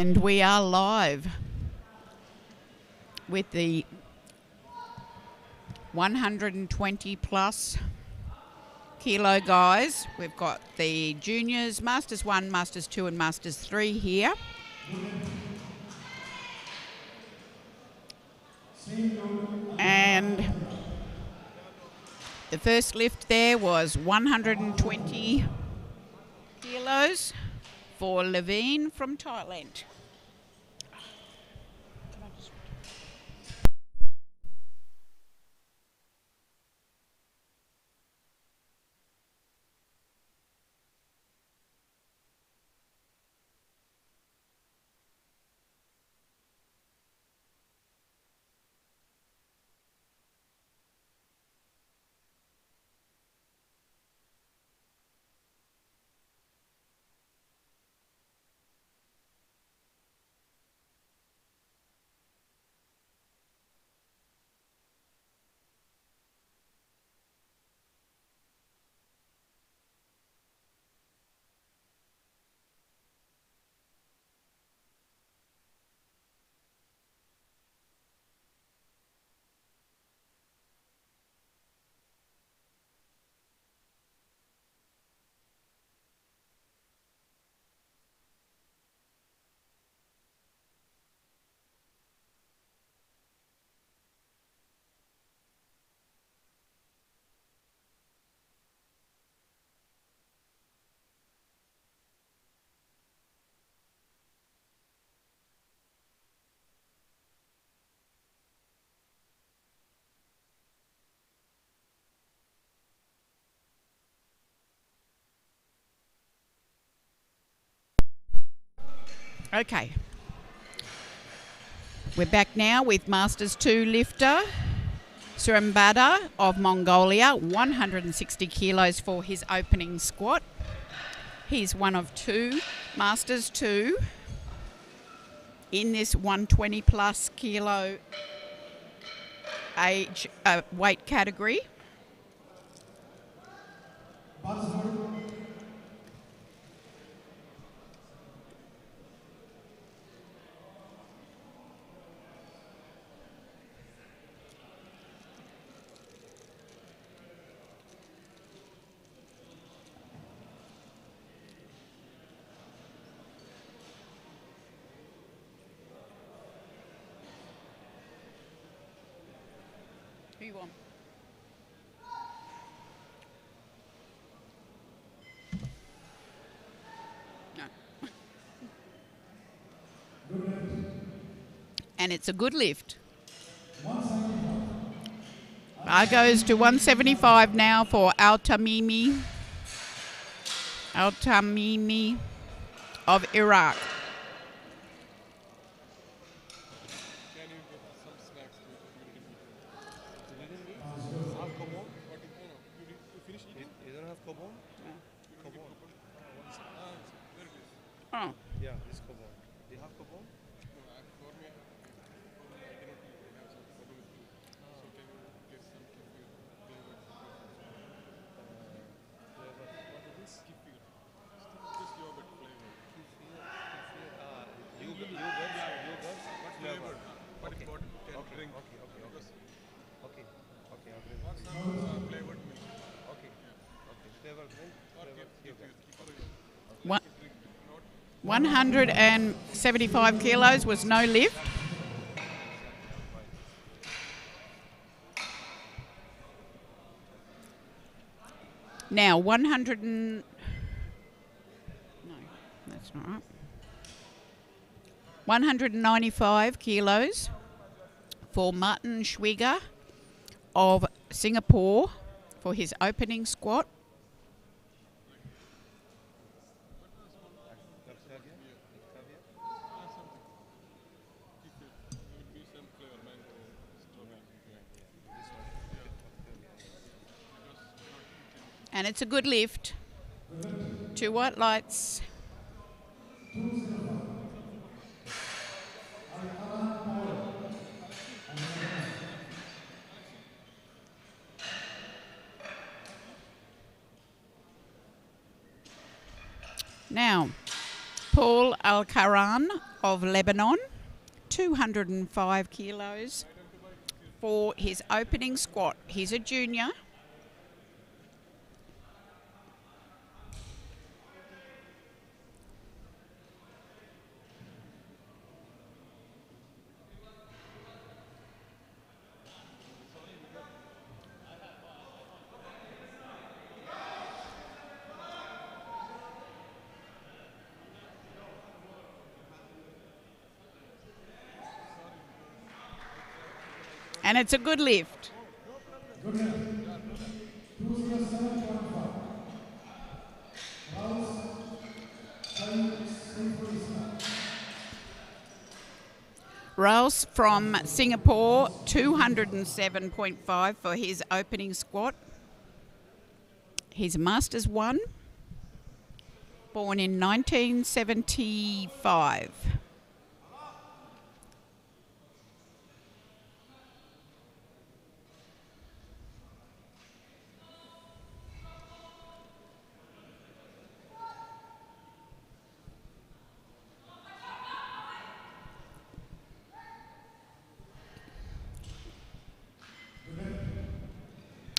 And we are live with the 120 plus kilo guys. We've got the juniors, Masters 1, Masters 2 and Masters 3 here. And the first lift there was 120 kilos for Levine from Thailand. Okay, we're back now with Masters 2 lifter, Surambada of Mongolia, 160 kilos for his opening squat. He's one of two Masters 2 in this 120 plus kilo age weight category. Who you want? No. And it's a good lift. Bar goes to 175 now for Al-Tamimi of Iraq. Oh. Yeah, this cobalt. Do you have cobalt? No, for me, I cannot have some problem with food. So can you get some kefir flavored? What is this? Kefir. Just yogurt flavor. Yogurt. What flavor? What Okay. important can drink? Okay. Because Okay, I'll drink. what some flavored milk. Okay. Flavor drink. Or Flavor yogurt. kefir yogurt. What? Drink, not 175 kilos was no lift. Now 100 and... No, that's not right. 195 kilos for Martin Schwiger of Singapore for his opening squat. And it's a good lift. 2 white lights. Now, Paul Alcaran of Lebanon, 205 kilos for his opening squat. He's a junior. And it's a good lift. Rouse from Singapore, 207.5 for his opening squat. He's a Masters 1, born in 1975.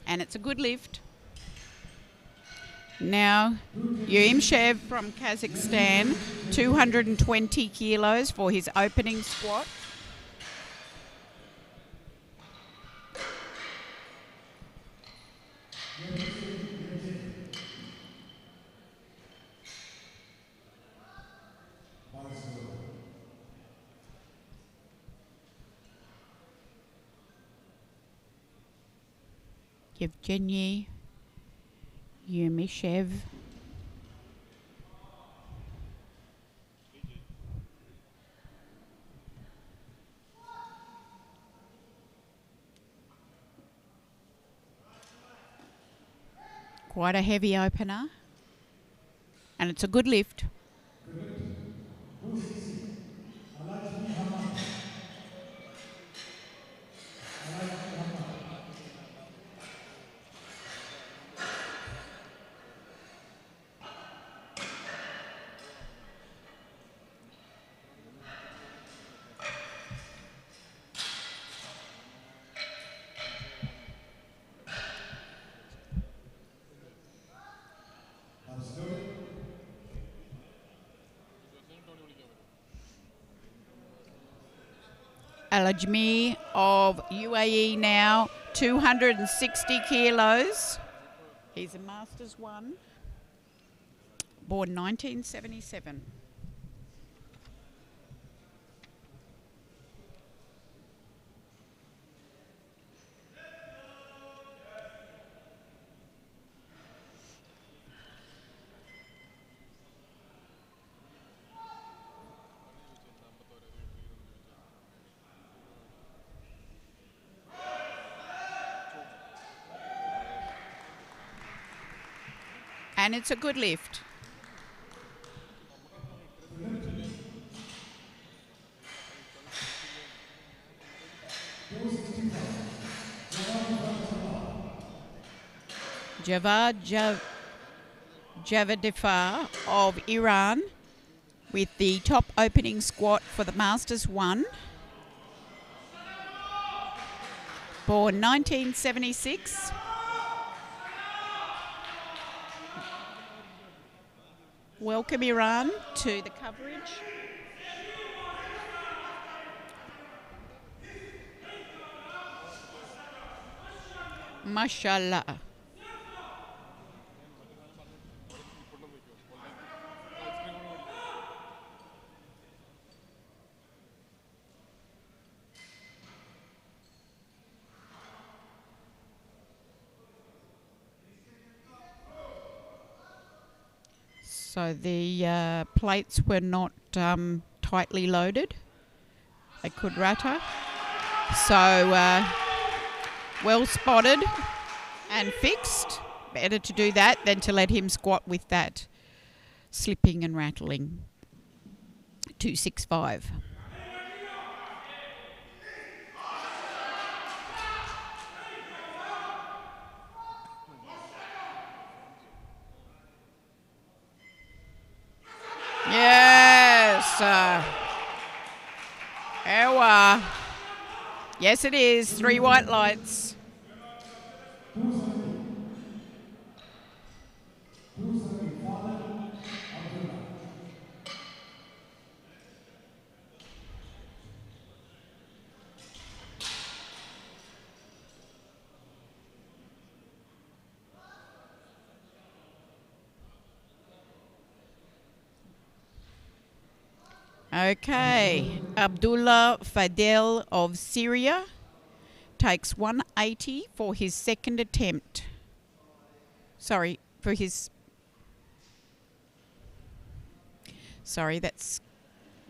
And it's a good lift. Now, Yuimshev from Kazakhstan, 220 kilos for his opening squat. Yevgeny Yumishev. Quite a heavy opener. And it's a good lift. Al-Ajmi of UAE now, 260 kilos. He's a Masters 1, born 1977. And it's a good lift. Javad Javadifar of Iran with the top opening squat for the Masters 1. Born 1976. Welcome Iran to the coverage. Mashallah. So the plates were not tightly loaded. They could rata. So well spotted and fixed. Better to do that than to let him squat with that slipping and rattling. 265. Yes. Yes, it is. 3 white lights. Okay, Abdullah Fadel of Syria takes 180 for his second attempt. Sorry, that's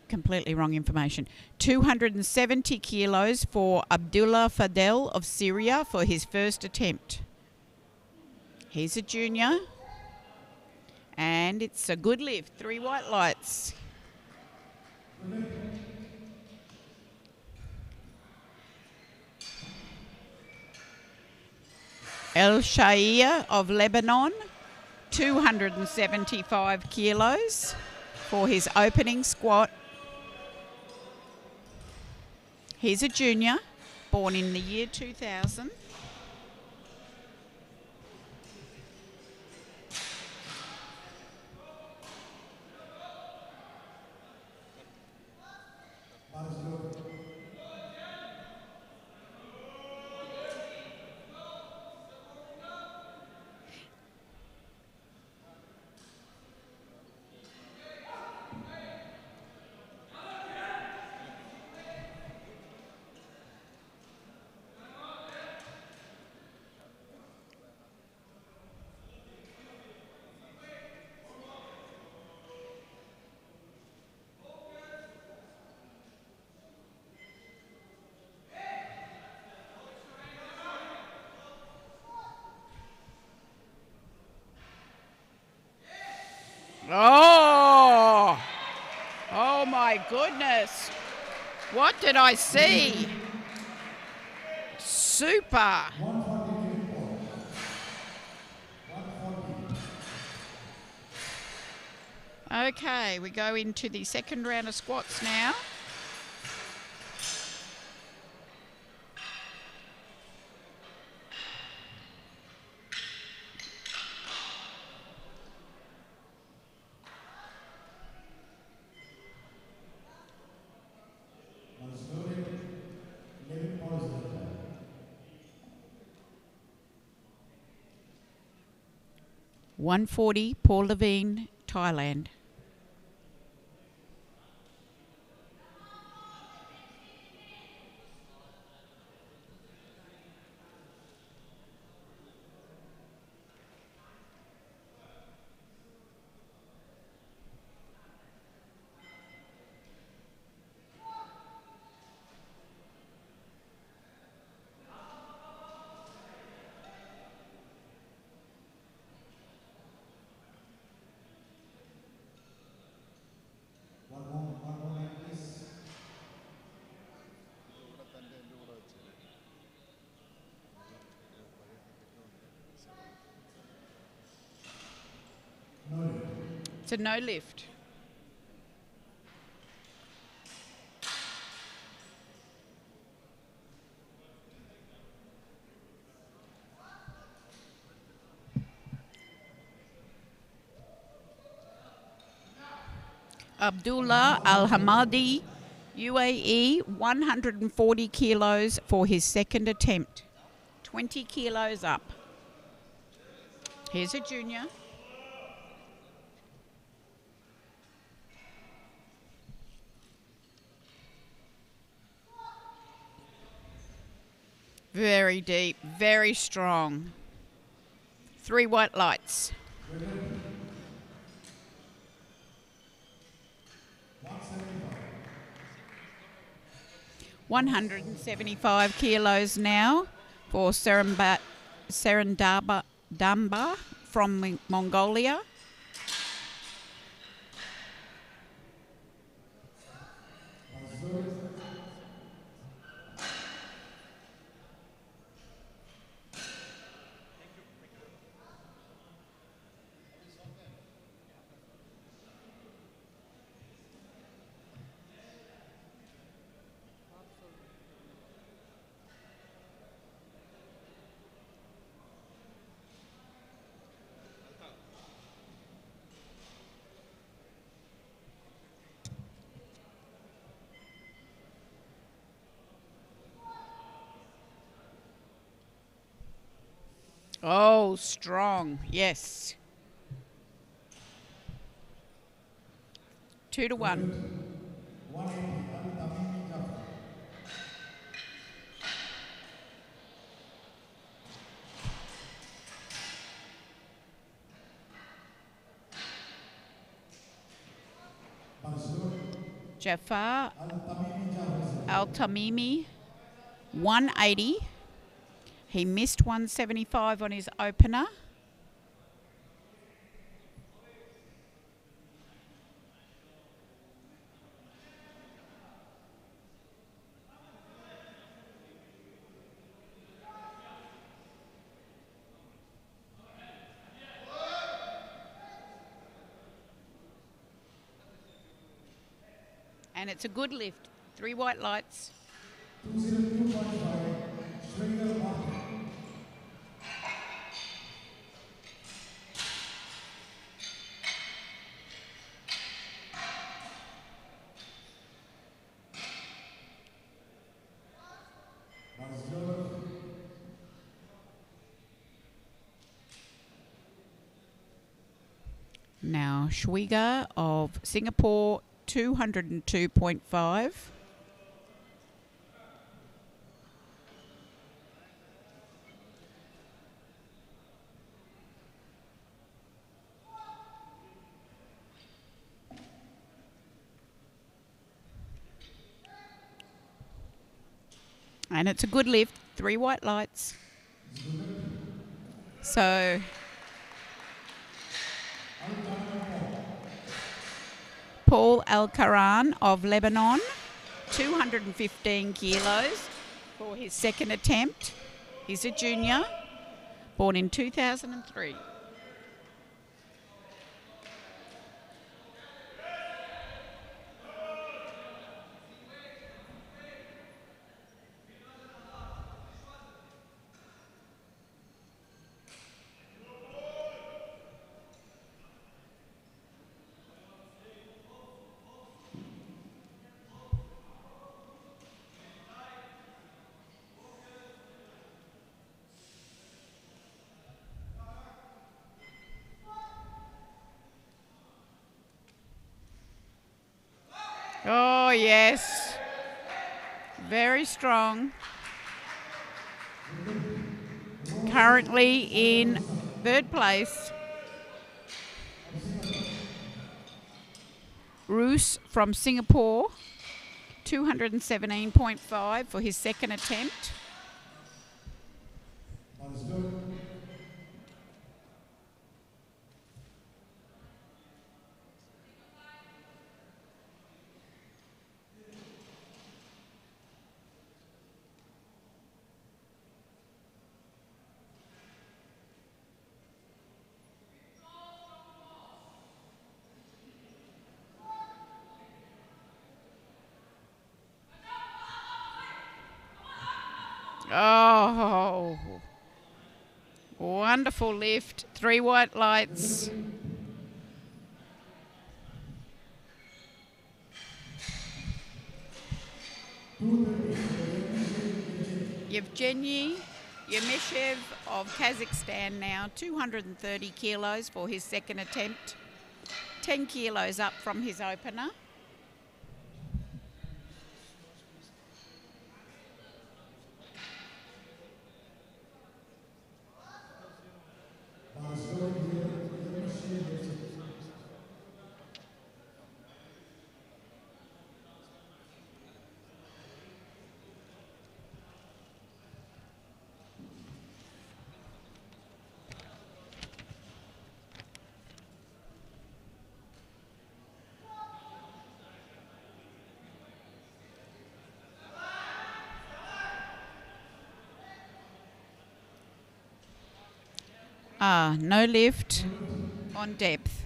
completely wrong information. 270 kilos for Abdullah Fadel of Syria for his first attempt. He's a junior, and it's a good lift. 3 white lights. El Shaia of Lebanon, 275 kilos for his opening squat. He's a junior, born in the year 2000. Oh! Oh my goodness! What did I see? Super! Okay, we go into the second round of squats now. $140, Paul Levine, Thailand. It's a no lift. Abdullah Al Hamadi, UAE, 140 kilos for his second attempt. 20 kilos up. Here's a junior. Very deep, very strong. 3 white lights. $175 kilos now for Serendaba Damba from Mongolia. Oh, strong. Yes. 2-1. Jafar Al-Tamimi, 180. He missed 175 on his opener. And it's a good lift. 3 white lights. Now, Schweiger of Singapore, 202.5. And it's a good lift, 3 white lights. So Paul Al-Karan of Lebanon, 215 kilos for his second attempt. He's a junior, born in 2003. Oh, yes. Very strong. Currently in third place. Roos from Singapore, 217.5 for his second attempt. Oh, wonderful lift. 3 white lights. Yevgeny Yemeshev of Kazakhstan now, 230 kilos for his second attempt. 10 kilos up from his opener. No lift on depth.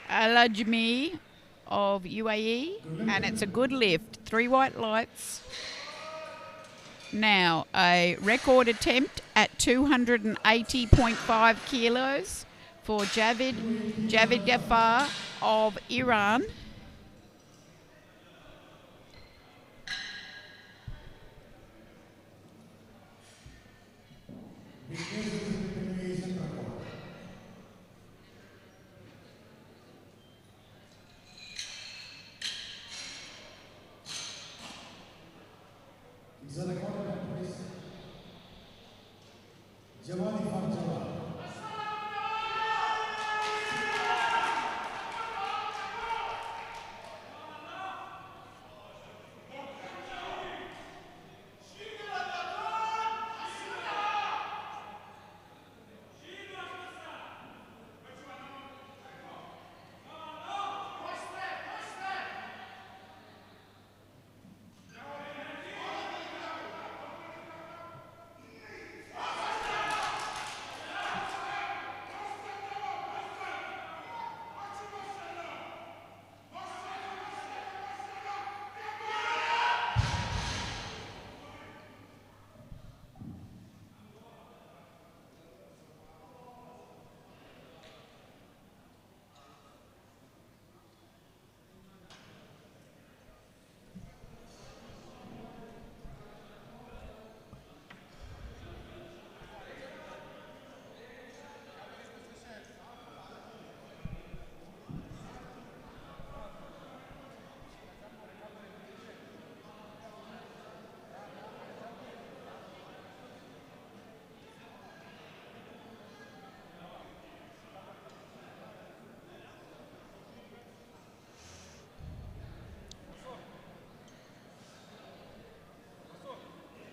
Al-Ajmi of UAE, and it's a good lift. 3 white lights. Now, a record attempt at 280.5 kilos for Javid Ghaffar of Iran.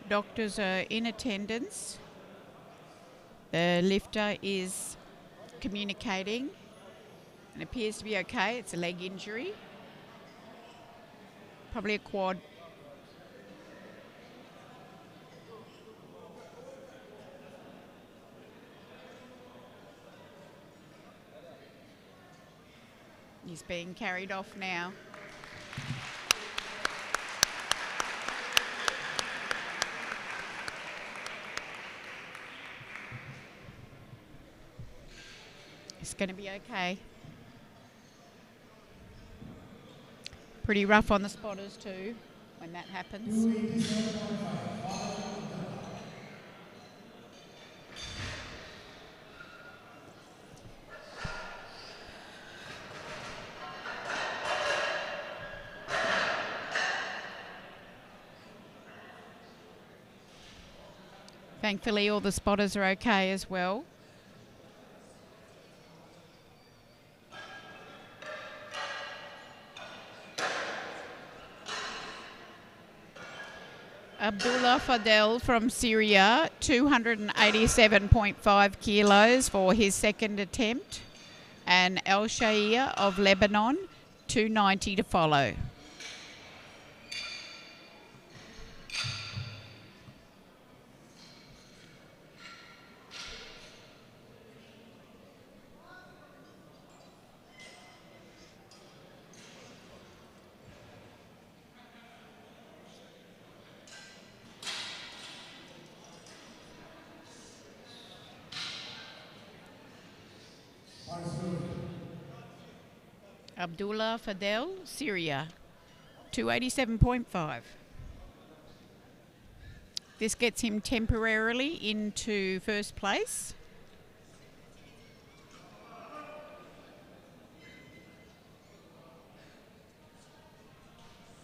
Doctors are in attendance. The lifter is communicating and appears to be okay. It's a leg injury, probably a quad. He's being carried off now. It's going to be okay. Pretty rough on the spotters too when that happens. Thankfully, all the spotters are okay as well. Abdullah Fadel from Syria, 287.5 kilos for his second attempt. And El Shaia of Lebanon, 290 to follow. Abdullah Fadel, Syria, 287.5. This gets him temporarily into first place.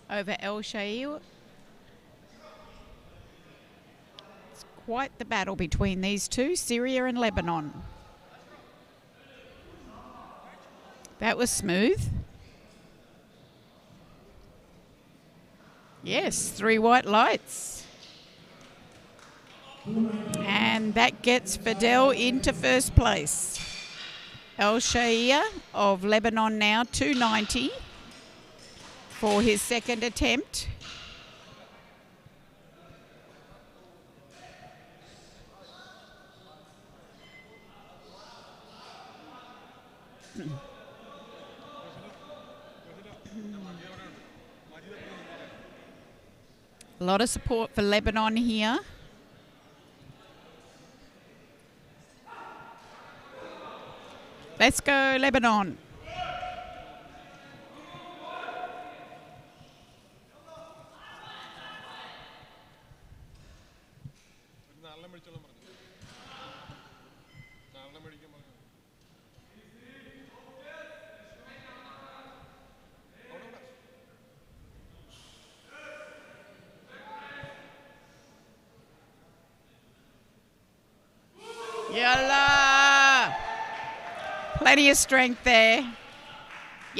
Over El Shail. It's quite the battle between these two, Syria and Lebanon. That was smooth. Yes, 3 white lights. And that gets Fadel into first place. El Shaia of Lebanon now, 290 for his second attempt. A lot of support for Lebanon here. Let's go, Lebanon. നാളെ മേടിച്ചോളാൻ പറഞ്ഞു. നാളെ മേടിക്കാൻ പറഞ്ഞു. Yalla! Plenty of strength there.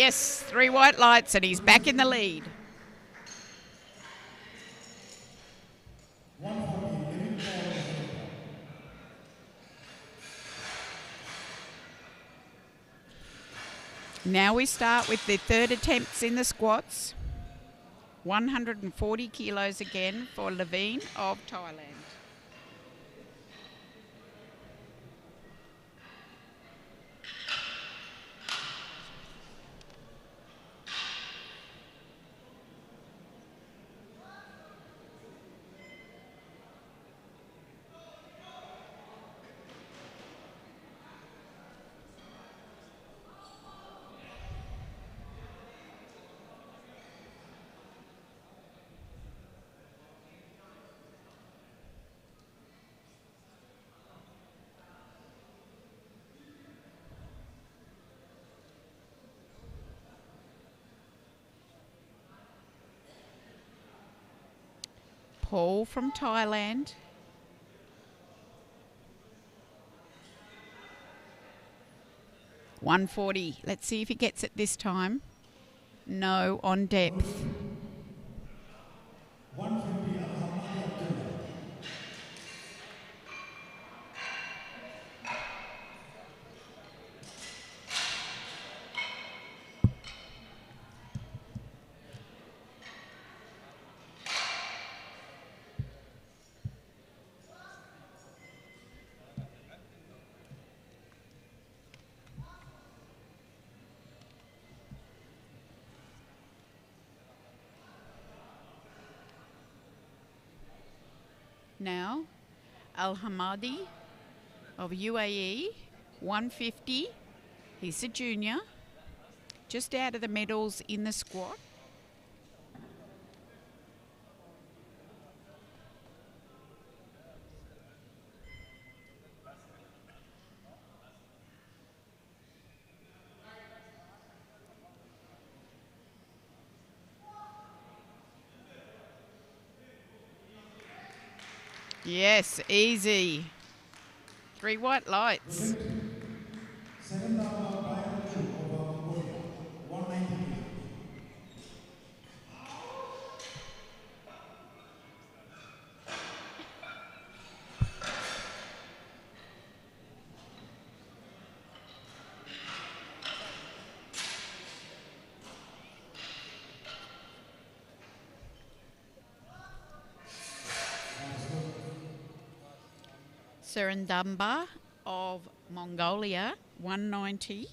Yes, 3 white lights and he's back in the lead. Now we start with the third attempts in the squats. 140 kilos again for Levine of Thailand. Paul from Thailand. $140. Let's see if he gets it this time. No, on depth. Now, Al Hamadi of UAE, 150. He's a junior, just out of the medals in the squat. Yes, easy. 3 white lights. Serendamba of Mongolia, 190.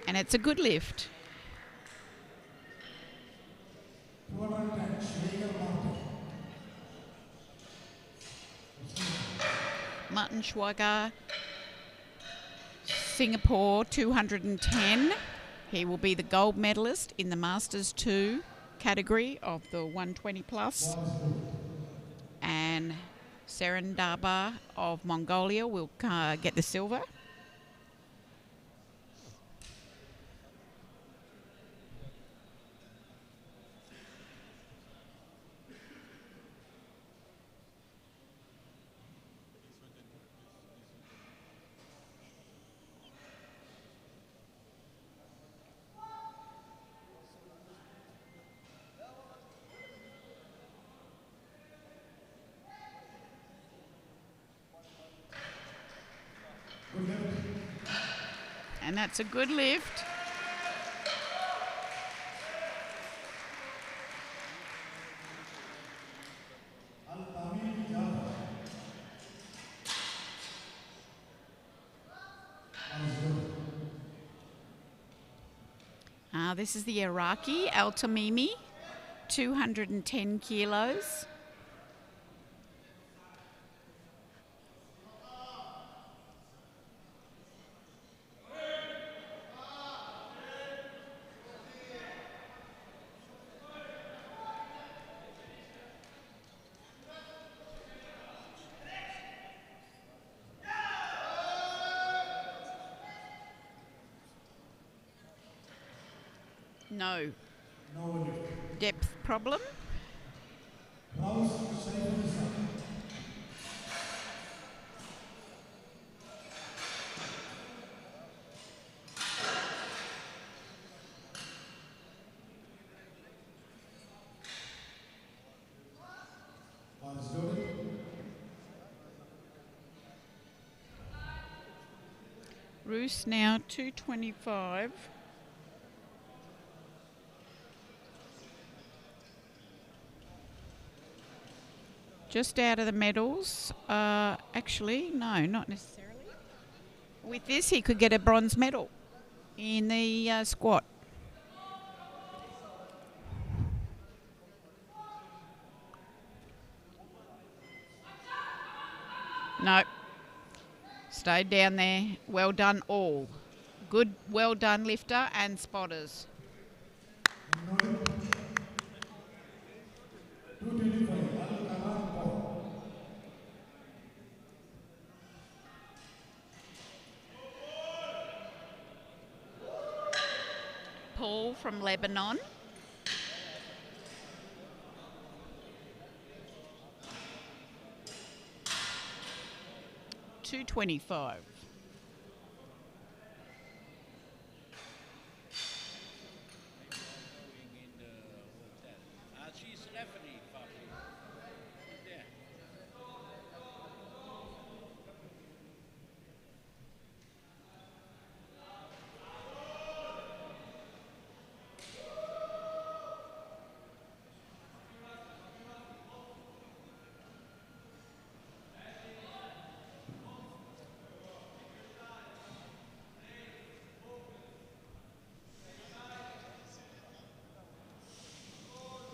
And it's a good lift. Martin Schwager, Singapore, 210. He will be the gold medalist in the Masters 2 category of the 120 plus. And Serendaba of Mongolia will get the silver. And that's a good lift. This is the Iraqi Al-Tamimi, 210 kilos. No depth problem. Roos now 225. Just out of the medals. Actually, no, not necessarily. With this, he could get a bronze medal in the squat. No. Stayed down there. Well done all. Good, well done lifter and spotters. Paul from Lebanon. $225.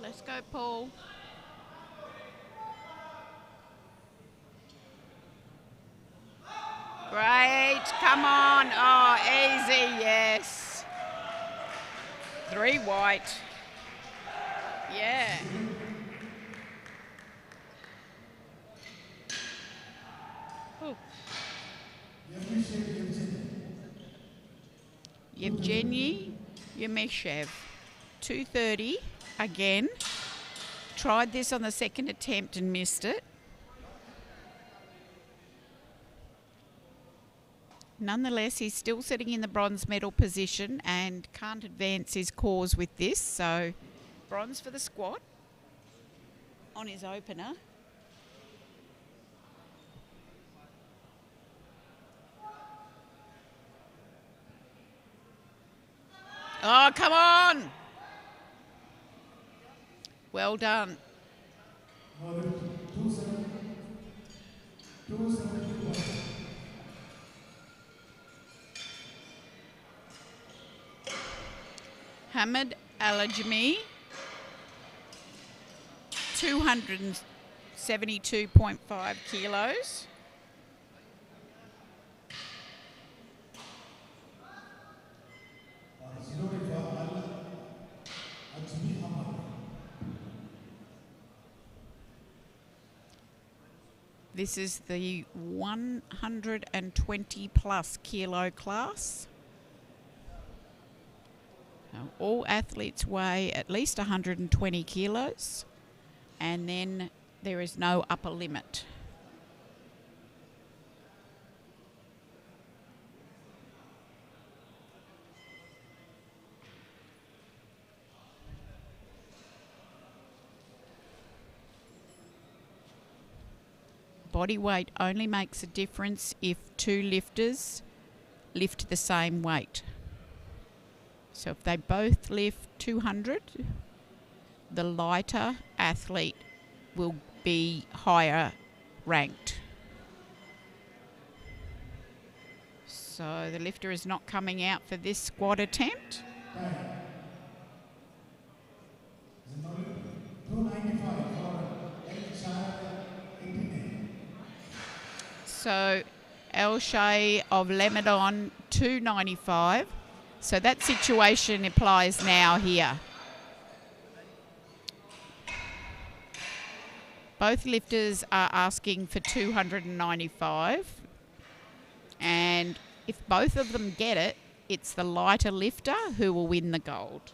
Let's go, Paul. Great. Come on. Oh, easy. Yes. 3 white. Yeah. Ooh. Yevgeny Yemeshev. 230 again. Tried this on the second attempt and missed it. Nonetheless, he's still sitting in the bronze medal position and can't advance his cause with this. So, bronze for the squat on his opener. Oh, come on! Well done. Hamid Alajmi, 272.5 kilos. This is the 120+ kilo class. Now, all athletes weigh at least 120 kilos, and then there is no upper limit. Body weight only makes a difference if 2 lifters lift the same weight. So if they both lift 200, the lighter athlete will be higher ranked. So the lifter is not coming out for this squat attempt. So El Shay of Lemadon 295. So that situation applies now here. Both lifters are asking for 295. And if both of them get it, it's the lighter lifter who will win the gold.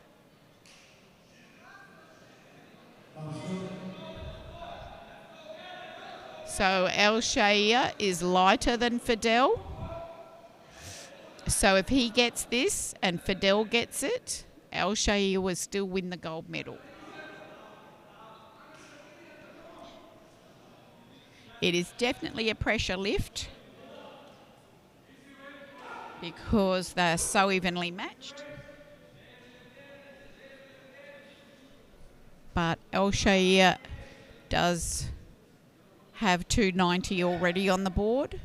So El Shaia is lighter than Fidel. So if he gets this and Fidel gets it, El Shaia will still win the gold medal. It is definitely a pressure lift because they're so evenly matched. But El Shaia does have 290 already on the board.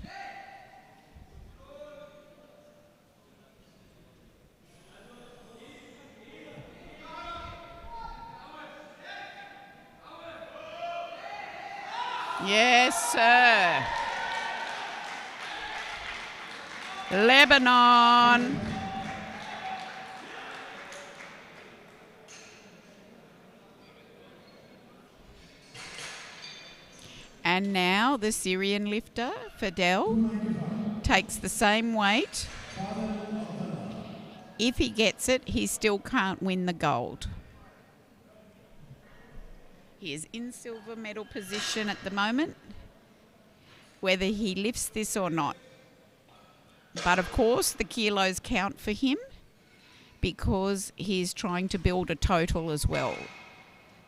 Yes, sir. Lebanon. And now the Syrian lifter, Fidel, takes the same weight. If he gets it, he still can't win the gold. He is in silver medal position at the moment, whether he lifts this or not. But of course, the kilos count for him because he's trying to build a total as well.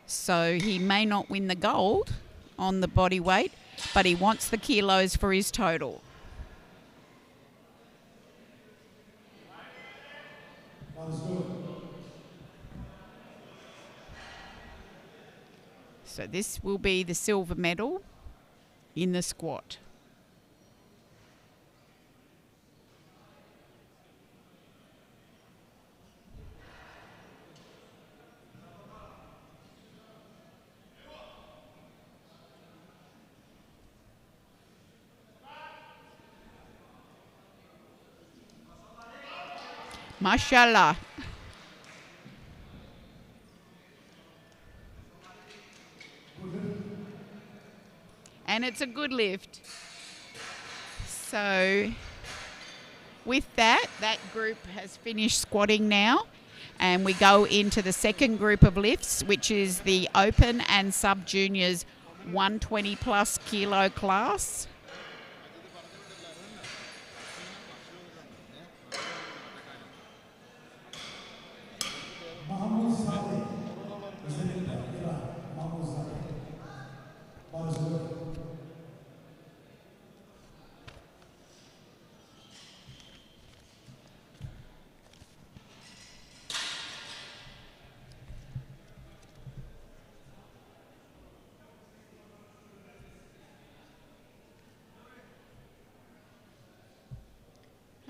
So he may not win the gold on the body weight, but he wants the kilos for his total. So this will be the silver medal in the squat. Mashallah. And it's a good lift. So with that group has finished squatting now. And we go into the second group of lifts, which is the open and sub-juniors 120+ kilo class.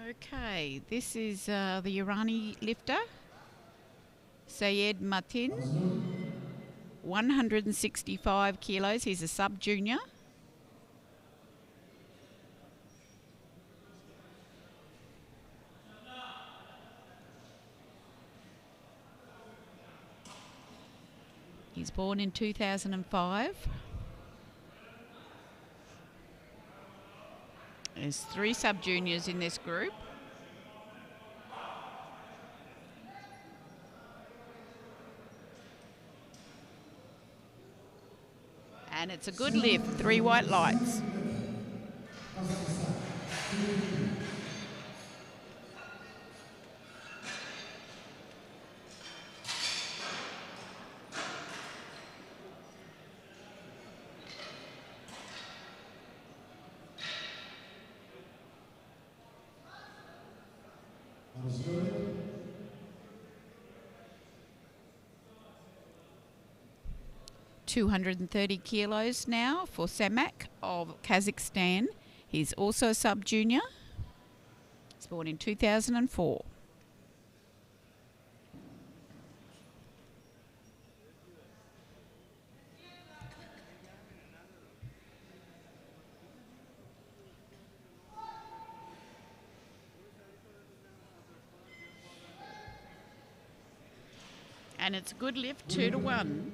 Okay, this is the Irani lifter, Sayed Matin, 165 kilos. He's a sub-junior. He's born in 2005. There's 3 sub-juniors in this group. And it's a good lift, 3 white lights. 230 kilos now for Samak of Kazakhstan. He's also a sub-junior. He's born in 2004. And it's a good lift, 2-1.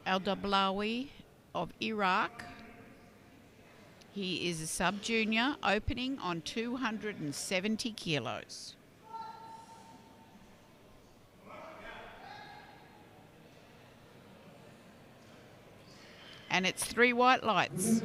Al-Dablawi of Iraq. He is a sub-junior, opening on 270 kilos. And it's 3 white lights.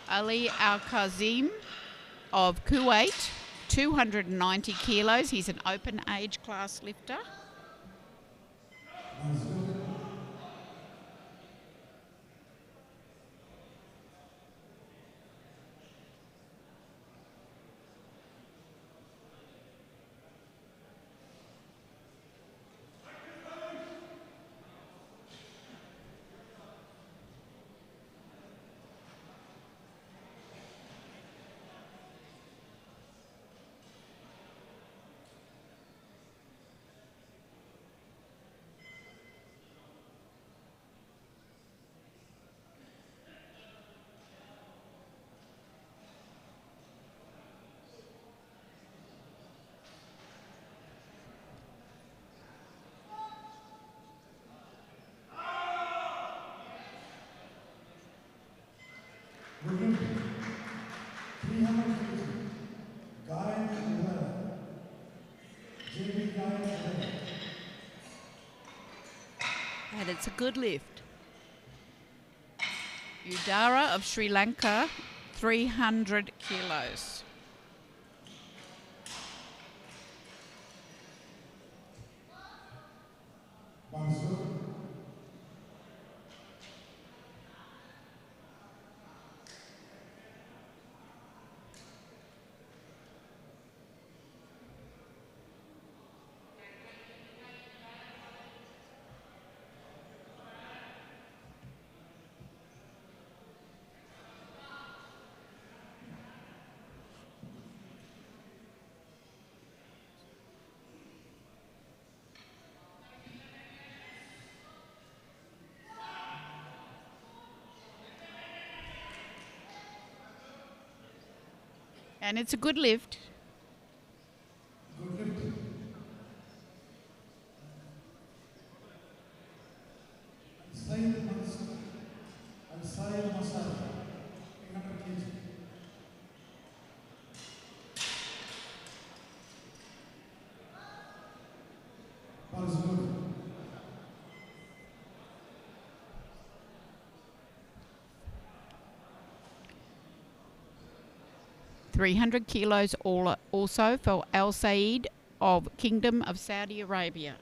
Ali Al-Kazim of Kuwait, 290 kilos. He's an open age class lifter. And it's a good lift. Udara of Sri Lanka, 300 kilos. And it's a good lift. Good. 300 kilos also for Al Said of Kingdom of Saudi Arabia.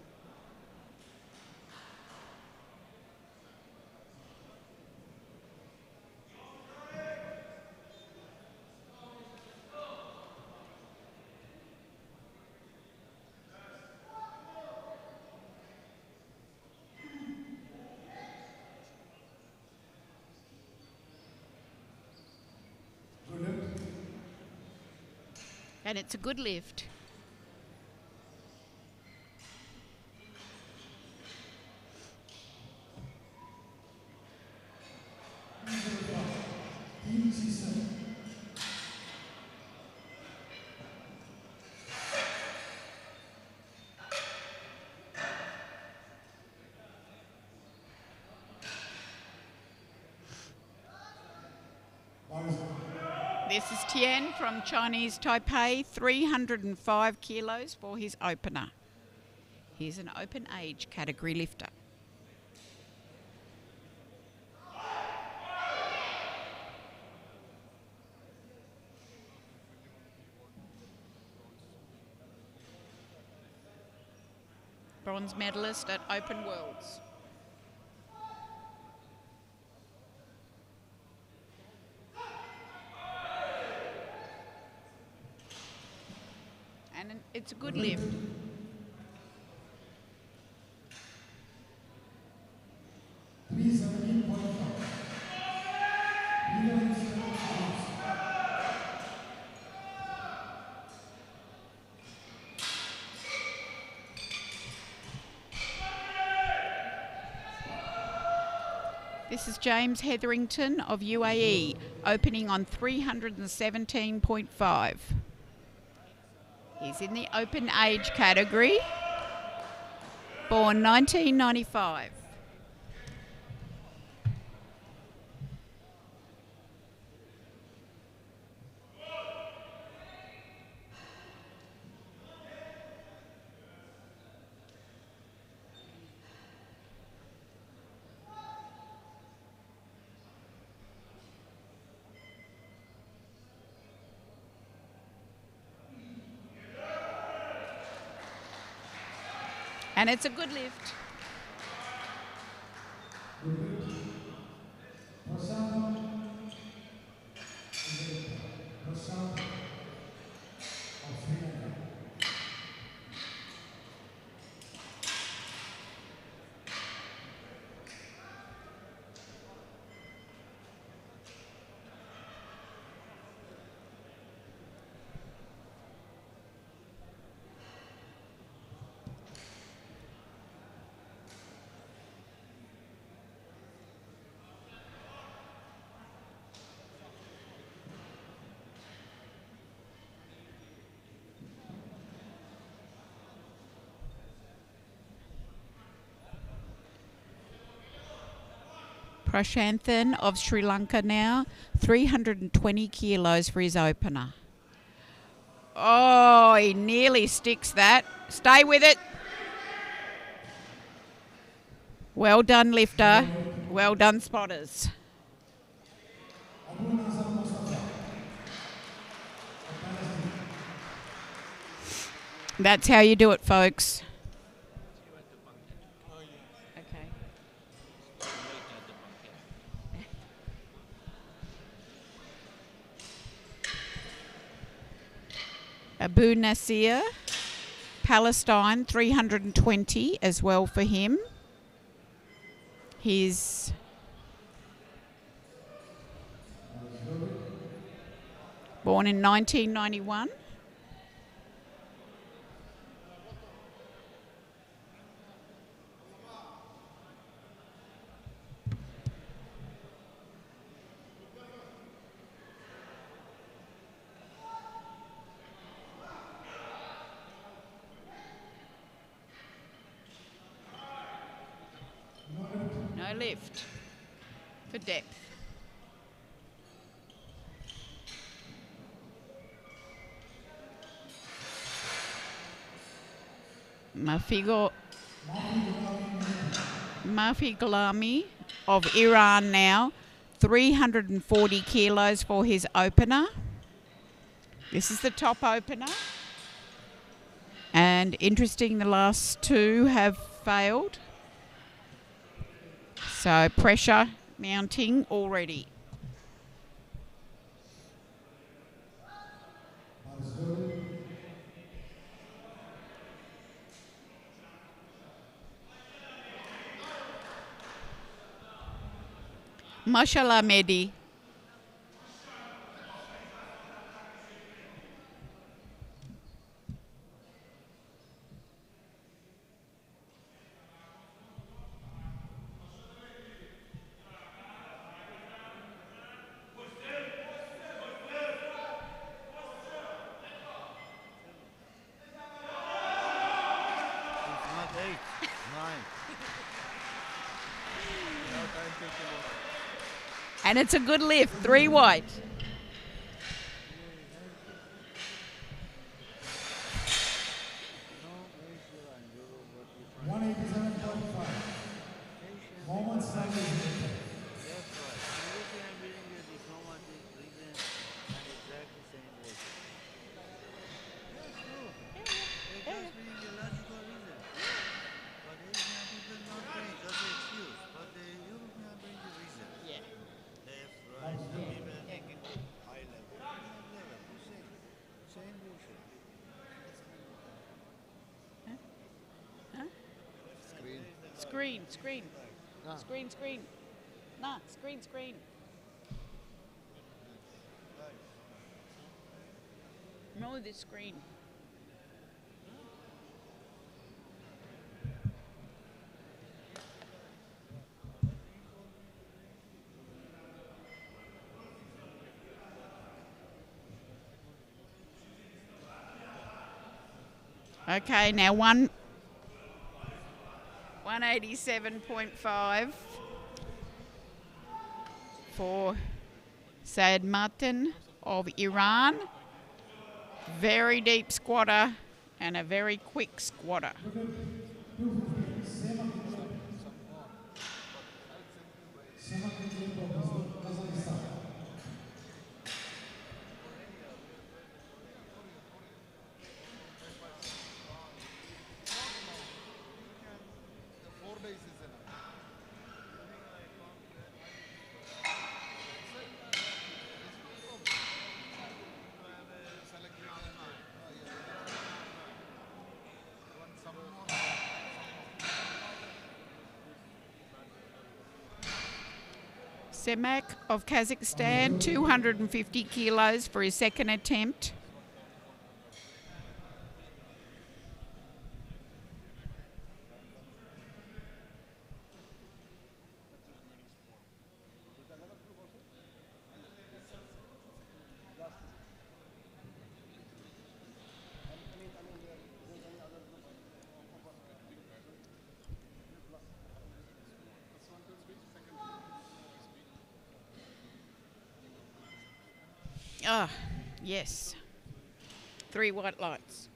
And it's a good lift. This is Tian from Chinese Taipei, 305 kilos for his opener. He's an open age category lifter. Bronze medalist at Open Worlds. And it's a good lift. This is James Hetherington of UAE, opening on 317.5. He's in the open age category, born 1995. And it's a good lift. Prashanthan of Sri Lanka now, 320 kilos for his opener. Oh, he nearly sticks that. Stay with it. Well done, lifter. Well done, spotters. That's how you do it, folks. Okay. Abu Nasir, Palestine, 320 as well for him. He's born in 1991. No lift for depth. Mafi Ghalami of Iran now, 340 kilos for his opener. This is the top opener. And interesting, the last two have failed. So pressure mounting already. Mashallah, Mehdi. And it's a good lift, 3 wide. That's right. Everything I'm reading the diplomatic reason and exactly same words. Yeah, true. They're just reading the logical reason. But Asian people not bring just the excuse. But the European bring the reason. Yeah. Left, right. Some people are thinking high level. Not level. The same. Same bullshit. Huh? Screen. Screen, screen. Screen, screen. Nah, screen, screen. No, this screen. Okay, now 187.5 for Saad Martin of Iran. Very deep squatter and a very quick squatter. Semak of Kazakhstan, 250 kilos for his second attempt. Ah, yes. 3 white lights.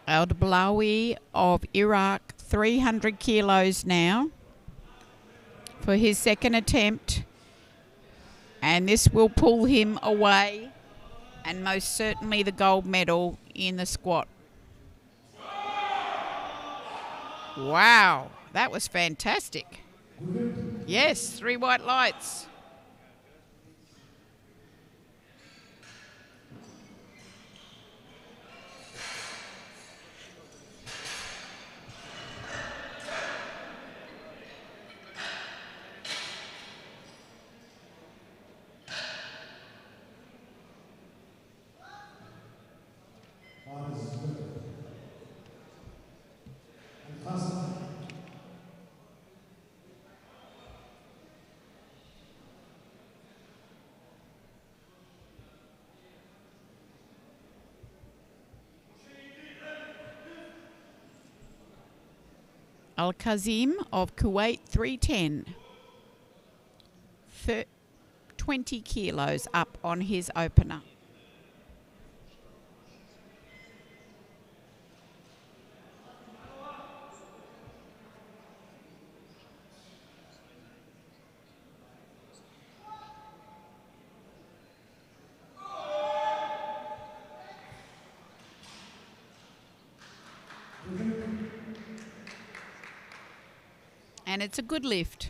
Al-Dablawi of Iraq, 300 kilos now for his second attempt. And this will pull him away and most certainly the gold medal in the squat. Wow, that was fantastic. Yes, 3 white lights. Al-Kazim of Kuwait, 310. 20 kilos up on his opener. And it's a good lift.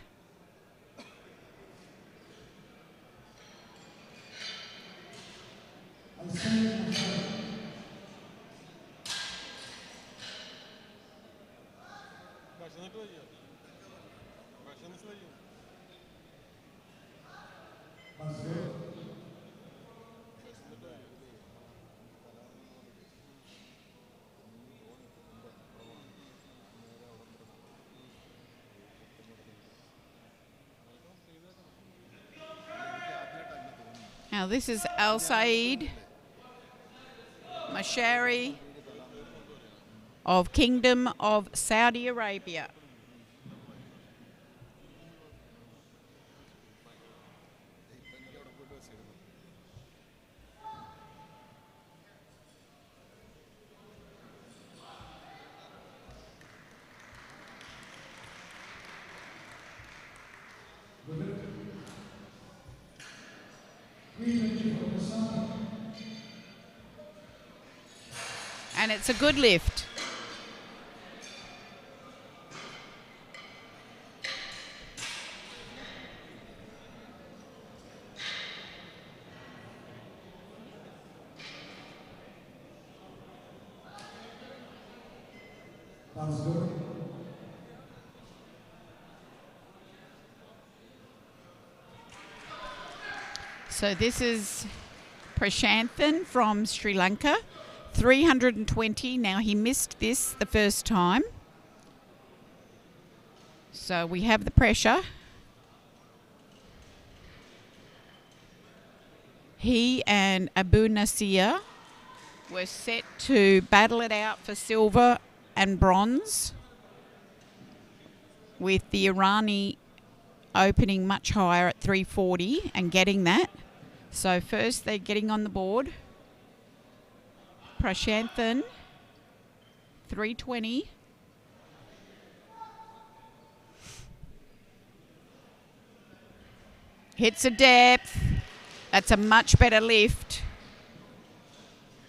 Now this is Al Said Mashari of Kingdom of Saudi Arabia. And it's a good lift. That was good. So this is Prashanthan from Sri Lanka, 320. Now he missed this the first time. So we have the pressure. He and Abu Nasir were set to battle it out for silver and bronze, with the Irani opening much higher at 340 and getting that. So first they're getting on the board. Prashanthan, 320. Hits a depth. That's a much better lift.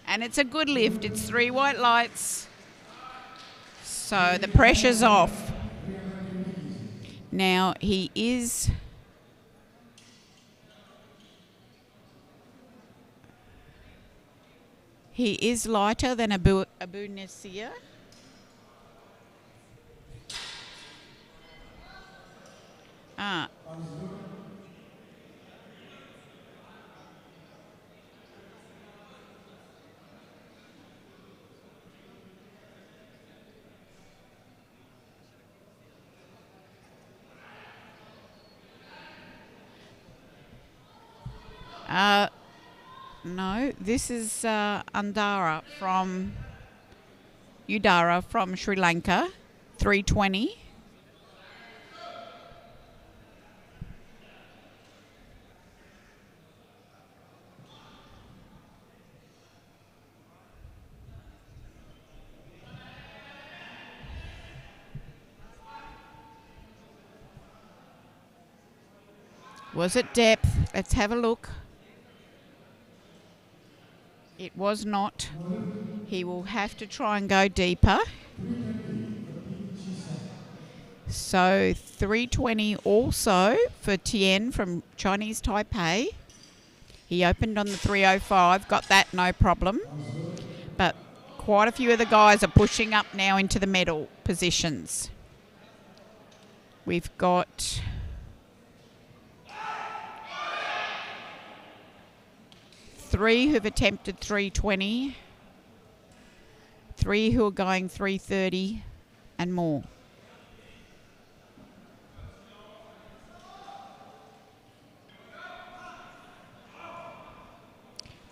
And it's a good lift. It's 3 white lights. So the pressure's off. Now he is lighter than Abu Nasir. No, this is Udara from Sri Lanka, 320. Was it depth? Let's have a look. It was not. He will have to try and go deeper. So 320 also for Tien from Chinese Taipei. He opened on the 305, got that no problem. But quite a few of the guys are pushing up now into the medal positions. We've got three who've attempted 320, 3 who are going 330 and more.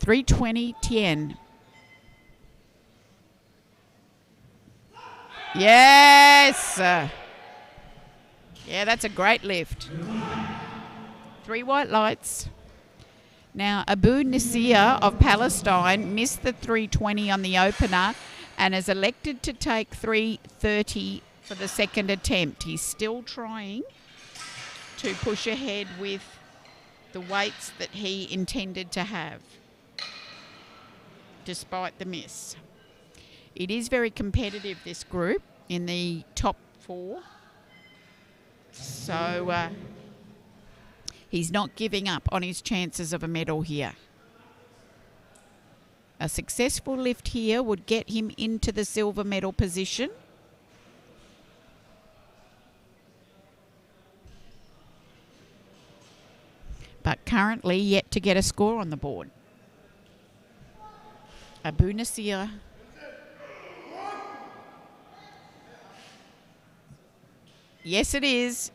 $320 Tien. Yes! Yeah, that's a great lift. 3 white lights. Now, Abu Nasir of Palestine missed the 320 on the opener and has elected to take 330 for the second attempt. He's still trying to push ahead with the weights that he intended to have, despite the miss. It is very competitive, this group, in the top 4. So he's not giving up on his chances of a medal here. A successful lift here would get him into the silver medal position. But currently yet to get a score on the board. Abu Nasir. Yes, it is.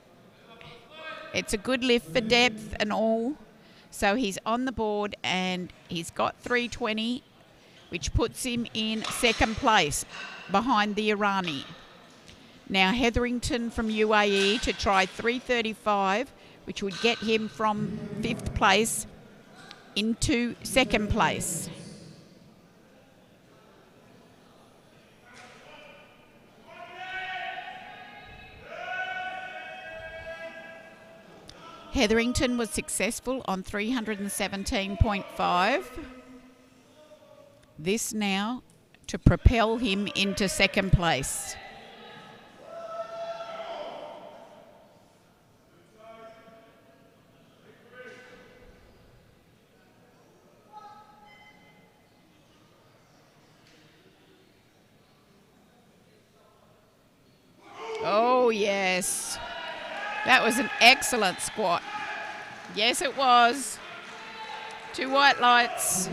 It's a good lift for depth and all. So he's on the board and he's got 320, which puts him in second place behind the Irani. Now Hetherington from UAE to try 335, which would get him from 5th place into second place. Hetherington was successful on 317.5. This now to propel him into second place. Oh, yes. That was an excellent squat. Yes, it was. 2 white lights.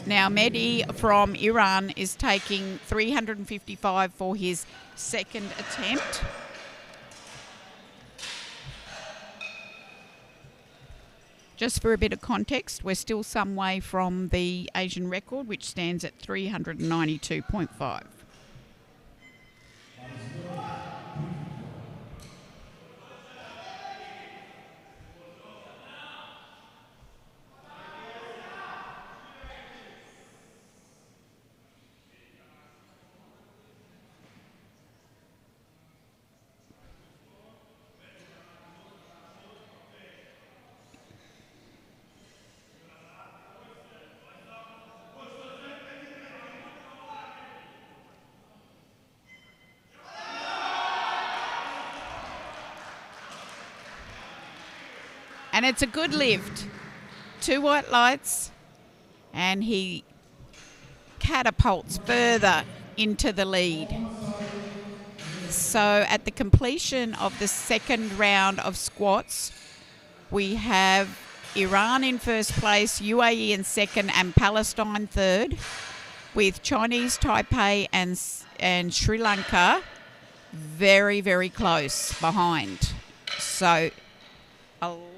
Now, Mehdi from Iran is taking 355 for his second attempt. Just for a bit of context, we're still some way from the Asian record, which stands at 392.5. And it's a good lift. 2 white lights, and he catapults further into the lead. So at the completion of the second round of squats, we have Iran in first place, UAE in second, and Palestine third, with Chinese Taipei and Sri Lanka very, very close behind. So a lot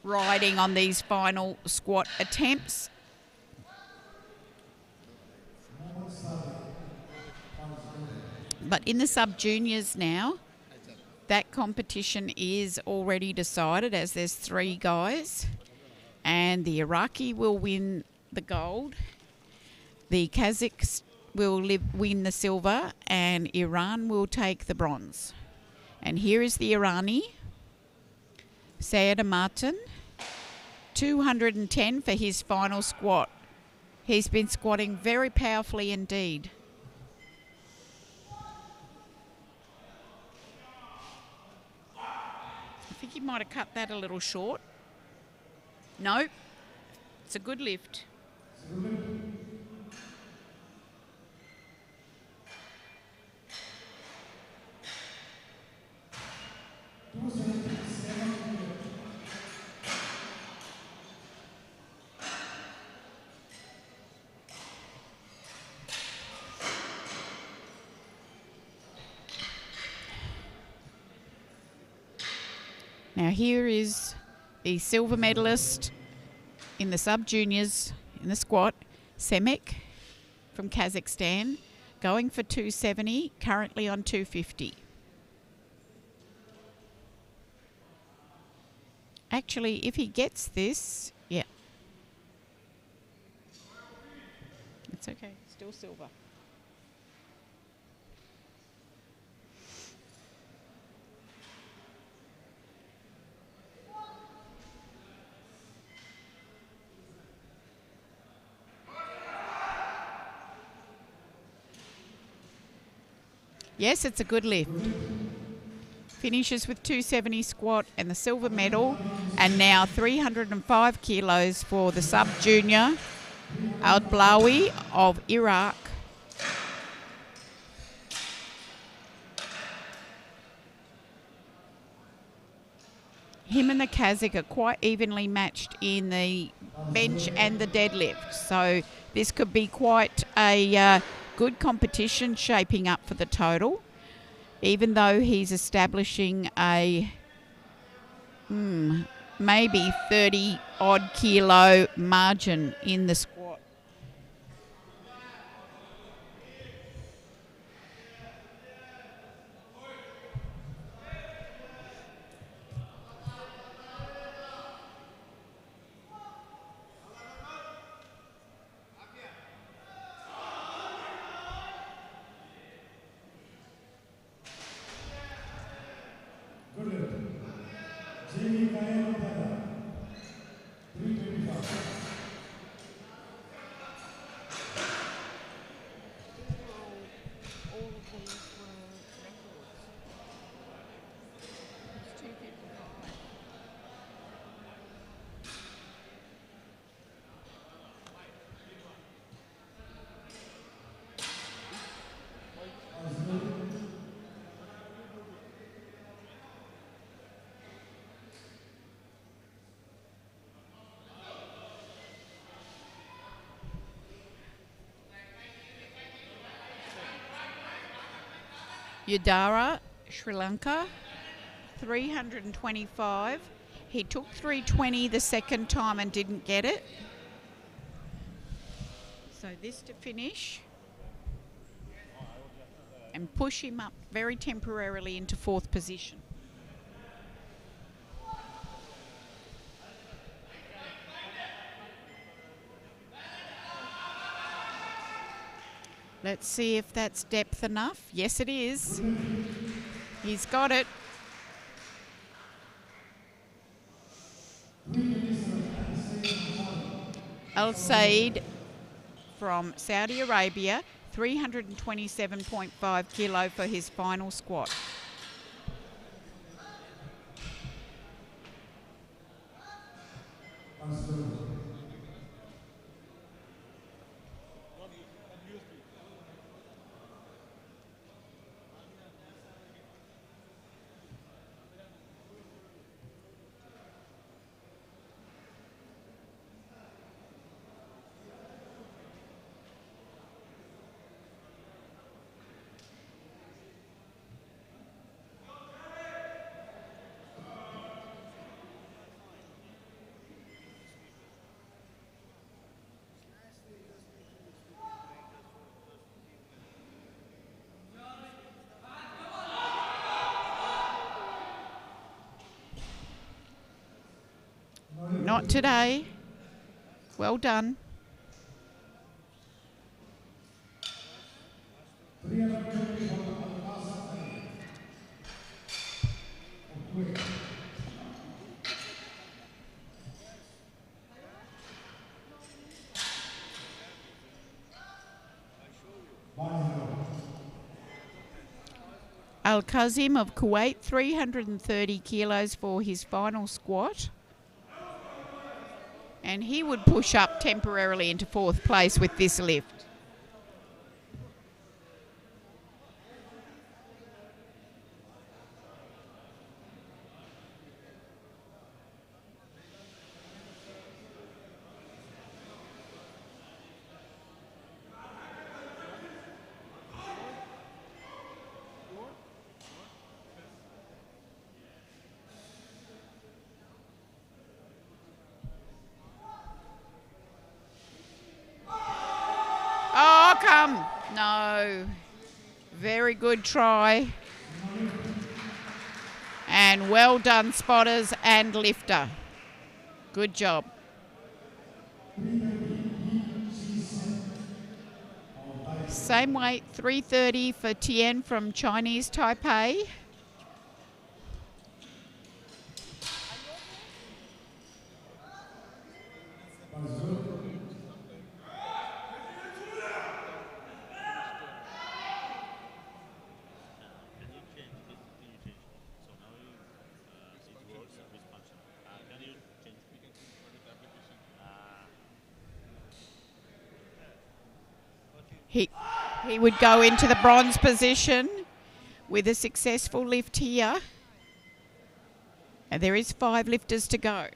riding on these final squat attempts. But in the sub-juniors now, that competition is already decided, as there's 3 guys. And the Iraqi will win the gold. The Kazakhs will win the silver, and Iran will take the bronze. And here is the Irani, Sayed Martin, 210 for his final squat. He's been squatting very powerfully indeed. I think he might have cut that a little short. No, it's a good lift. Now here is the silver medalist in the sub-juniors in the squat, Semek from Kazakhstan, going for 270, currently on 250. Actually, if he gets this, yeah. It's okay, still silver. Yes, it's a good lift. Finishes with 270 squat and the silver medal, and now 305 kilos for the sub-junior Al-Blawi of Iraq. Him and the Kazakh are quite evenly matched in the bench and the deadlift, so this could be quite a good competition shaping up for the total. even though he's establishing a maybe 30 odd kilo margin in the squat. Good lift. Jamie Kyle Bada, 325. All of these were records. It's 255. Yudara, Sri Lanka, 325. He took 320 the second time and didn't get it. So this to finish. And push him up very temporarily into fourth position. Let's see if that's depth enough. Yes, it is. He's got it. Al Said from Saudi Arabia, 327.5 kilo for his final squat. Not today. Well done. 320 on the last side. Quick. Al Kazim of Kuwait, 330 kilos for his final squat. And he would push up temporarily into fourth place with this lift. Oh, come. No. Very good try. And well done, spotters and lifter. Good job. Same weight, 330 for Tien from Chinese Taipei. He would go into the bronze position with a successful lift here. And there is 5 lifters to go.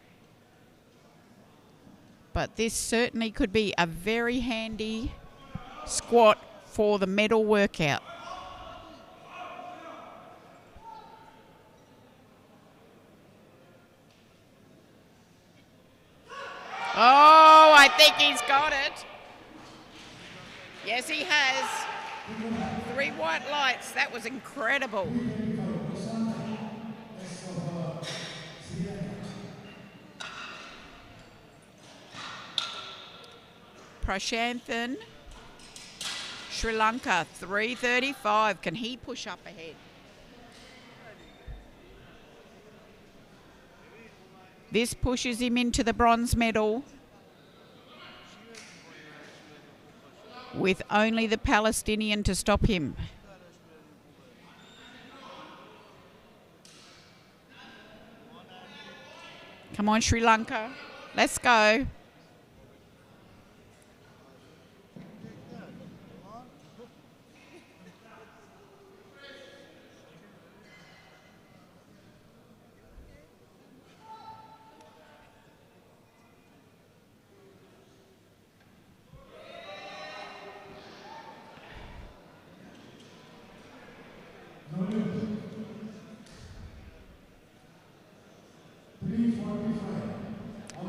But this certainly could be a very handy squat for the medal workout. I think he's got it. Yes, he has. 3 white lights. That was incredible. Prashanthan, Sri Lanka, 3:35. Can he push up ahead? This pushes him into the bronze medal with only the Palestinian to stop him. Come on, Sri Lanka. Let's go.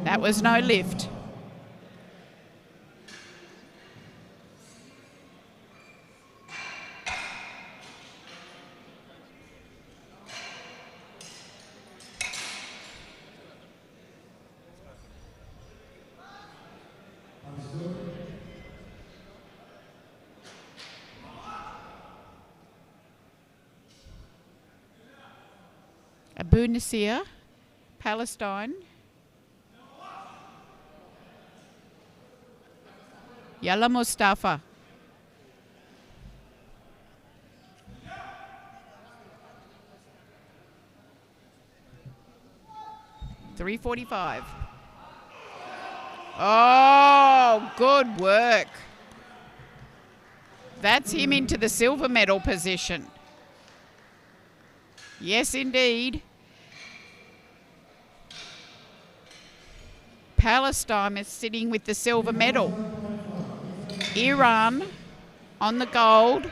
That was no lift. Abu Nasir, Palestine. Yalla Mustafa. $3.45. Oh, good work. That's him into the silver medal position. Yes, indeed. Palestine is sitting with the silver medal. Iran on the gold,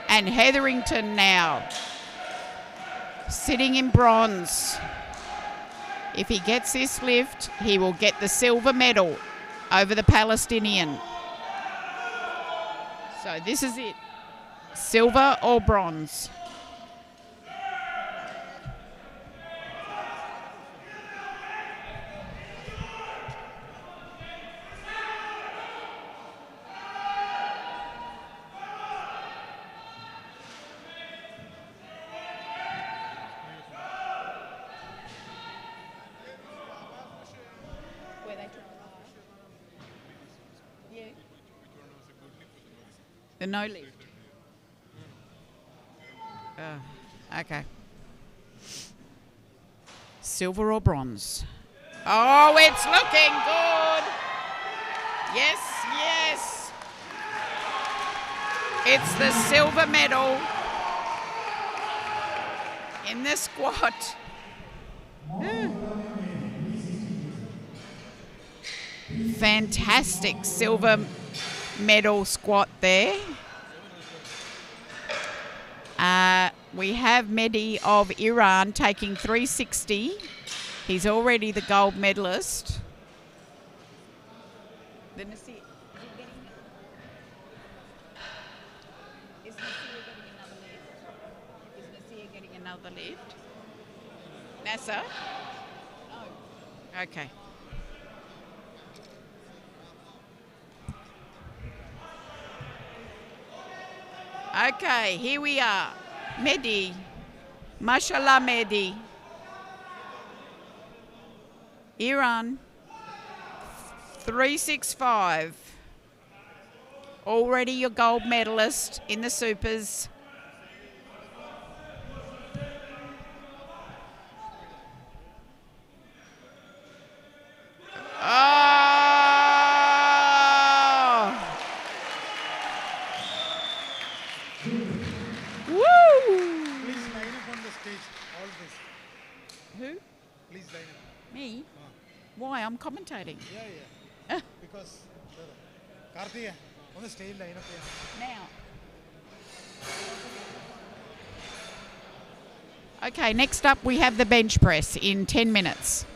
and Hetherington now sitting in bronze. If he gets this lift, he will get the silver medal over the Palestinian. So this is it. Silver or bronze. The no lift. Okay. Silver or bronze? Oh, it's looking good. Yes, yes. It's the silver medal in the squat. Fantastic silver medal squat there. We have Mehdi of Iran taking 360. He's already the gold medalist. The Nasir, is Nasir getting another lift? Is Nasir getting another lift? Nasser? No. Okay. Okay, here we are. Mehdi. Mashallah Mehdi. Iran. 365. Already your gold medalist in the supers. I'm commentating. Yeah. Because Karthi on the stage line up here. Now. Okay, next up we have the bench press in 10 minutes.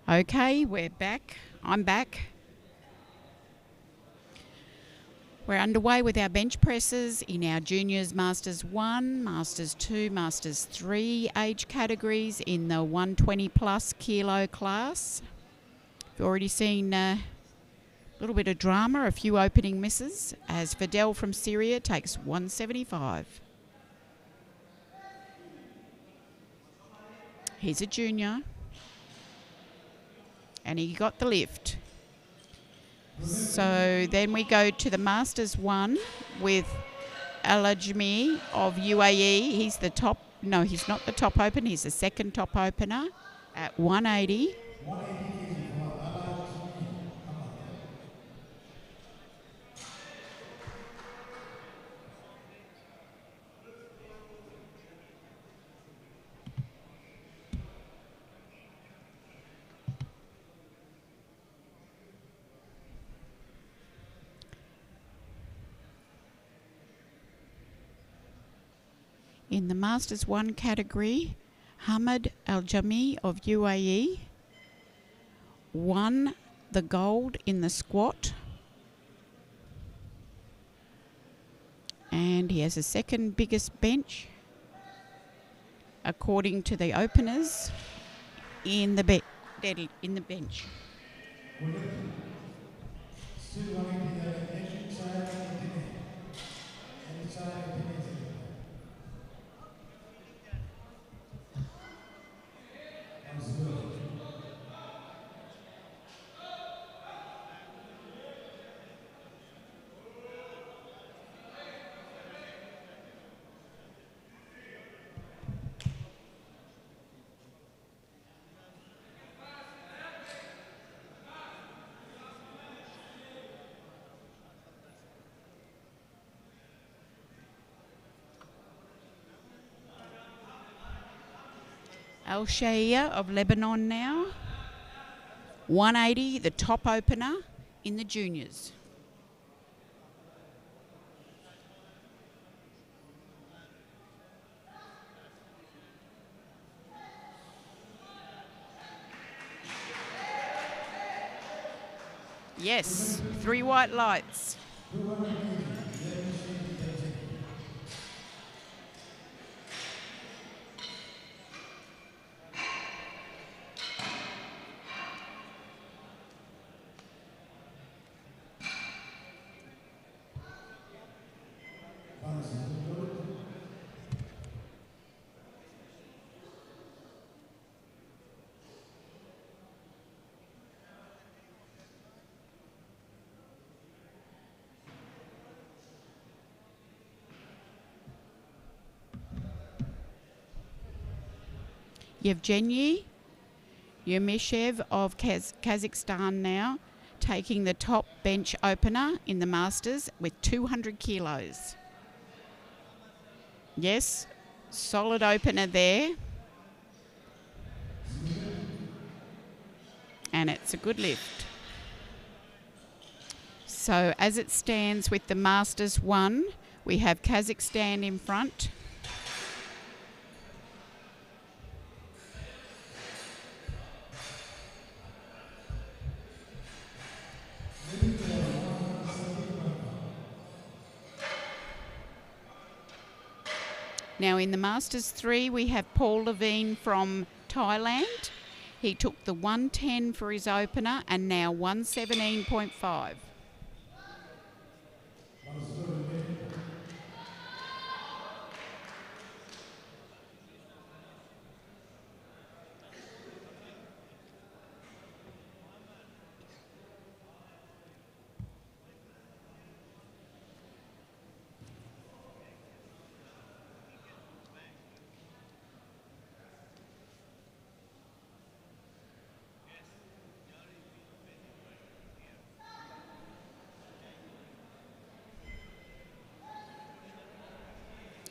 Okay, we're back. I'm back. We're underway with our bench presses in our juniors Masters 1, Masters 2, Masters 3 age categories in the 120 plus kilo class. We've already seen a little bit of drama, a few opening misses, as Fidel from Syria takes 175. He's a junior. And he got the lift. So then we go to the Masters 1 with Al-Ajmi of UAE. He's the top, no, he's not the top opener. He's the second top opener at 180. 180 kg for Al-Ajmi. In the Masters 1 category, Hamad Al-Jami of UAE won the gold in the squat. And he has the second biggest bench, according to the openers, in the bench. Still 180 there. Inside 89. Inside 89. Al Shaia of Lebanon now. 180, the top opener in the juniors. Yes, 3 white lights. Yevgeny Yermishev of Kazakhstan now, taking the top bench opener in the Masters with 200 kilos. Yes, solid opener there. And it's a good lift. So as it stands with the Masters 1, we have Kazakhstan in front. Now in the Masters 3, we have Paul Levine from Thailand. He took the 110 for his opener and now 117.5.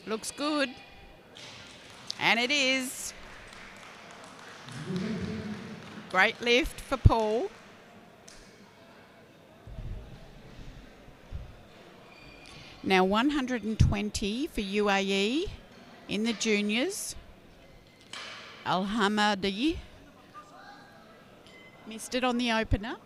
Looks good. And it is. Great lift for Paul. Now 120 for UAE in the juniors. Al-Hamadi Missed it on the opener.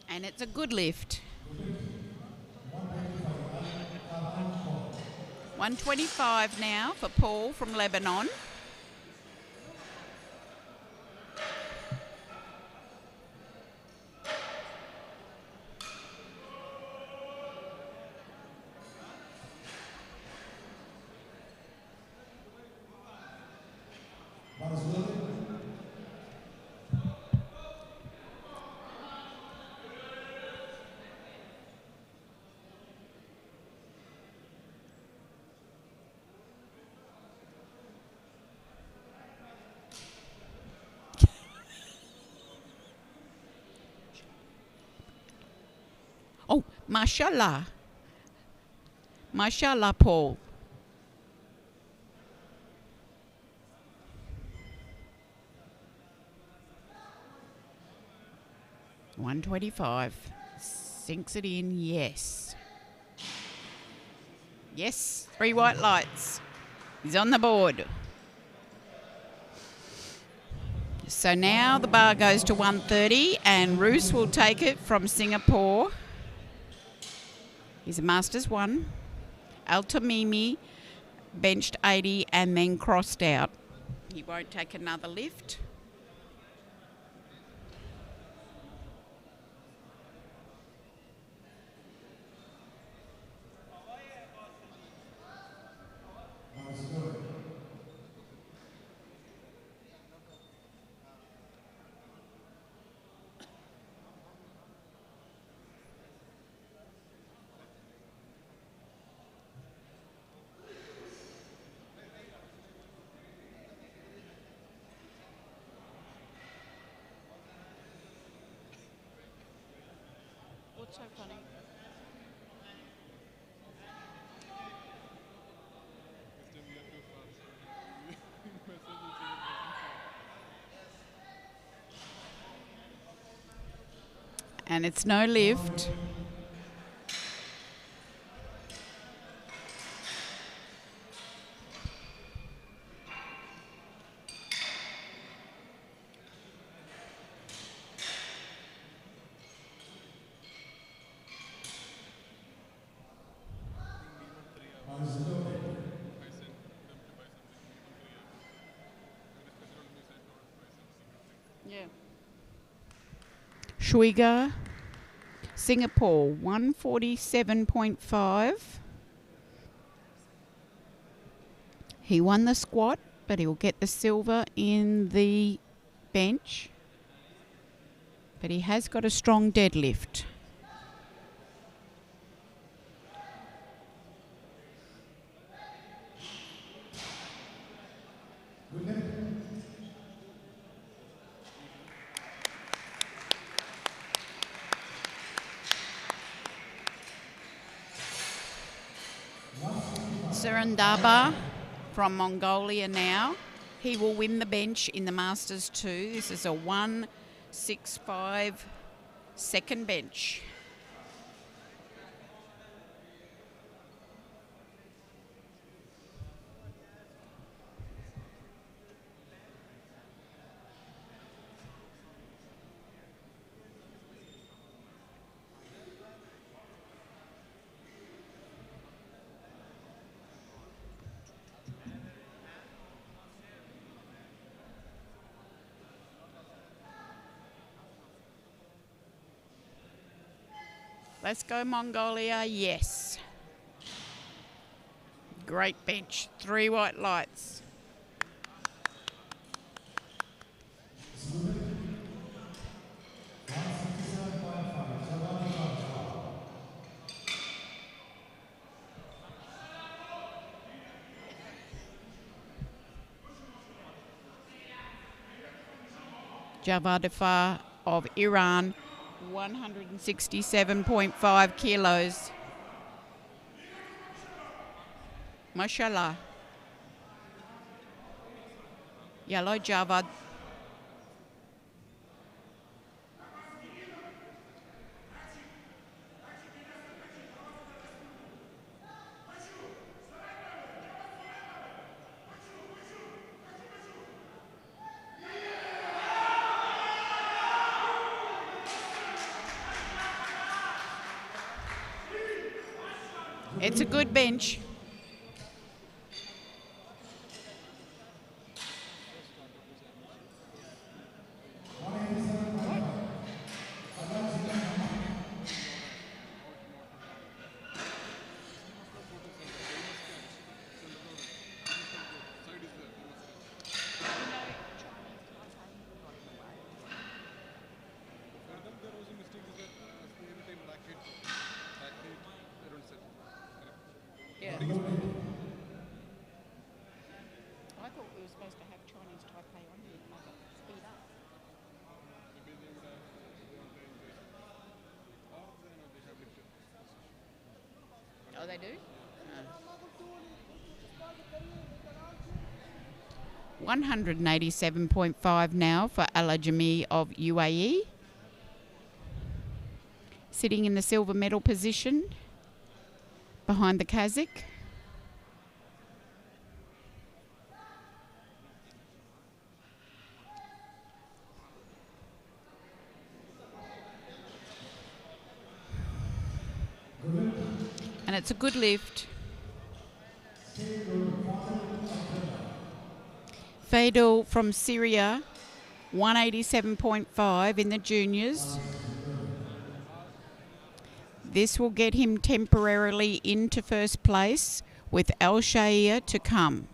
And it's a good lift. 125 now for Paul from Lebanon. Oh, mashallah. Mashallah, Paul. $125. Sinks it in, yes. Yes, 3 white lights. He's on the board. So now the bar goes to 130 and Roos will take it from Singapore. He's a Masters 1. Al-Tamimi benched 80 and then crossed out. He won't take another lift. What's so funny? This time we are too fast. Message will say And it's no lift. I sent them to buy something from 3 Yeah. Schwiger, Singapore, 147.5. He won the squat, but he'll get the silver in the bench. But he has got a strong deadlift. Surendaba from Mongolia now. He will win the bench in the Masters 2. This is a 165 second bench. Let's go Mongolia, yes. Great bench, 3 white lights. Javadafar of Iran, 167.5 kilos. Mashallah. Yellow Javad. It's a good bench. For them, there was a mistake is that every time back hit, they don't set. Yeah. I thought we were supposed to have Chinese Taipei on here to make it speed up. Maybe they would have want the injuries. Or they have lifted. Oh, they do? 187.5 now for Al Ajami of UAE. Sitting in the silver medal position behind the Kazakh. And it's a good lift. Faidal from Syria, 187.5 in the juniors. This will get him temporarily into first place with Al Shaia to come.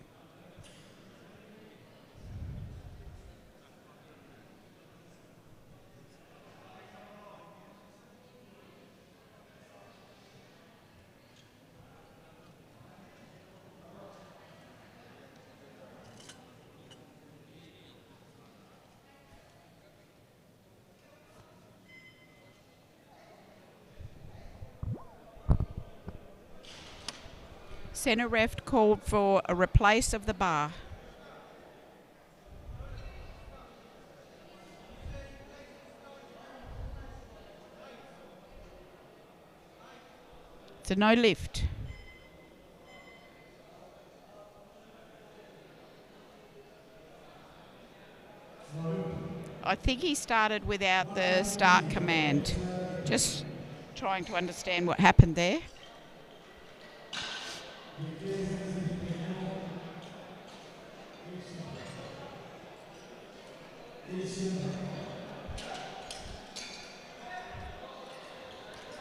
Centre ref called for a replace of the bar. It's a no lift. I think he started without the start command. Just trying to understand what happened there.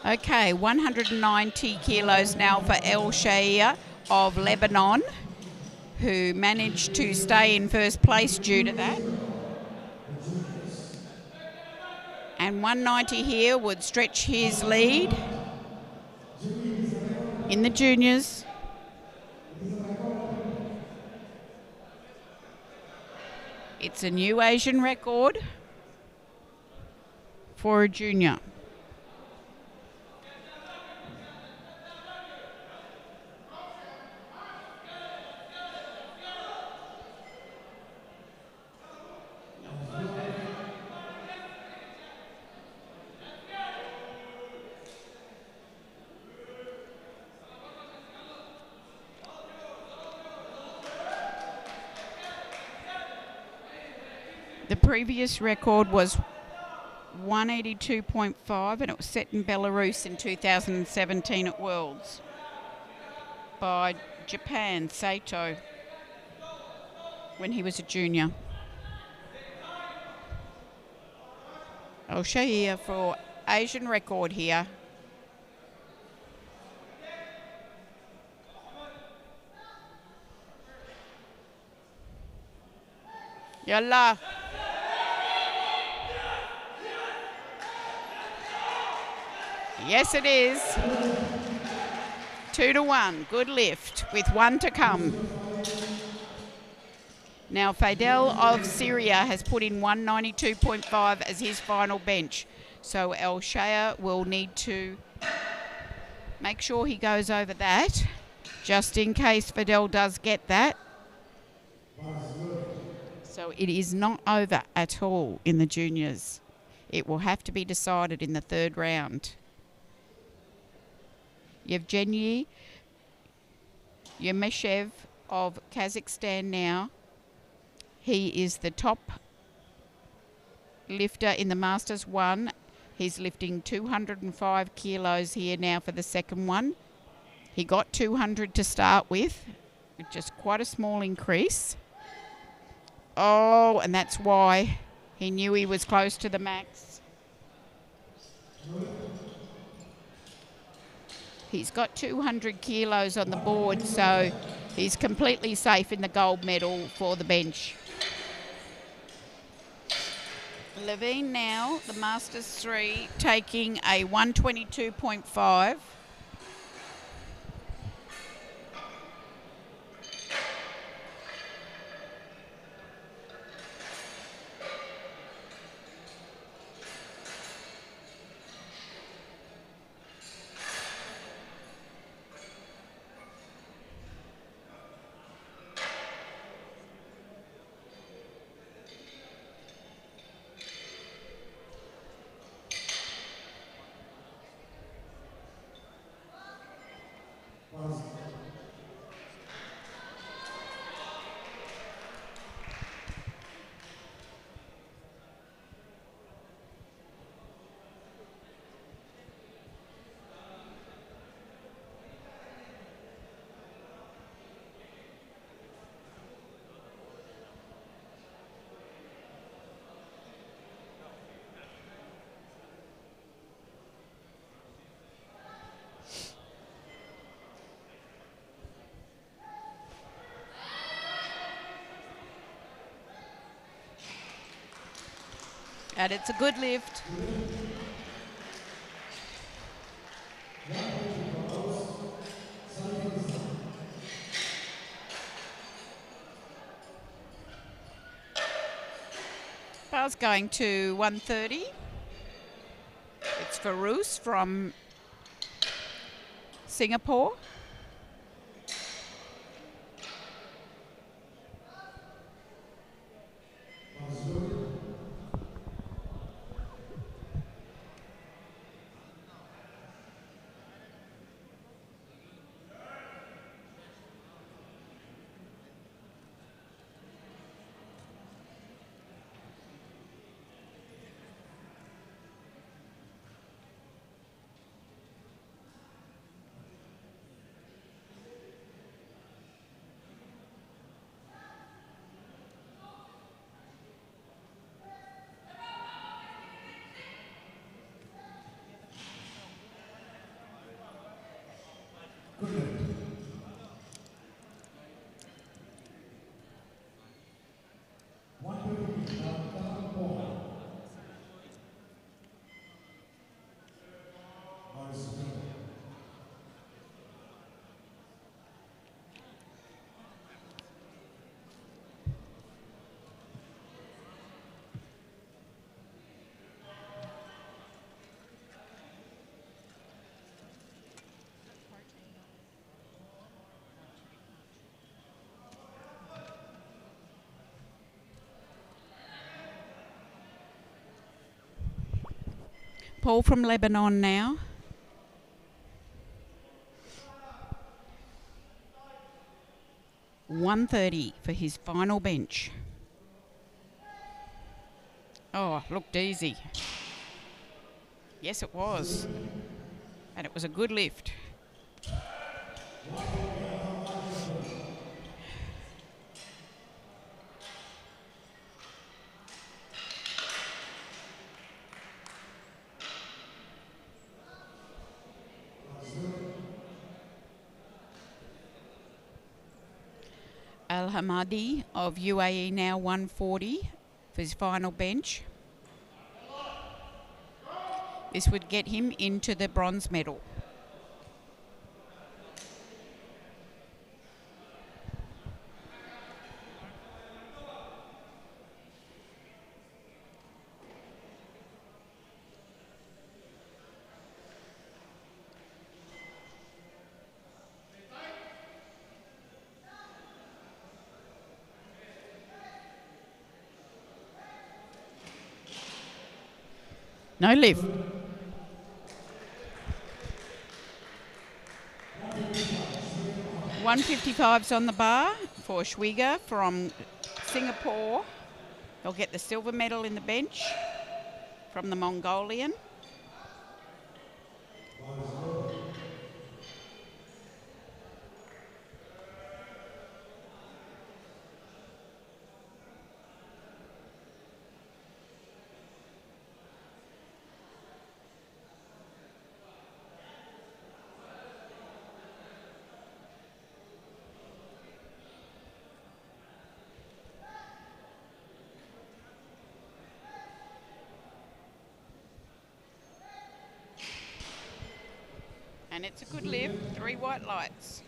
Okay, 190 kilos now for El Shaia of Lebanon, who managed to stay in first place due to that. And 190 here would stretch his lead in the juniors. It's a new Asian record for a junior. The previous record was 182.5 and it was set in Belarus in 2017 at Worlds by Japan, Saito, when he was a junior. I'll show you for Asian record here. Yalla. Yes, it is. 2-1. Good lift with one to come. Now, Fidel of Syria has put in 192.5 as his final bench. So El Shaya will need to make sure he goes over that, just in case Fidel does get that. So it is not over at all in the juniors. It will have to be decided in the third round. Yevgeny Yemeshev of Kazakhstan now. He is the top lifter in the Masters 1. He's lifting 205 kilos here now for the second one. He got 200 to start with, just quite a small increase. Oh, and that's why he knew he was close to the max. He's got 200 kilos on the board, so he's completely safe in the gold medal for the bench. Levine now, the Masters 3, taking a 122.5. And it's a good lift. Bar's going to 130. It's Farouz from Singapore. Paul from Lebanon now. $130 for his final bench. Oh, looked easy. Yes, it was. And it was a good lift. Al Hamadi of UAE now 140 for his final bench. This would get him into the bronze medal. No lift. 155's on the bar for Schwiger from Singapore. He'll get the silver medal in the bench from the Mongolian. And it's a good lift, 3 white lights.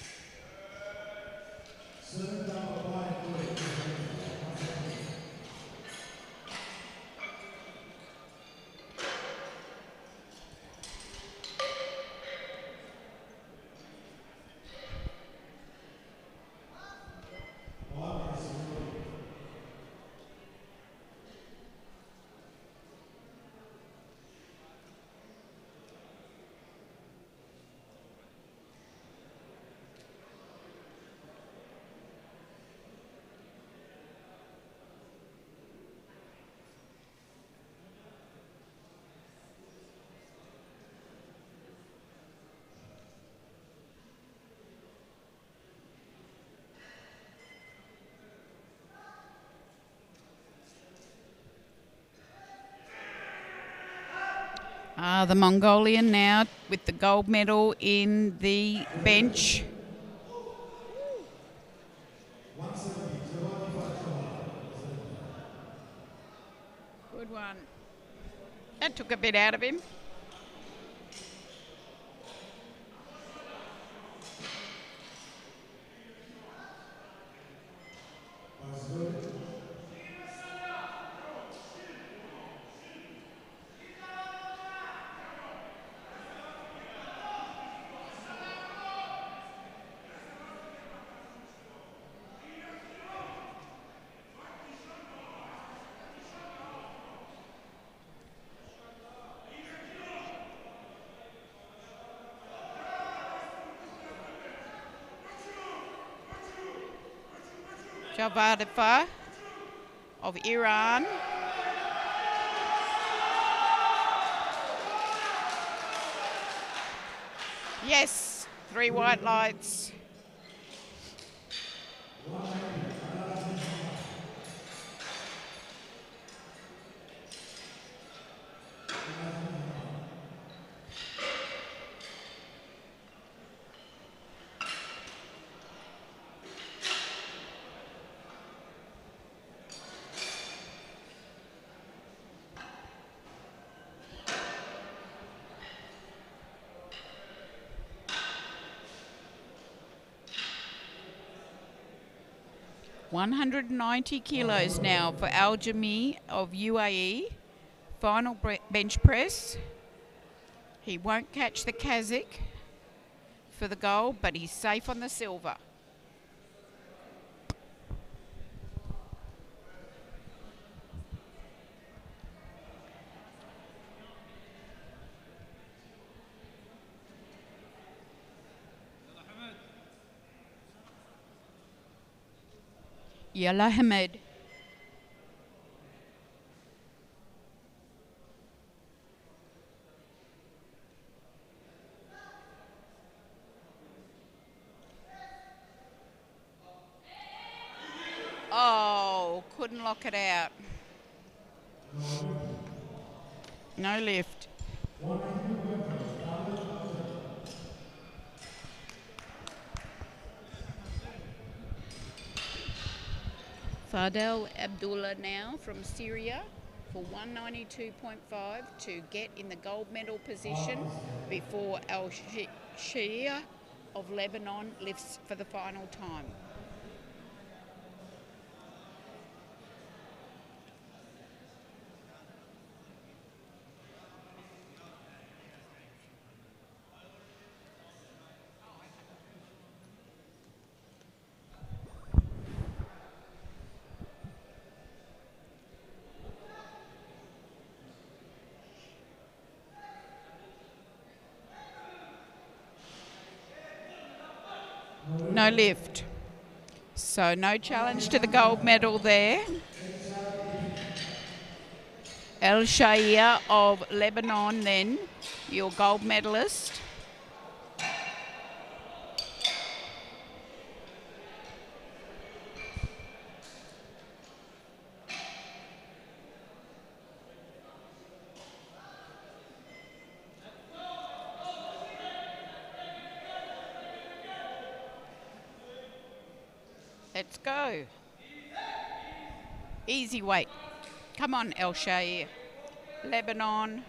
The Mongolian now with the gold medal in the bench. Good one. That took a bit out of him. Javadifar of Iran. Yes, 3 white lights. $190 kilos now for Al Jami of UAE. Final bench press. He won't catch the Kazakh for the gold, but he's safe on the silver. Yalla Hamed. Oh, couldn't lock it out. No lift. Fadel Abdullah now from Syria for 192.5 to get in the gold medal position before Al Shia of Lebanon lifts for the final time. no lift. So no challenge to the gold medal there. El Shair of Lebanon then, your gold medalist. Let's go. Easy weight. Come on, El Shair. Lebanon.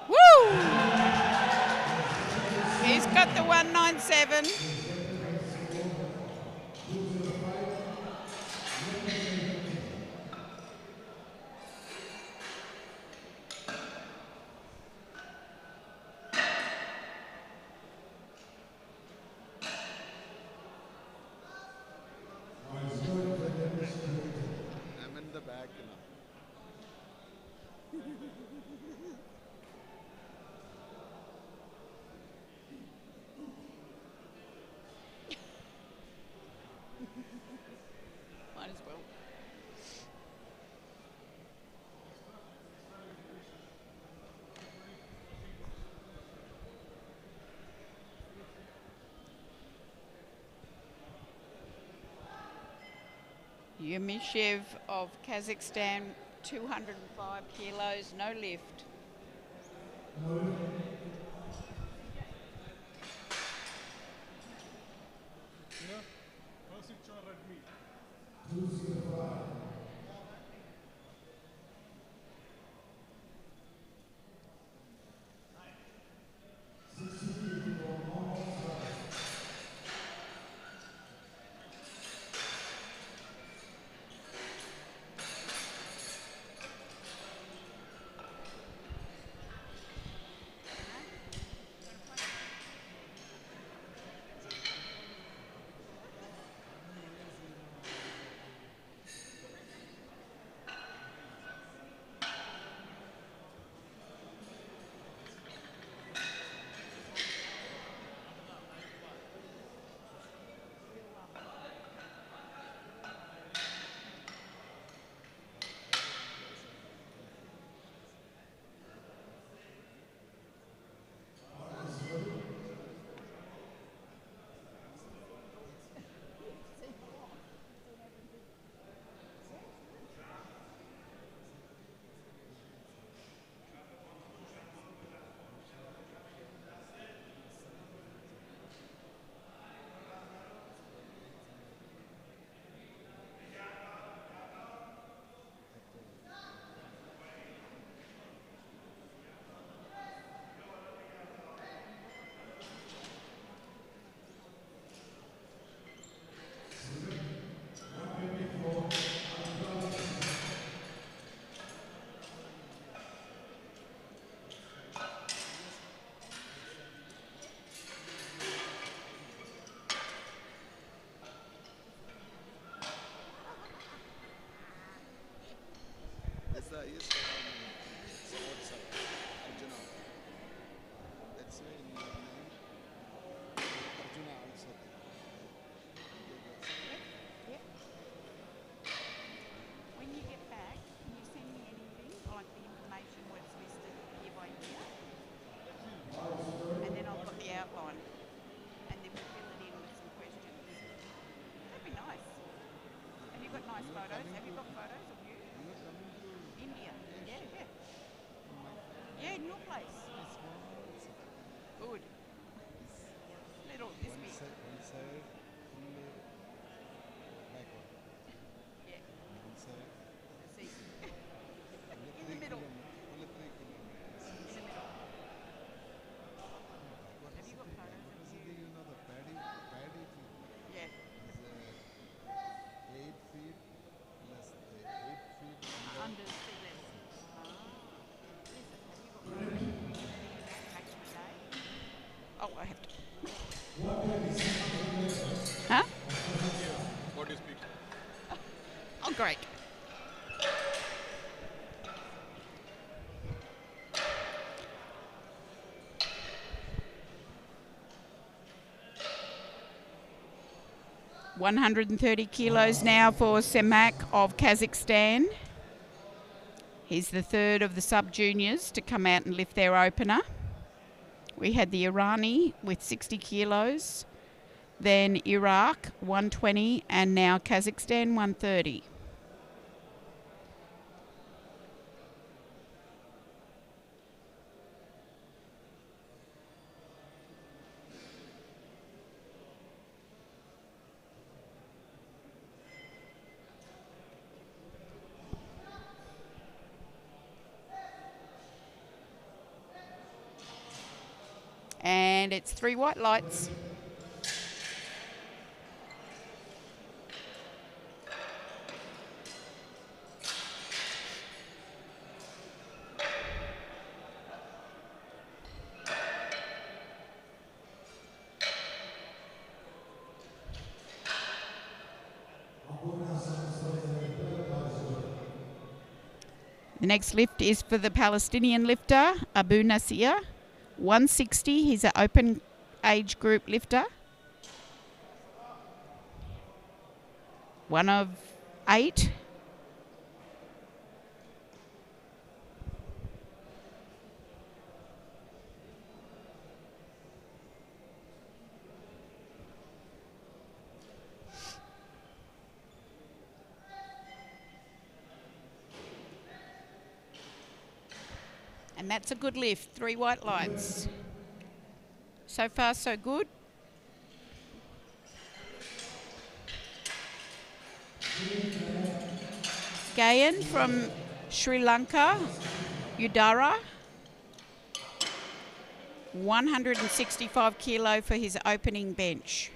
Woo! He's got the 197. I'm in the back now. Might as well. Yumishev of Kazakhstan, 205 kilos, no lift. First it's your red meat. That's the highest sports Arjuna. That's why in your name Arjuna also. Yep. When you get back, can you send me anything, like the information what's listed year by year? And then I'll put the outline. And then we'll fill it in with some questions. That'd be nice. Have you got nice photos? Have you got photos of you? India. Yeah, yeah. Yeah, in your place. Good. Little, this big. One side, backward. Yeah. Greg. $130 kilos now for Semak of Kazakhstan. He's the third of the sub-juniors to come out and lift their opener. We had the Irani with 60 kilos, then Iraq 120, and now Kazakhstan 130. And it's 3 white lights. The next lift is for the Palestinian lifter, Abu Nasir. 160, he's an open age group lifter. One of 8. And that's a good lift, 3 white lights. So far, so good. Gayan from Sri Lanka, Udara. 165 kilo for his opening bench.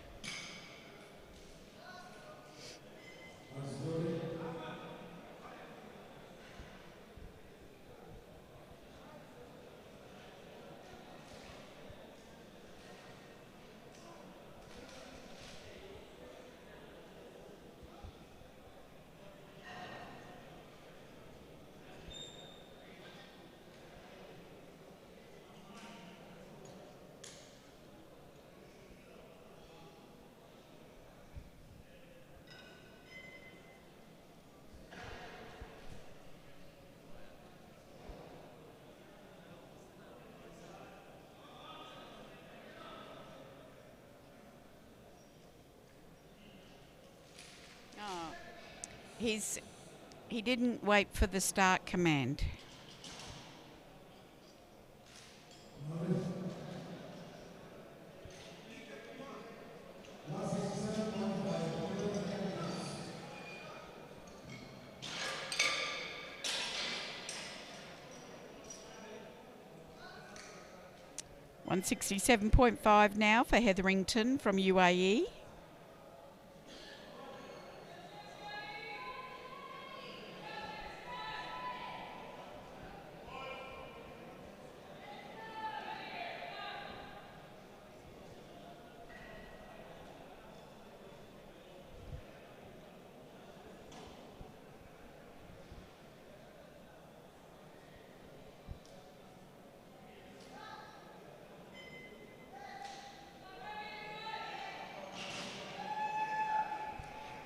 He didn't wait for the start command. $167.5 now for Hetherington from UAE.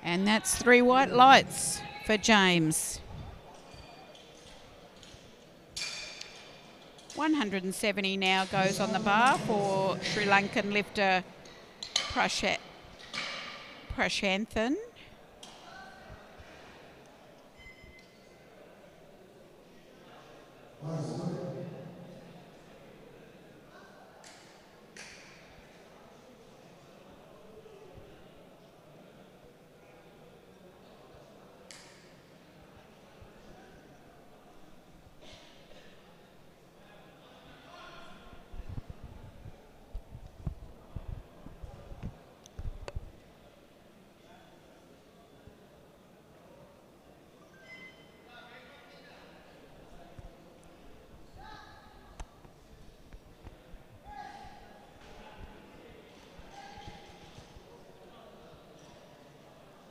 And that's 3 white lights for James. 170 now goes on the bar for Sri Lankan lifter Prashanthan.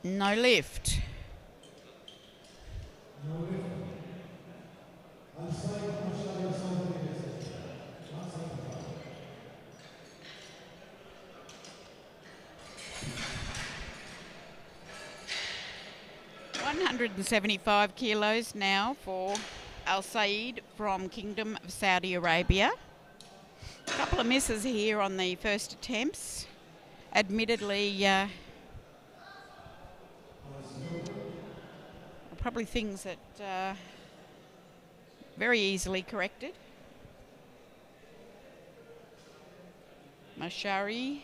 No lift. 175 kilos now for Al Said from Kingdom of Saudi Arabia. A couple of misses here on the first attempts. Admittedly, probably things that very easily corrected. Mashari.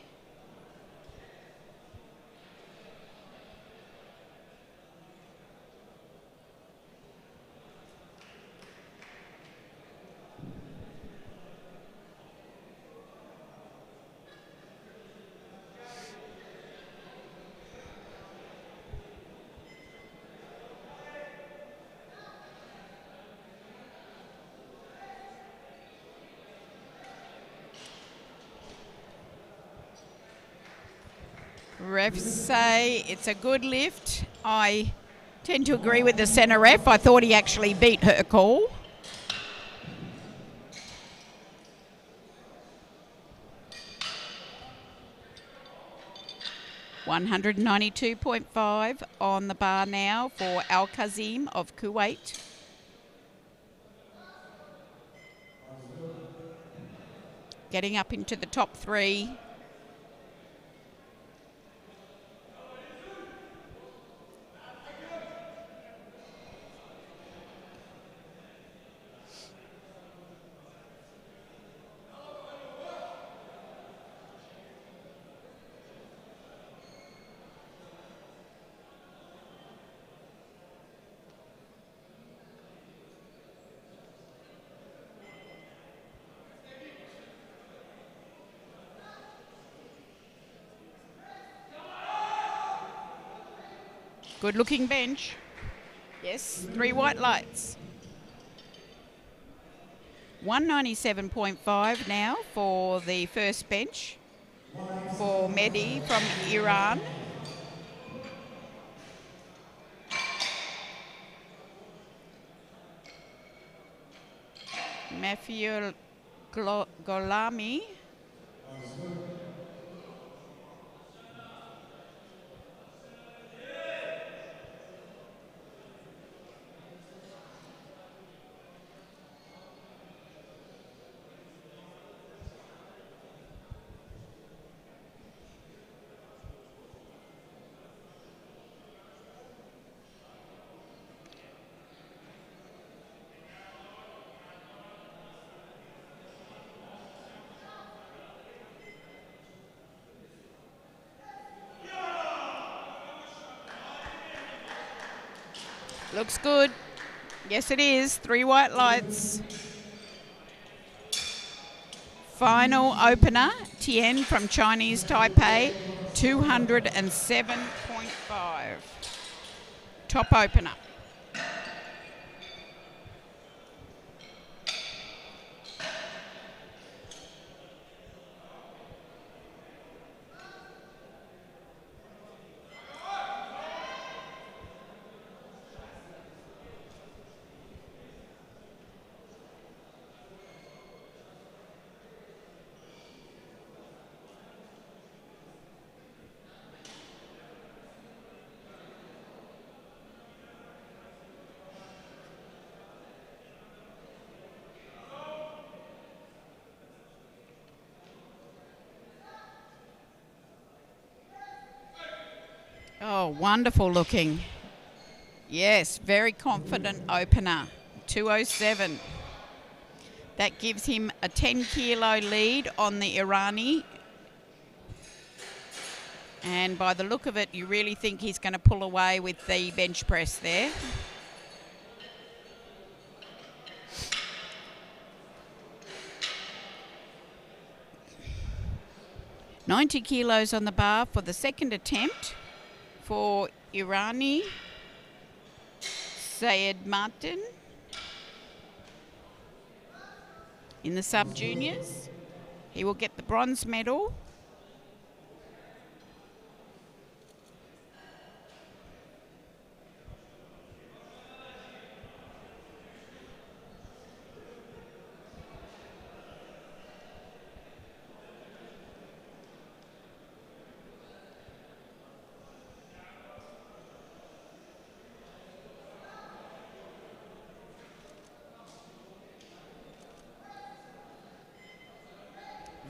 Refs say it's a good lift. I tend to agree with the centre ref. I thought he actually beat her call. $192.5 on the bar now for Al Kazim of Kuwait. Getting up into the top three. Good looking bench. Yes, 3 white lights. 197.5 now for the first bench for Mehdi from Iran. Mafiul Golami. Looks good. Yes, it is. 3 white lights. Final opener, Tien from Chinese Taipei, 207.5. Top opener. Oh, wonderful looking. Yes, very confident opener. 207. That gives him a 10 kilo lead on the Irani. And by the look of it, you really think he's going to pull away with the bench press there. $90 kilos on the bar for the second attempt for Irani Sayed Martin in the sub-juniors. He will get the bronze medal.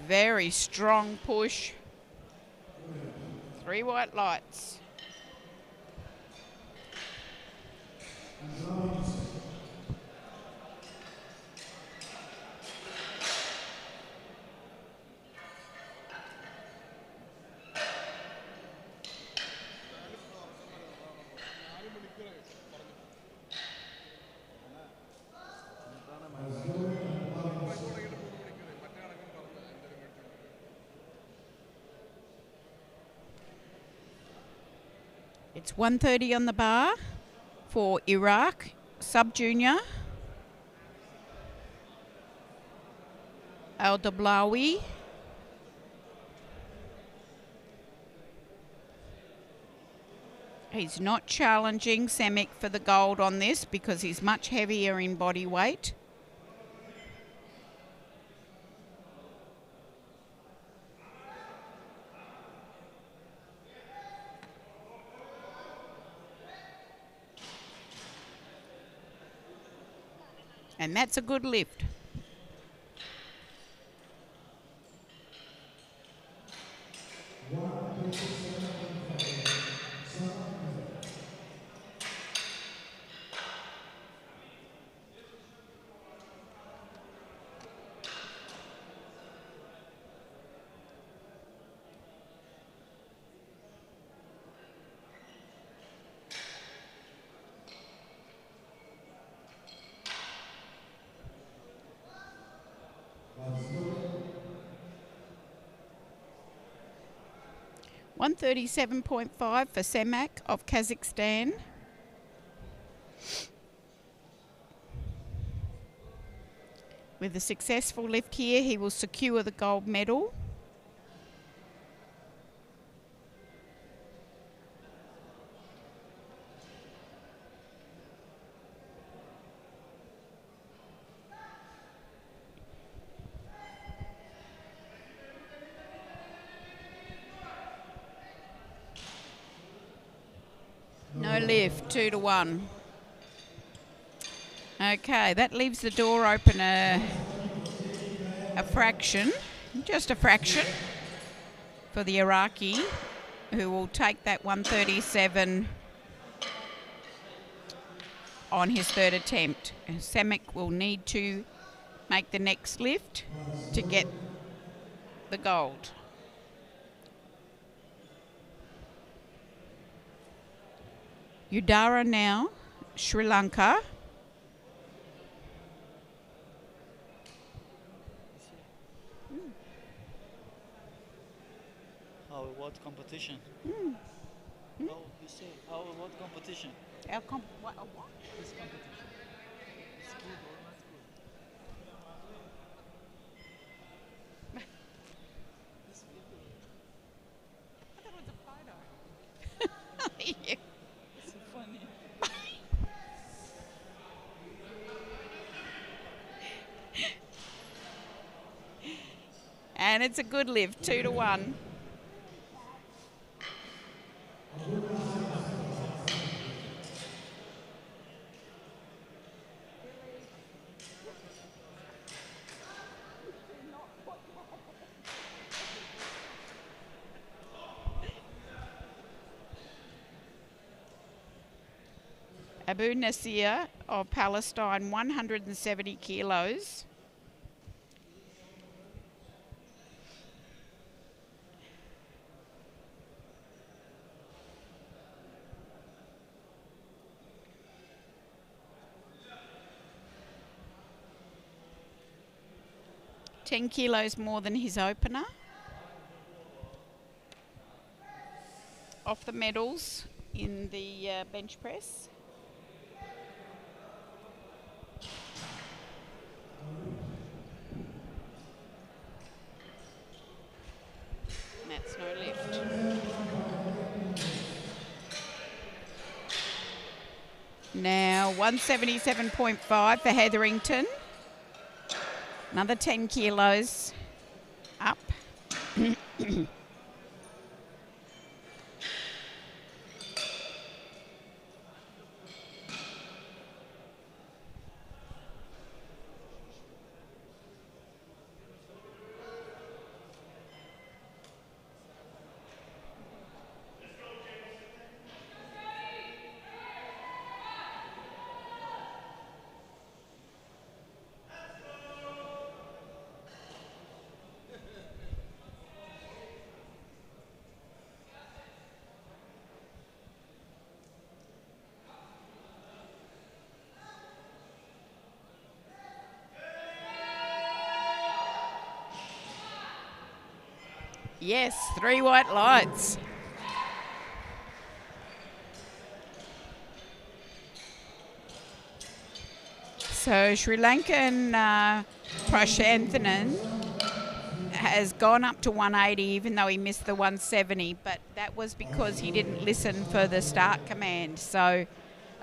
Very strong push. 3 white lights. It's 130 on the bar for Iraq, sub-junior. Al-Dablawi. He's not challenging Semic for the gold on this because he's much heavier in body weight. And that's a good lift. $137.5 for Semak of Kazakhstan. With a successful lift here, he will secure the gold medal. No lift, 2-1. Okay, that leaves the door open a fraction, just a fraction, for the Iraqi, who will take that 137 on his third attempt. Semic will need to make the next lift to get the gold. Udara now, Sri Lanka. How, what competition? Mm. How, you say, how, what competition? What? This competition. It's good or not good? This video. I thought it was a photo. Yeah. It's so funny. And it's a good lift, 2-1. Abu Nasir of Palestine, 170 kilos. $10 kilos more than his opener. Off the medals in the bench press. And that's no lift. Now 177.5 for Hetherington. Another 10 kilos up. Yes, 3 white lights. So Sri Lankan Prashanthanan has gone up to 180 even though he missed the 170, but that was because he didn't listen for the start command. So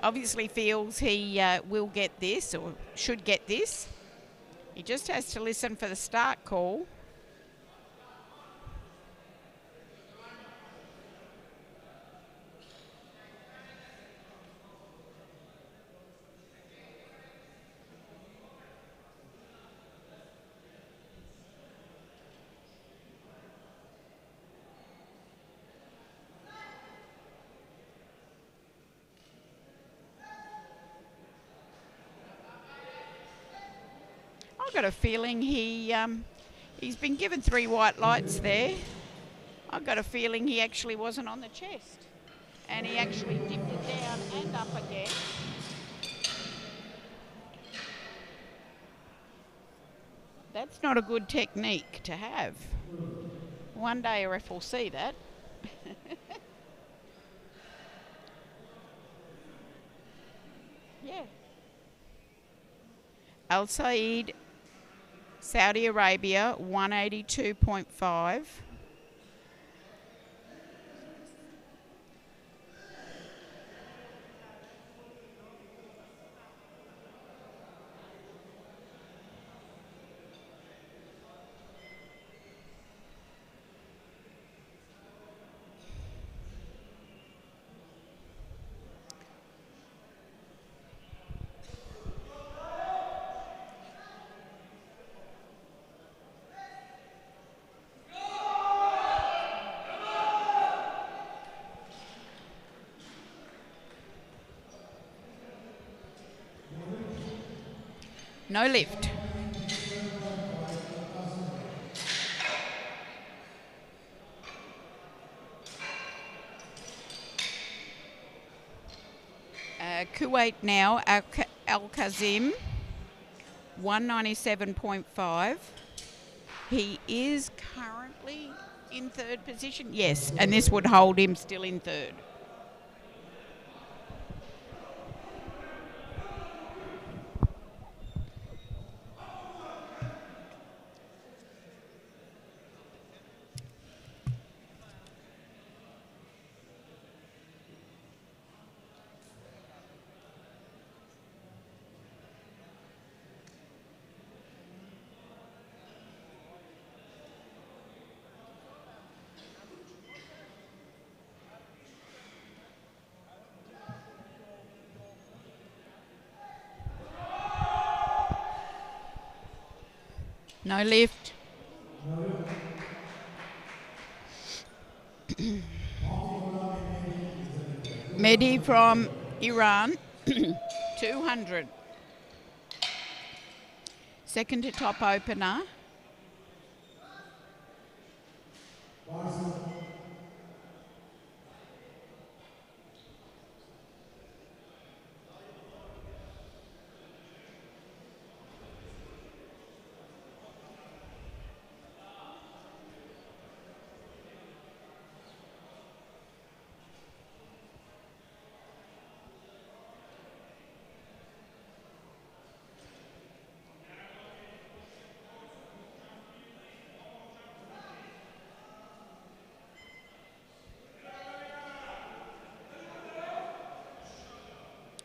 obviously feels he will get this or should get this. He just has to listen for the start call. I've got a feeling he's been given 3 white lights there. I've got a feeling he actually wasn't on the chest. And he actually dipped it down and up again. That's not a good technique to have. One day a ref will see that. Yeah. Al Said, Saudi Arabia, 182.5. No lift. Kuwait now, Al-Kazim, 197.5. He is currently in third position. Yes, and this would hold him still in third. No lift. Mehdi from Iran, 200. Second to top opener.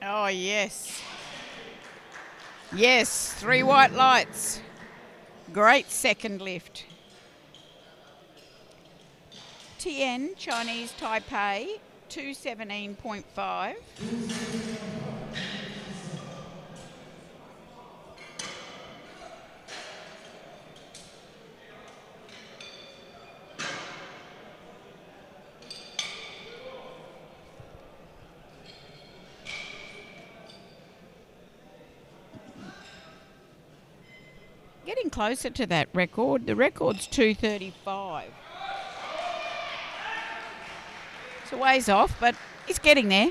Oh, yes. Yes, 3 white lights. Great second lift. Tien, Chinese Taipei, 217.5. Getting closer to that record. The record's 235. It's a ways off, but he's getting there.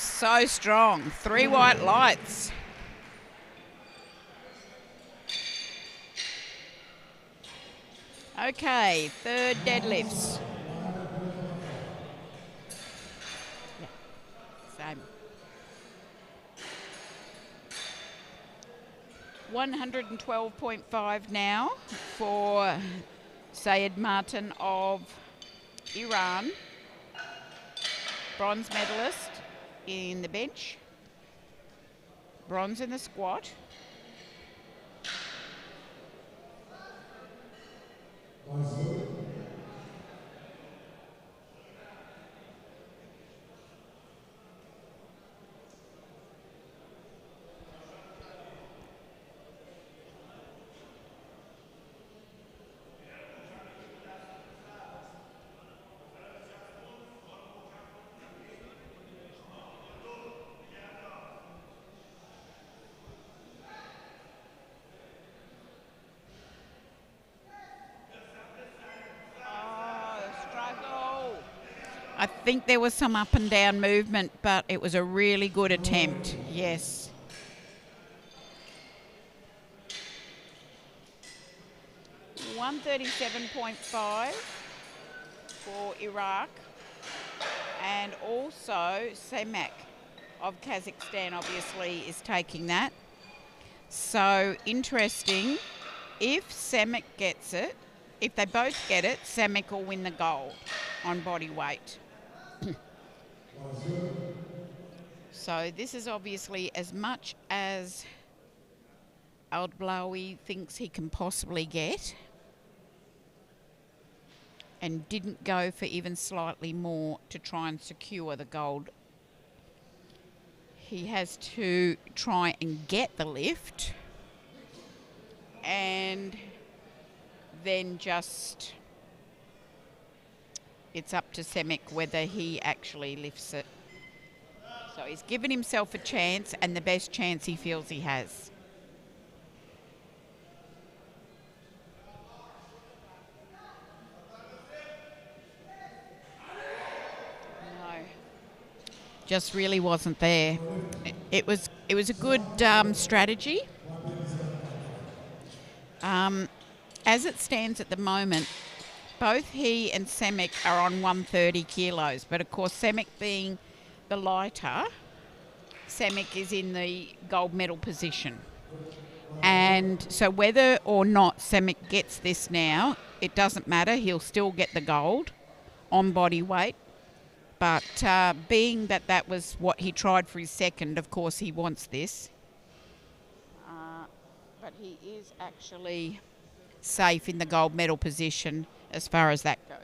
so strong. 3 white lights. Okay, third deadlifts. Yeah, same. 112.5 now for Sayed Martin of Iran, bronze medalist in the bench, bronze in the squat. I think there was some up and down movement, but it was a really good attempt. Yes. $137.5 for Iraq, and also Semek of Kazakhstan obviously is taking that. So interesting. If Semek gets it, if they both get it, Semek will win the gold on body weight. So this is obviously as much as Al-Blawi thinks he can possibly get, and didn't go for even slightly more to try and secure the gold. He has to try and get the lift, and then just it's up to Semek whether he actually lifts it. So he's given himself a chance, and the best chance he feels he has. No, just really wasn't there. It was a good strategy. As it stands at the moment, both he and Semek are on 130 kilos, but of course Semek being the lighter, Semek is in the gold medal position. And so whether or not Semek gets this now, it doesn't matter. He'll still get the gold on body weight. But being that that was what he tried for his second, of course he wants this. But he is actually safe in the gold medal position as far as that goes.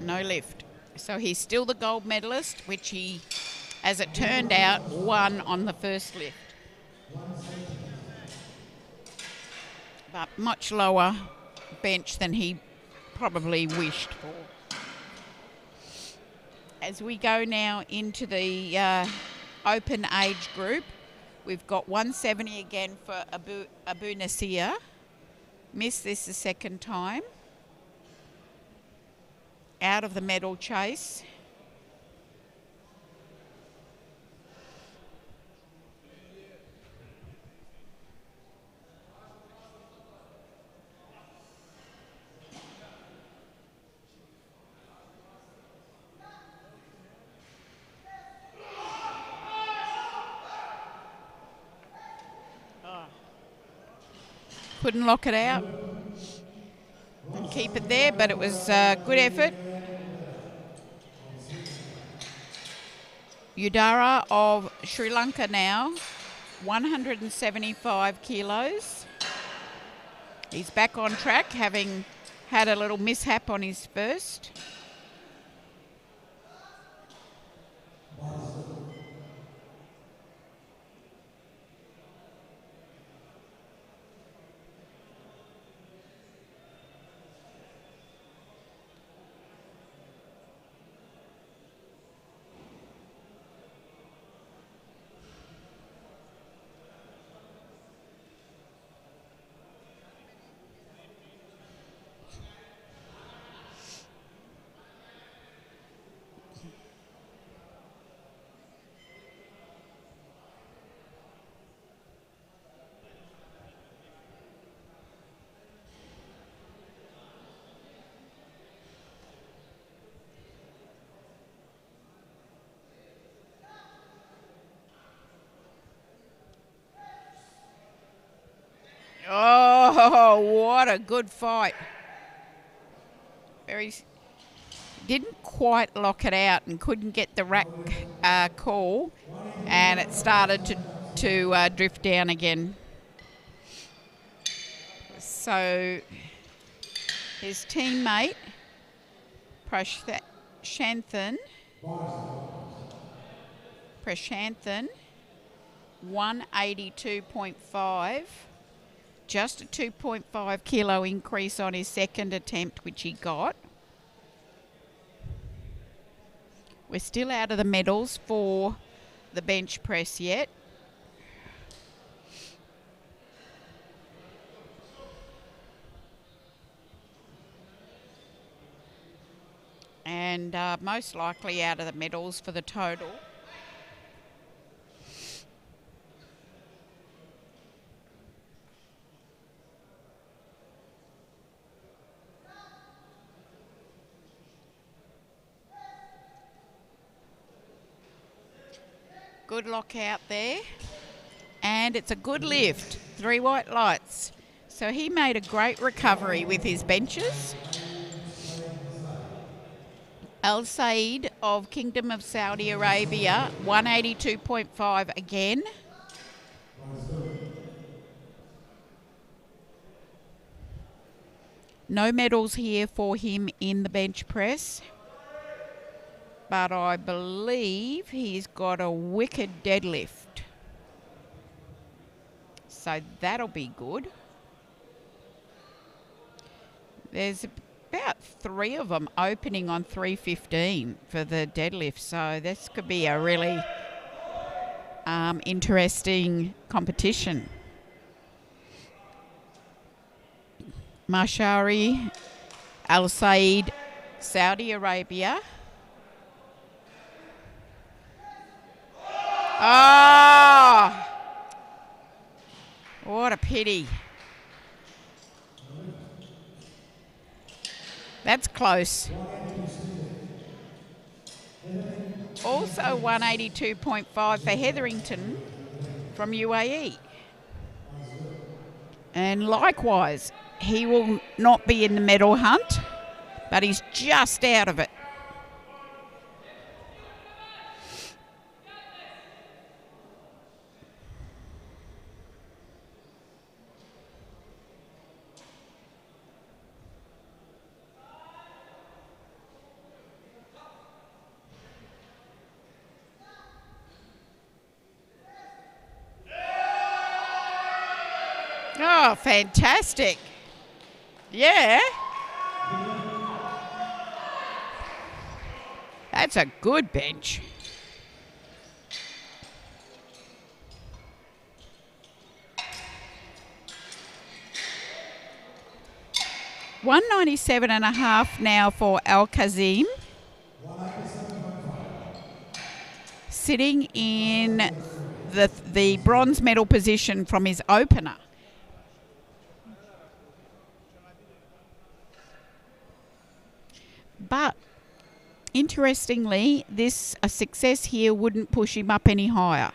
No lift. So he's still the gold medalist, which he, as it turned out, won on the first lift. But much lower bench than he probably wished for. As we go now into the open age group, we've got 170 again for Abu Nasir. Missed this the second time. Out of the medal chase. Couldn't lock it out and keep it there, but it was a good effort. Udara of Sri Lanka now, 175 kilos. He's back on track, having had a little mishap on his first. Oh, what a good fight. Didn't quite lock it out and couldn't get the rack call, and it started to drift down again. So his teammate, Prashanthan, 182.5, just a 2.5 kilo increase on his second attempt, which he got. We're still out of the medals for the bench press yet. And most likely out of the medals for the total. Good lockout there. And it's a good lift. 3 white lights. So he made a great recovery with his benches. Al Said of Kingdom of Saudi Arabia, 182.5 again. No medals here for him in the bench press. But I believe he's got a wicked deadlift. So that'll be good. There's about 3 of them opening on 315 for the deadlift. So this could be a really interesting competition. Mashari Al Said, Saudi Arabia. Oh, what a pity. That's close. Also 182.5 for Hetherington from UAE. And likewise, he will not be in the medal hunt, but he's just out of it. Oh, fantastic. Yeah. That's a good bench. $197.5 now for Al Kazim. Sitting in the bronze medal position from his opener. But interestingly, a success here wouldn't push him up any higher.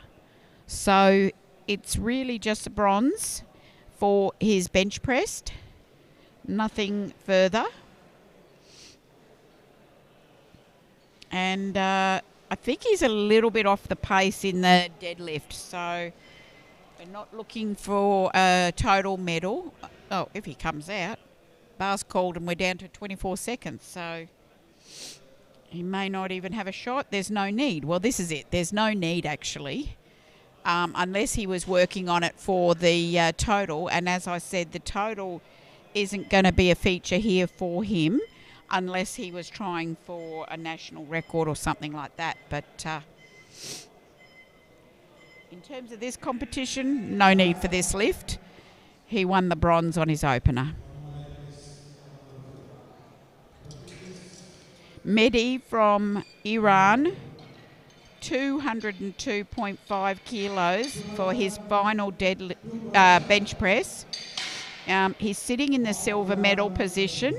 So it's really just a bronze for his bench press. Nothing further. And I think he's a little bit off the pace in the deadlift. So we're not looking for a total medal. Oh, if he comes out. Bar's called and we're down to 24 seconds. So he may not even have a shot. There's no need. Well, this is it. There's no need, actually, unless he was working on it for the total. And as I said, the total isn't going to be a feature here for him unless he was trying for a national record or something like that. But in terms of this competition, no need for this lift. He won the bronze on his opener. Mehdi from Iran, 202.5 kilos for his final bench press. He's sitting in the silver medal position,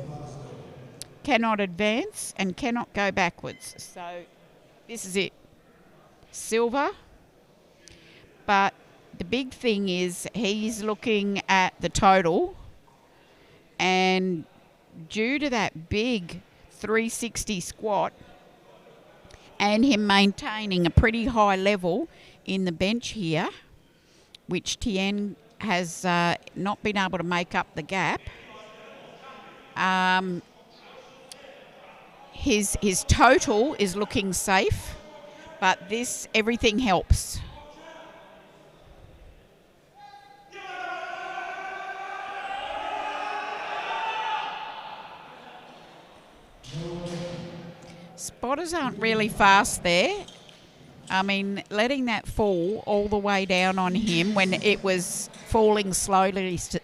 cannot advance and cannot go backwards. So this is it, silver. But the big thing is he's looking at the total And due to that big 360 squat and him maintaining a pretty high level in the bench here, which Tien has not been able to make up the gap, his total is looking safe, but everything helps. Spotters aren't really fast there. I mean, letting that fall all the way down on him when it was falling slowly to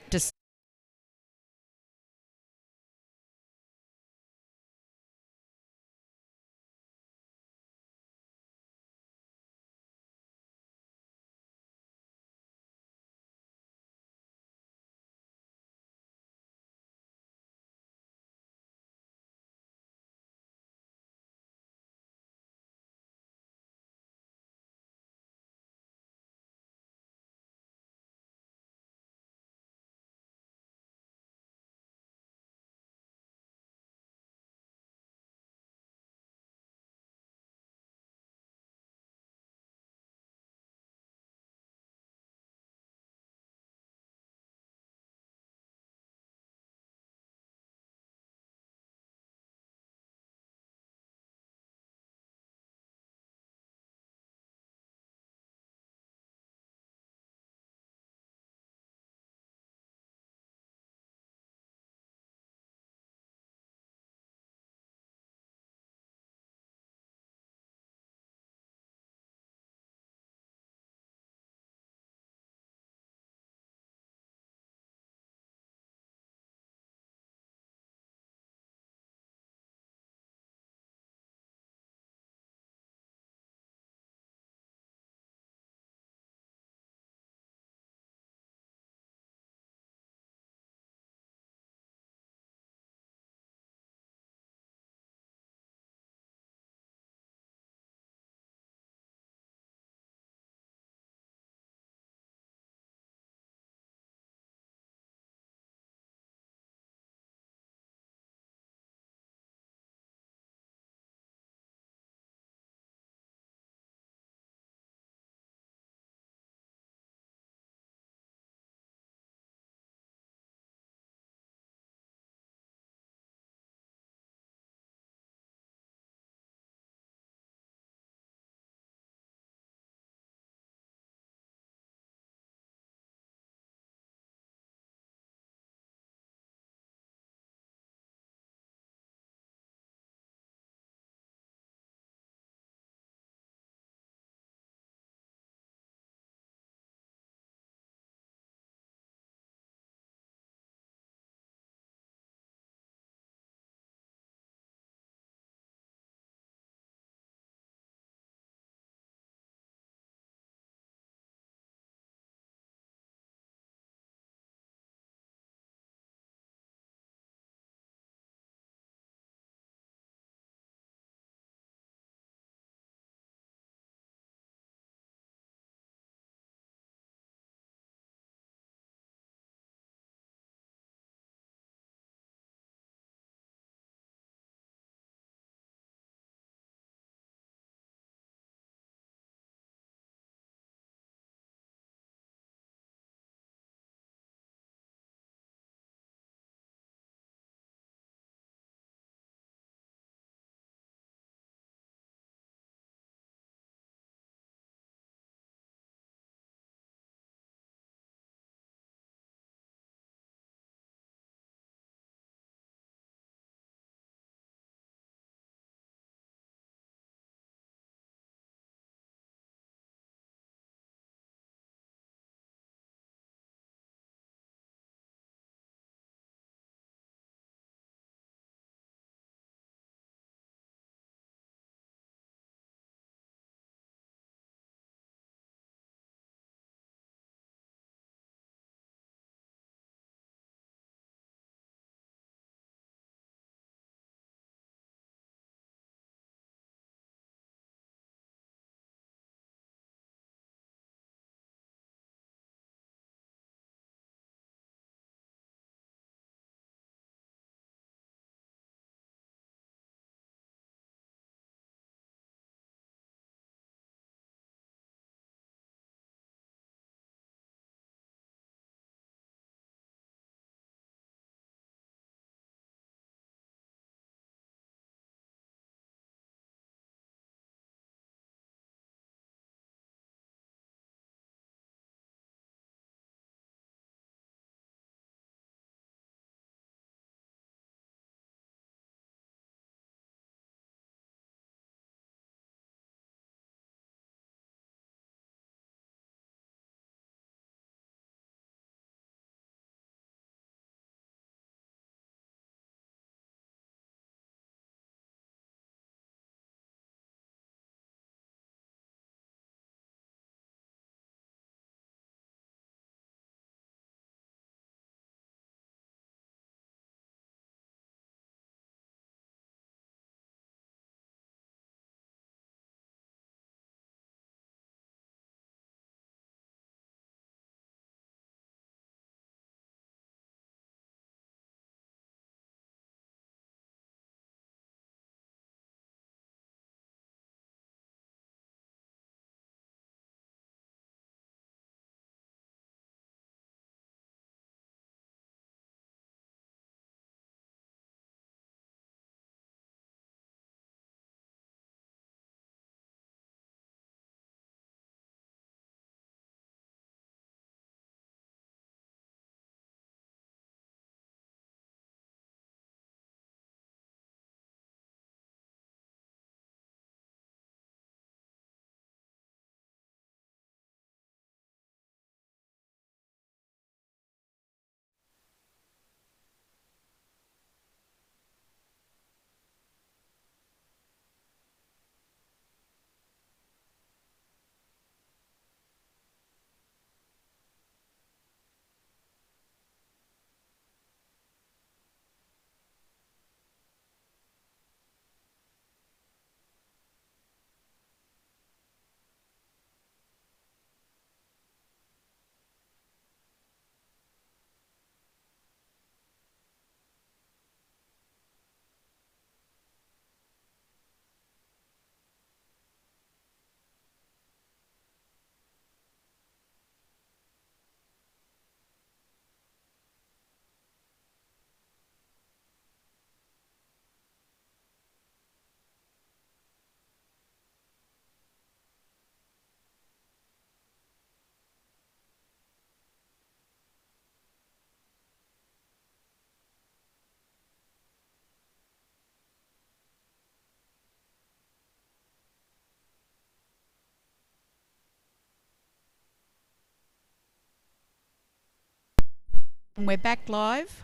We're back live.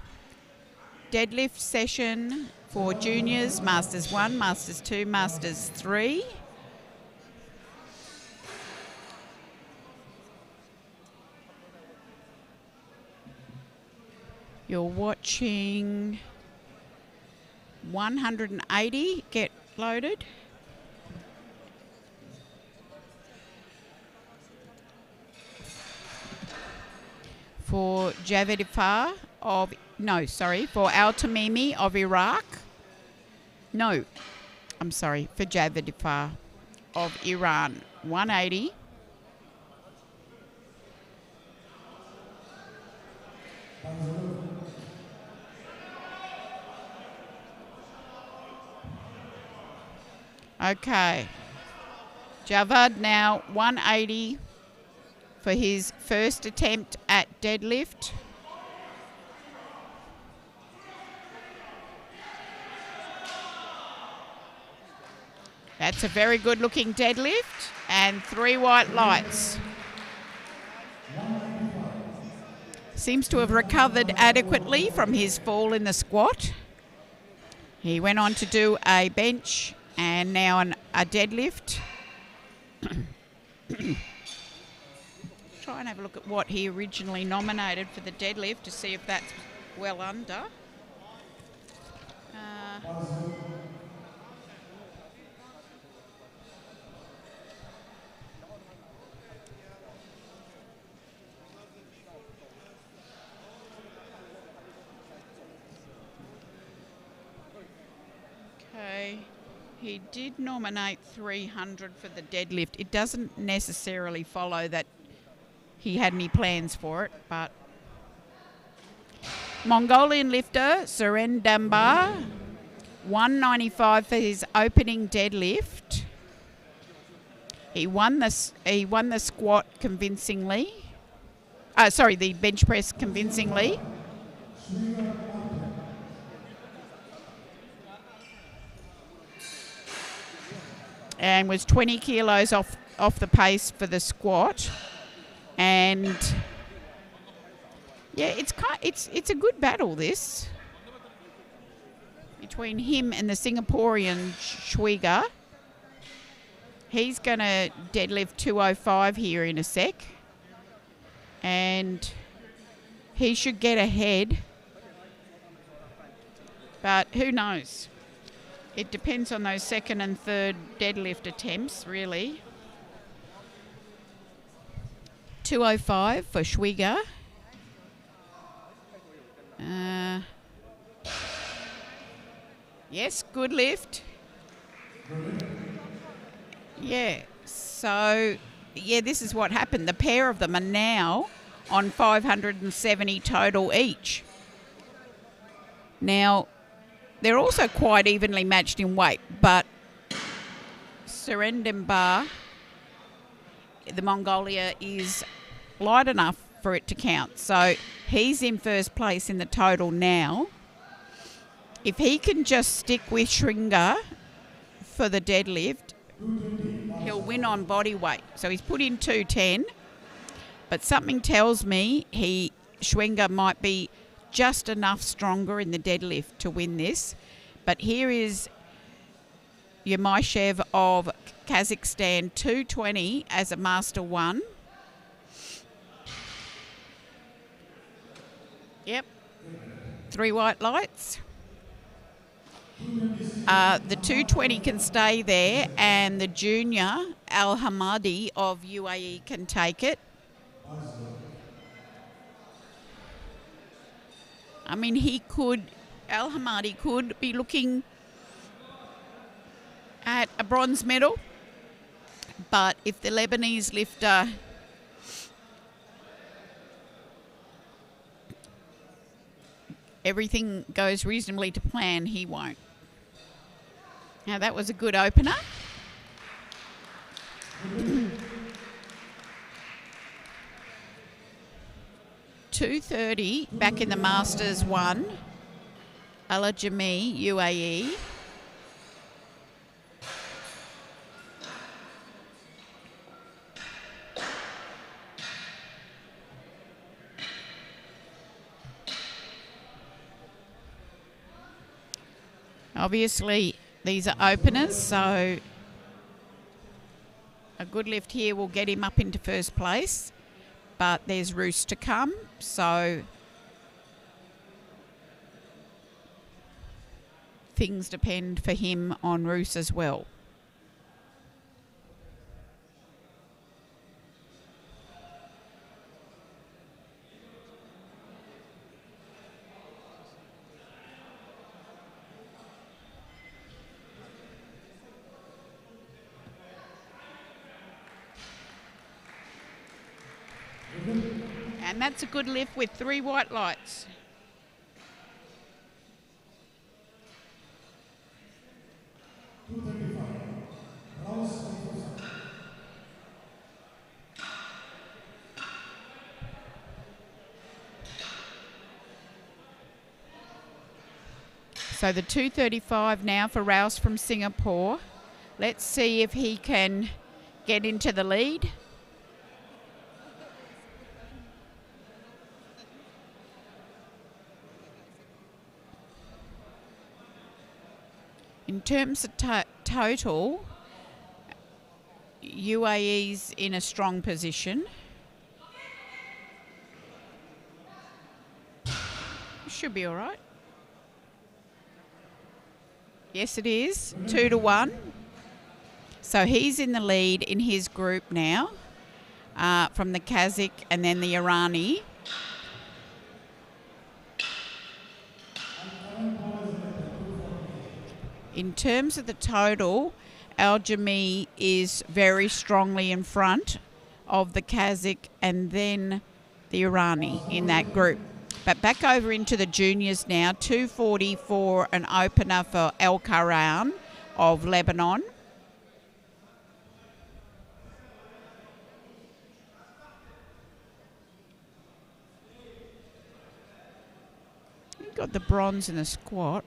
Deadlift session for juniors, Masters 1, Masters 2, Masters 3. You're watching 180 get loaded. For Javedifar of, for Al Tamimi of Iraq. No, I'm sorry, for Javedifar of Iran, 180. Okay. Javad now 180 for his first attempt at deadlift. That's a very good looking deadlift and 3 white lights. Seems to have recovered adequately from his fall in the squat. He went on to do a bench and now a deadlift. Try and have a look at what he originally nominated for the deadlift to see if that's well under. Okay, he did nominate 300 for the deadlift. It doesn't necessarily follow that he had any plans for it, but Mongolian lifter Surendambar, 195 for his opening deadlift. He won the squat convincingly. The bench press convincingly. And was 20 kilos off the pace for the squat. And yeah, it's a good battle, this, between him and the Singaporean Schweiger. He's going to deadlift 205 here in a sec, and he should get ahead, but who knows? It depends on those second and third deadlift attempts, really. 205 for Schweiger. Yes, good lift. Yeah, so, yeah, this is what happened. The pair of them are now on 570 total each. Now, they're also quite evenly matched in weight, but Surendambar, the Mongolia, is light enough for it to count. So he's in first place in the total now. If he can just stick with Schwinger for the deadlift, he'll win on body weight. So he's put in 210, but something tells me Schwinger might be just enough stronger in the deadlift to win this. But here is Yamashev of Kazakhstan, 220 as a Master 1. Yep. 3 white lights. The 220 can stay there, and the junior, Al Hamadi of UAE, can take it. I mean, Al Hamadi could be looking at a bronze medal, but if the Lebanese lifter everything goes reasonably to plan, he won't. Now, that was a good opener. $230 back in the Masters 1. Al Jami, UAE. Obviously, these are openers, so a good lift here will get him up into first place. But there's Roos to come, so things depend for him on Roos as well. And that's a good lift with 3 white lights. So the 235 now for Rouse from Singapore. Let's see if he can get into the lead. In terms of total, UAE's in a strong position. Should be all right. Yes, it is. 2-1. So he's in the lead in his group now, from the Kazakh and then the Irani. In terms of the total, Al-Jami is very strongly in front of the Kazakh and then the Irani in that group. But back over into the juniors now, 240 for an opener for El Karan of Lebanon. He got the bronze in the squat.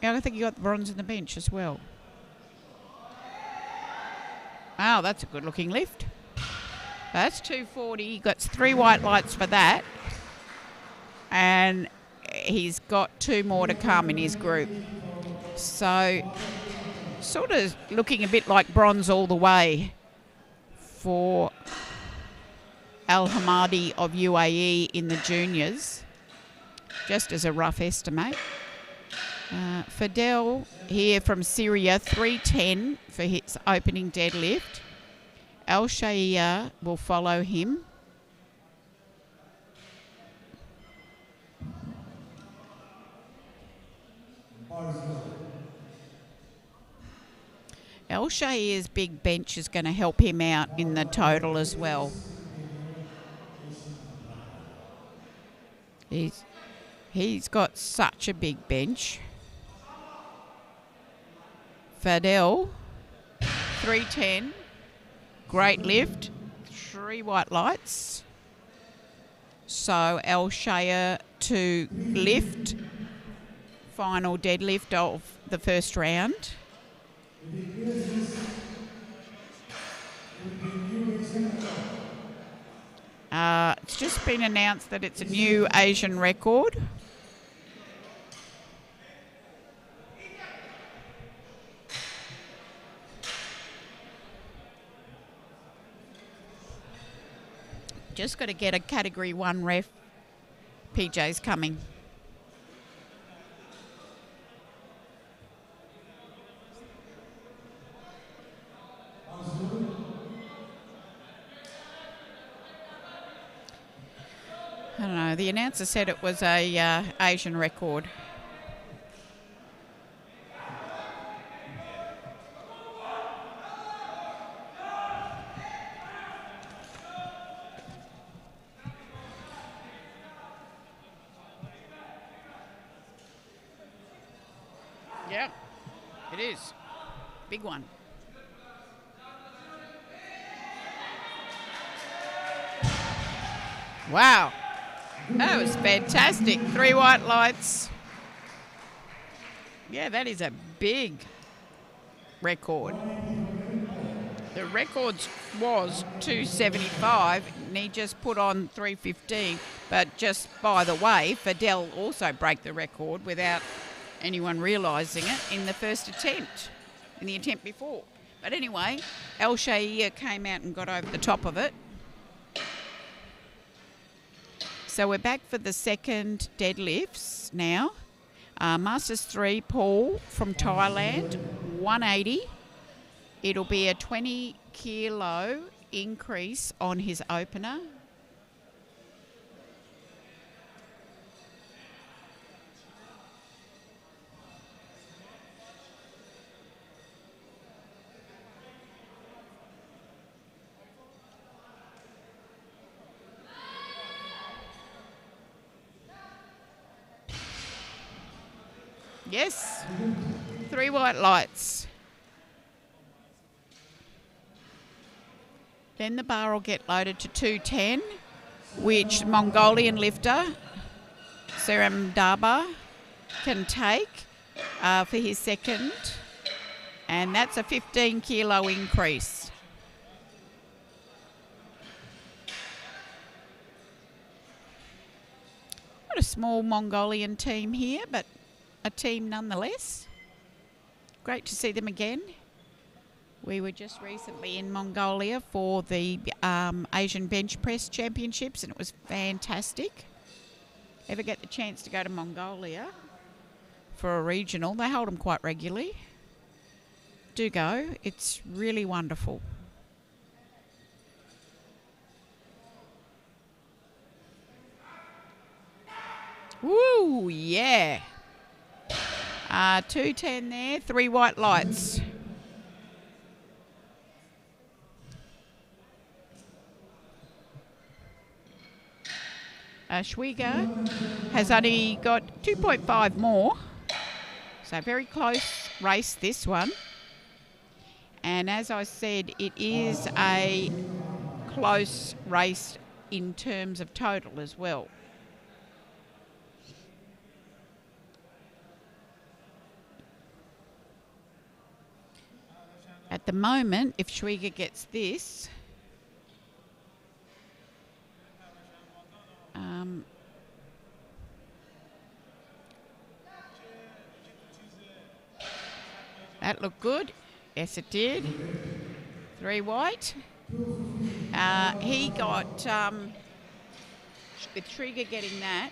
Yeah, I think he got the bronze in the bench as well. Wow, that's a good looking lift. That's 240. He got 3 white lights for that. And he's got 2 more to come in his group. So sort of looking a bit like bronze all the way for Al Hamadi of UAE in the juniors, just as a rough estimate. Fidel here from Syria, 310 for his opening deadlift. Al Shahia will follow him. Al Shahia's big bench is going to help him out in the total as well. He's got such a big bench. Fadel, 310, great lift, 3 white lights. So El Shaya to lift, final deadlift of the first round. It's just been announced that it's a new Asian record. Just got to get a Category 1 ref. PJ's coming. I don't know. The announcer said it was a Asian record. Yeah, it is. Big one. Wow. That was fantastic. 3 white lights. Yeah, that is a big record. The record was 275, and he just put on 315. But just by the way, Fidel also broke the record without anyone realising it in the first attempt, in the attempt before. But anyway, El Shair came out and got over the top of it. So we're back for the second deadlifts now. Masters 3, Paul from Thailand, 180. It'll be a 20 kilo increase on his opener. Yes, 3 white lights. Then the bar will get loaded to 210, which Mongolian lifter Seremdaba can take for his second. And that's a 15 kilo increase. Got a small Mongolian team here, but a team nonetheless. Great to see them again. We were just recently in Mongolia for the Asian Bench Press Championships, and it was fantastic. Ever get the chance to go to Mongolia for a regional? They hold them quite regularly. Do go. It's really wonderful. Woo, yeah. 210 there, 3 white lights. Schwieger has only got 2.5 more. So very close race, this one. And as I said, it is a close race in terms of total as well. At the moment, if Schwieger gets this, that looked good. Yes, it did. 3 white. He got, with Schwieger getting that,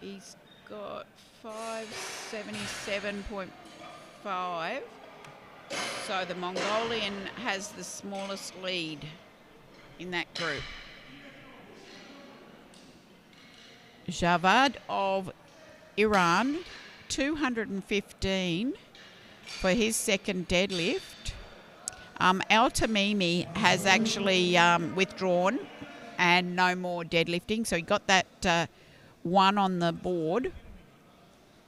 he's got 577.5. So the Mongolian has the smallest lead in that group. Javad of Iran, 215 for his second deadlift. Al-Tamimi has actually withdrawn and no more deadlifting. So he got that 1 on the board,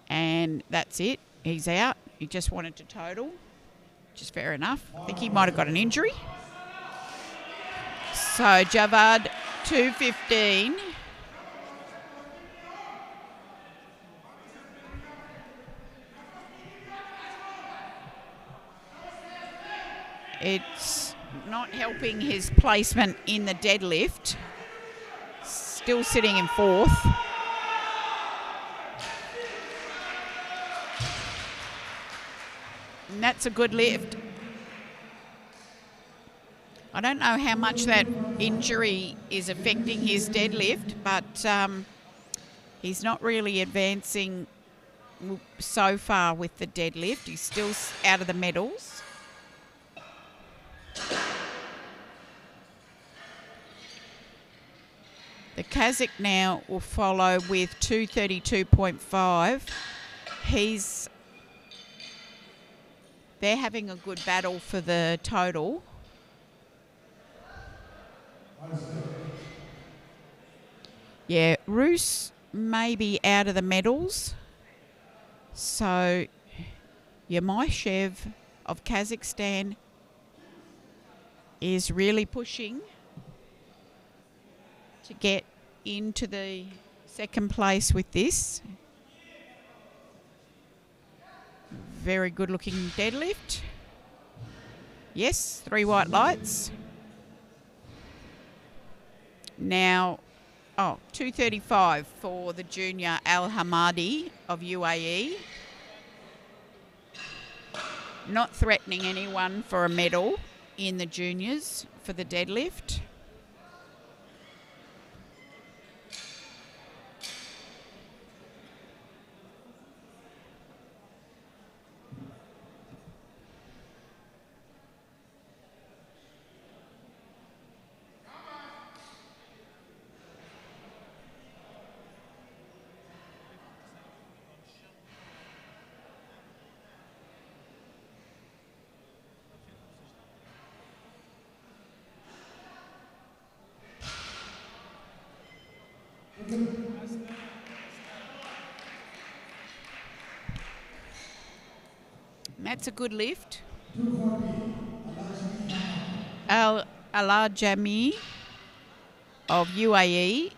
and that's it. He's out. He just wanted to total, which is fair enough. I think he might have got an injury. So Javad, 215. It's not helping his placement in the deadlift. Still sitting in 4th. And that's a good lift. I don't know how much that injury is affecting his deadlift, but he's not really advancing so far with the deadlift. He's still out of the medals. The Kazakh now will follow with 232.5. They're having a good battle for the total. Yeah, Rus may be out of the medals. So Yamashev of Kazakhstan is really pushing to get into the second place with this. Very good looking deadlift. Yes, 3 white lights. Now, 235 for the junior Al Hamadi of UAE. Not threatening anyone for a medal in the juniors for the deadlift. That's a good lift. Al Jami of UAE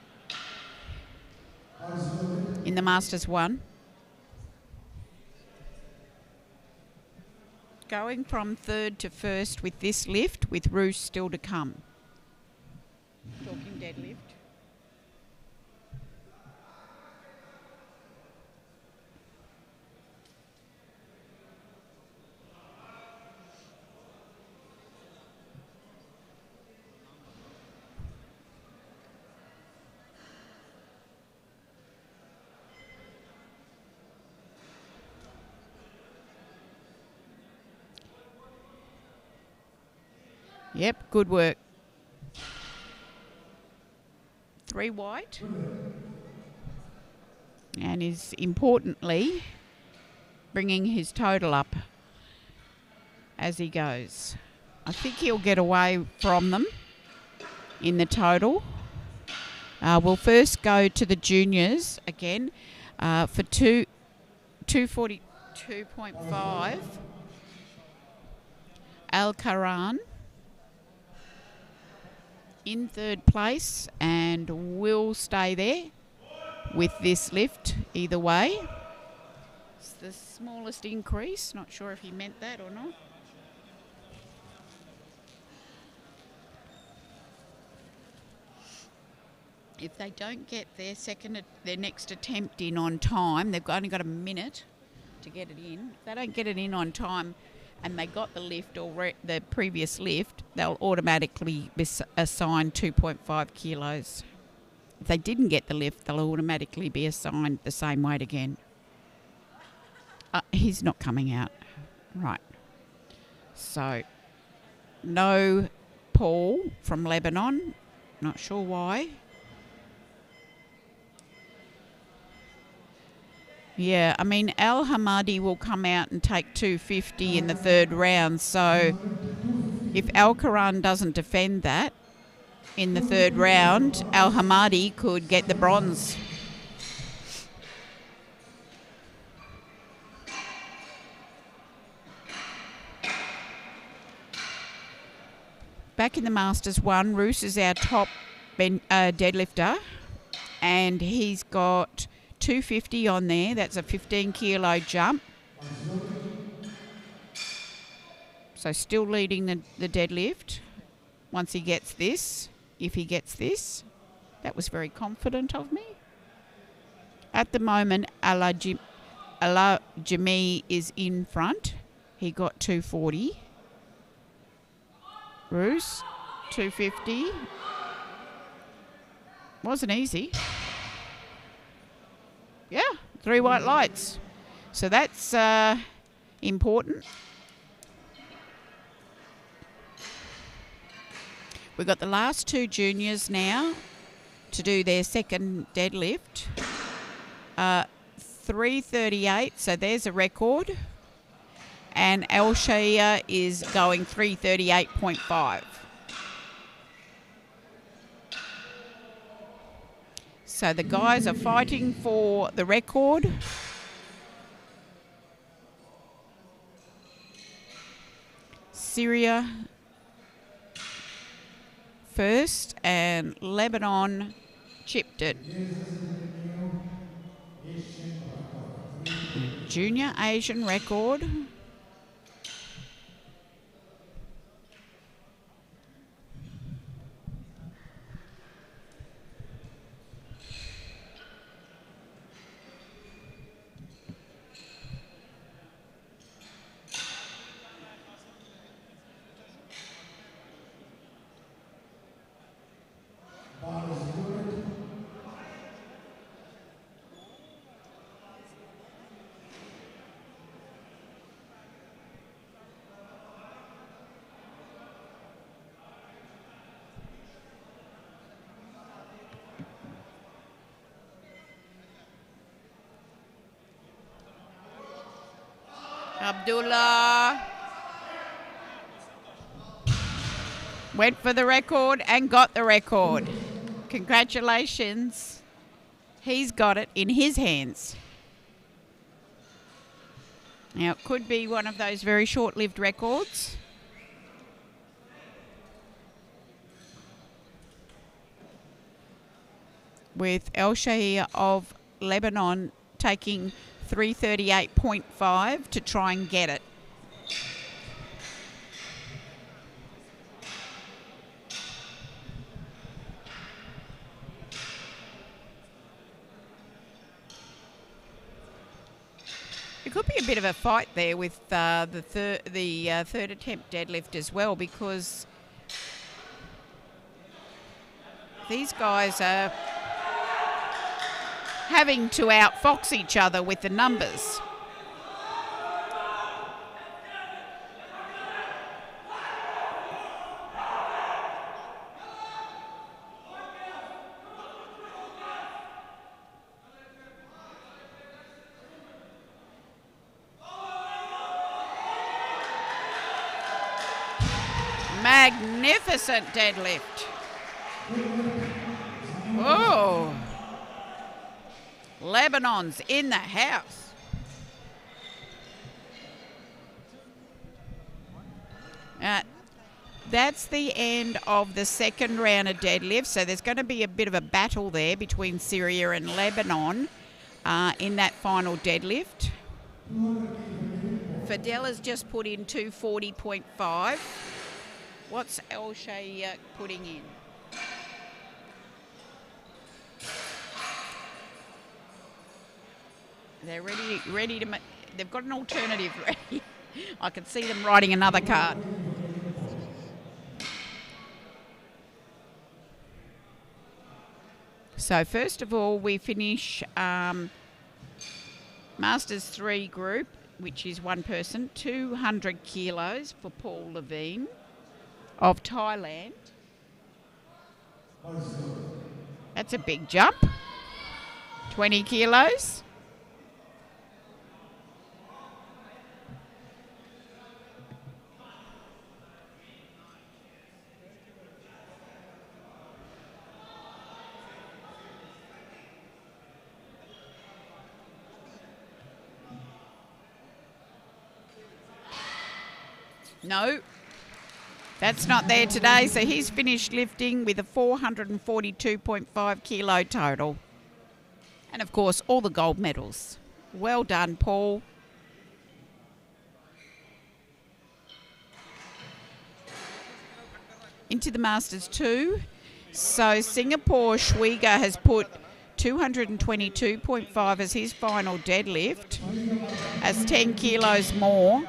in the Masters 1. Going from third to first with this lift, with Roos still to come. Talking deadlift. Yep, good work. 3 white. And is importantly bringing his total up as he goes. I think he'll get away from them in the total. We'll first go to the juniors again for 242.5. Al Karan in third place and will stay there with this lift either way. It's the smallest increase. Not sure if he meant that or not. If they don't get their next attempt in on time, they've only got a minute to get it in. If they don't get it in on time and they got the lift or the previous lift, they'll automatically be assigned 2.5 kilos. If they didn't get the lift, they'll automatically be assigned the same weight again. He's not coming out. Right. So, no Paul from Lebanon. Not sure why. Yeah, I mean, Al Hamadi will come out and take 250 in the third round. So if Al Karan doesn't defend that in the third round, Al Hamadi could get the bronze. Back in the Masters 1, Roos is our top deadlifter, and he's got 250 on there. That's a 15 kilo jump. So still leading the deadlift once he gets this. If he gets this. That was very confident of me. At the moment, Ala Jami is in front. He got 240. Roos, 250. Wasn't easy. Yeah, 3 white lights. So that's important. We've got the last 2 juniors now to do their second deadlift. 338, so there's a record. And El Shia is going 338.5. So the guys are fighting for the record. Syria first, and Lebanon chipped it. Junior Asian record. Abdullah went for the record and got the record. Congratulations. He's got it in his hands. Now, it could be one of those very short-lived records. With El Shahir of Lebanon taking 338.5 to try and get it. It could be a bit of a fight there with the third attempt deadlift as well, because these guys are having to outfox each other with the numbers. Magnificent deadlift. Oh, Lebanon's in the house. That's the end of the second round of deadlift. So there's going to be a bit of a battle there between Syria and Lebanon in that final deadlift. Fidel has just put in 240.5. What's El Shahir putting in? They're ready to. They've got an alternative ready. I can see them writing another card. So first of all, we finish Masters 3 group, which is one person, 200 kilos for Paul Levine of Thailand. That's a big jump. 20 kilos. No, that's not there today. So he's finished lifting with a 442.5 kilo total. And of course, all the gold medals. Well done, Paul. Into the Masters 2. So Singapore Schweiger has put 222.5 as his final deadlift, as 10 kilos more.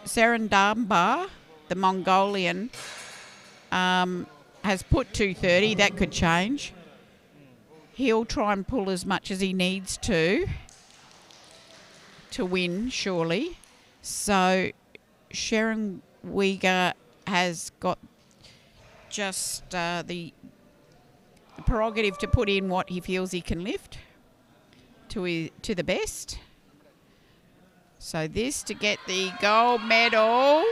Serendamba, the Mongolian, has put 230. That could change. He'll try and pull as much as he needs to win, surely. So Sharon Uyghur has got just the prerogative to put in what he feels he can lift to the best. So this to get the gold medal.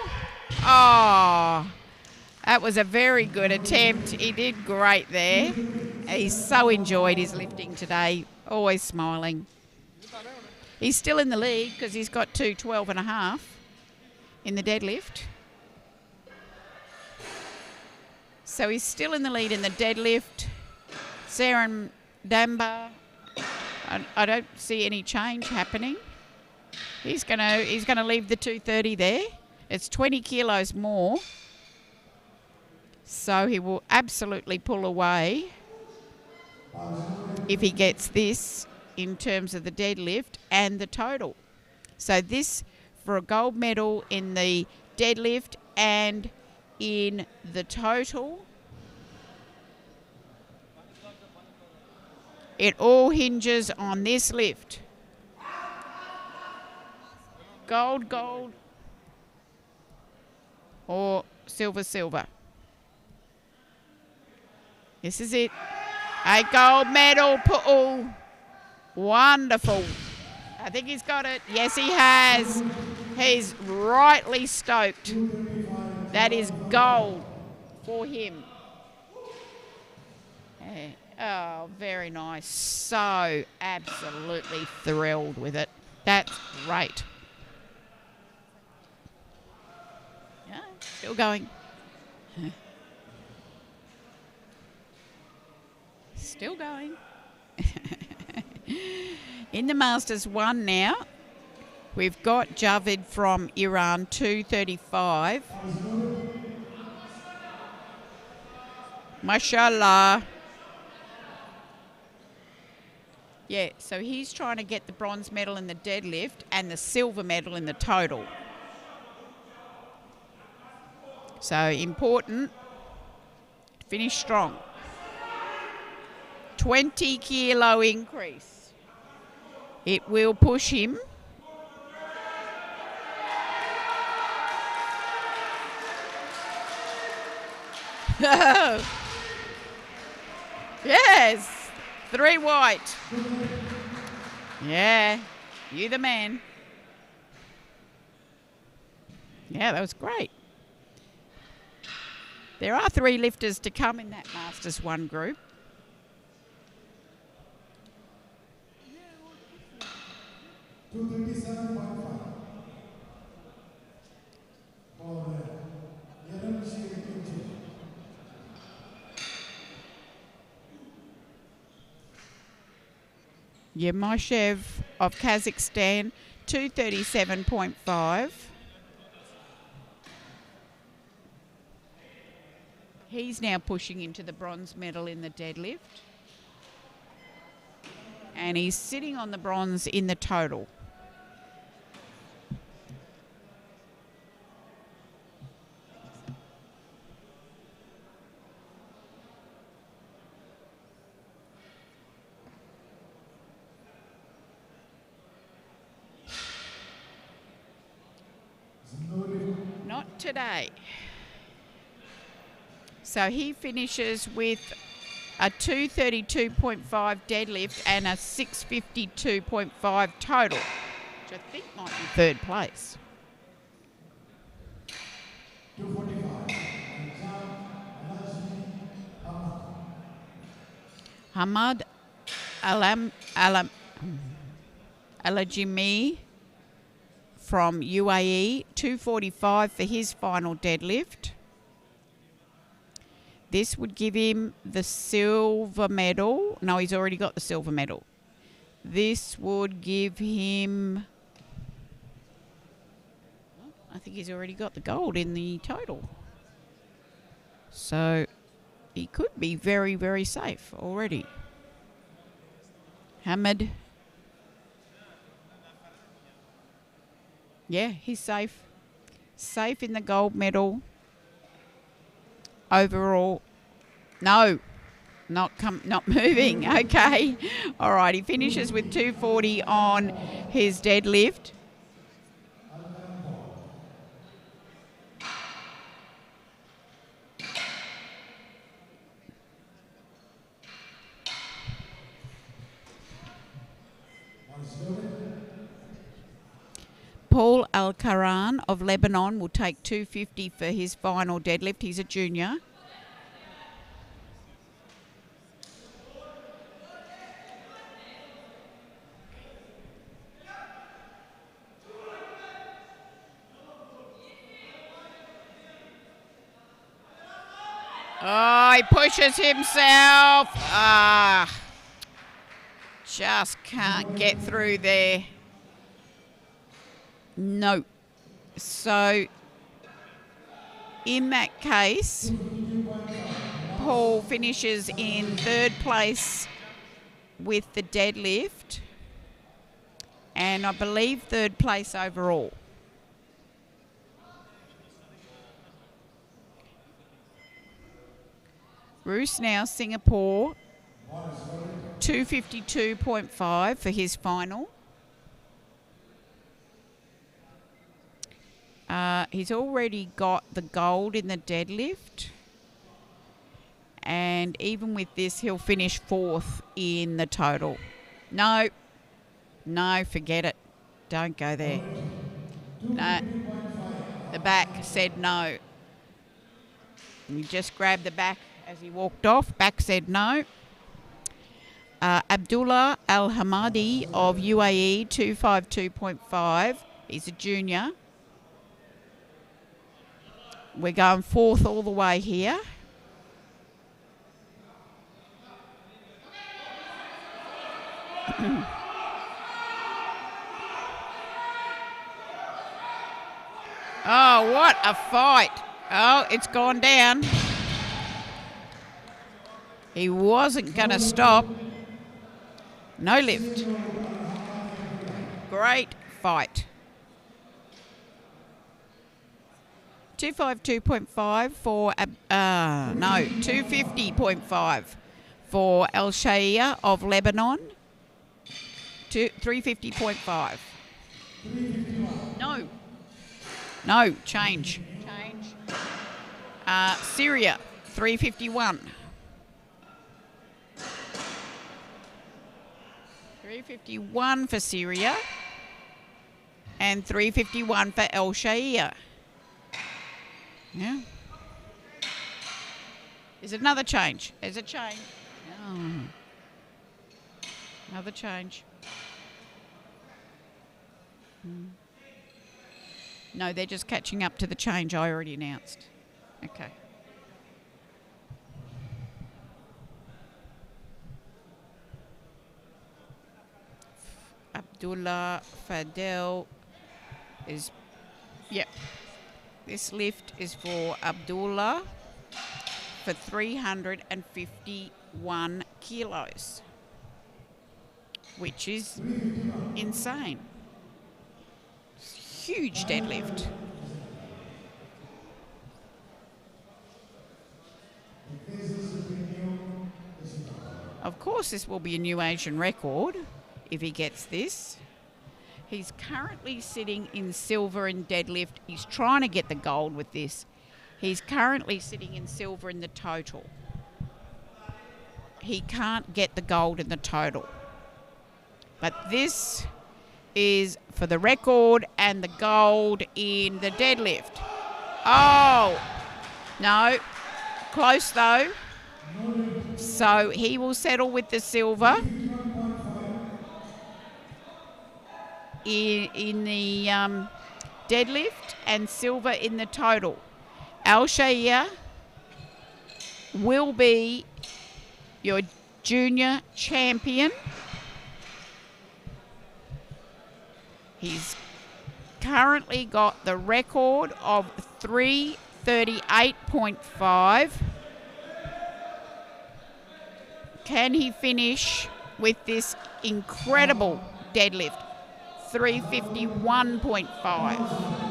Oh, that was a very good attempt. He did great there. He so enjoyed his lifting today, always smiling. He's still in the lead because he's got 212.5 in the deadlift. So he's still in the lead in the deadlift. Saren Damba, I don't see any change happening. He's gonna leave the 230 there. It's 20 kilos more. So he will absolutely pull away if he gets this in terms of the deadlift and the total. So this for a gold medal in the deadlift and in the total. It all hinges on this lift. Gold, gold, or silver, silver. This is it. A gold medal, Paul. Wonderful. I think he's got it. Yes, he has. He's rightly stoked. That is gold for him. Yeah. Oh, very nice. So absolutely thrilled with it. That's great. Yeah, still going. Still going. In the Masters 1 now, we've got Javid from Iran, 235. Mashallah. Yeah, so he's trying to get the bronze medal in the deadlift and the silver medal in the total. So important to finish strong. 20 kilo increase. It will push him. Yes, 3 white. Yeah, you the man. Yeah, that was great. There are 3 lifters to come in that Masters 1 group. Yamashev of Kazakhstan, 237.5. He's now pushing into the bronze medal in the deadlift. And he's sitting on the bronze in the total. Not today. So he finishes with a 232.5 deadlift and a 652.5 total, which I think might be 3rd place. Hamad Alajimi from UAE, 245 for his final deadlift. This would give him the silver medal. No, he's already got the silver medal. This would give him... I think he's already got the gold in the total. So he could be very, very safe already. Hamid. Yeah, he's safe. Safe in the gold medal. Overall, no, not moving. Okay, all right. He finishes with 240 on his deadlift. Paul Al-Karan of Lebanon will take 250 for his final deadlift. He's a junior. Oh, he pushes himself. Just can't get through there. No. So, in that case, Paul finishes in 3rd place with the deadlift, and I believe 3rd place overall. Bruce now, Singapore, 252.5 for his final. He's already got the gold in the deadlift. And even with this, he'll finish 4th in the total. No, No, forget it. Don't go there. No. The back said no. He just grabbed the back as he walked off. Back said no. Abdullah Al Hamadi of UAE, 252.5. He's a junior. We're going fourth all the way here. Oh, what a fight. Oh, it's gone down. He wasn't going to stop. No lift. Great fight. 252.5 for, 250.5 for El Shaia of Lebanon. 350.5. No, change. Syria, 351. 351 for Syria and 351 for El Shaia. Yeah. Is it another change? There's a change. Oh. Another change. No, they're just catching up to the change I already announced. Okay. Abdullah Fadel is, yep. This lift is for Abdullah for 351 kilos, which is insane. Huge deadlift. Of course, this will be a new Asian record if he gets this. He's currently sitting in silver in deadlift. He's trying to get the gold with this. He's currently sitting in silver in the total. He can't get the gold in the total. But this is for the record and the gold in the deadlift. Oh, no. Close though. So he will settle with the silver in the deadlift and silver in the total. Al Shaia will be your junior champion. He's currently got the record of 338.5. Can he finish with this incredible deadlift? 351.5.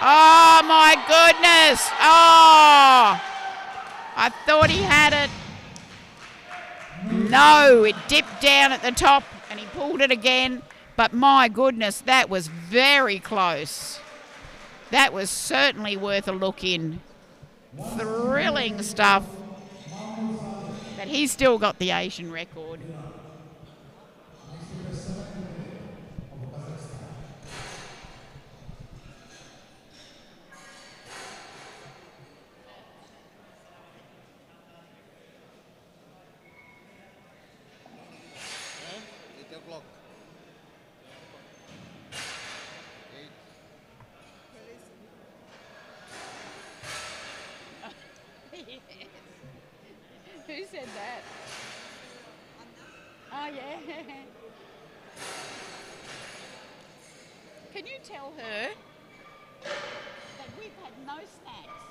Oh, my goodness. Oh, I thought he had it. No, it dipped down at the top and he pulled it again. But my goodness, that was very close. That was certainly worth a look in. Thrilling stuff. But he's still got the Asian record. Who said that? Oh, yeah. Can you tell her that we've had no snacks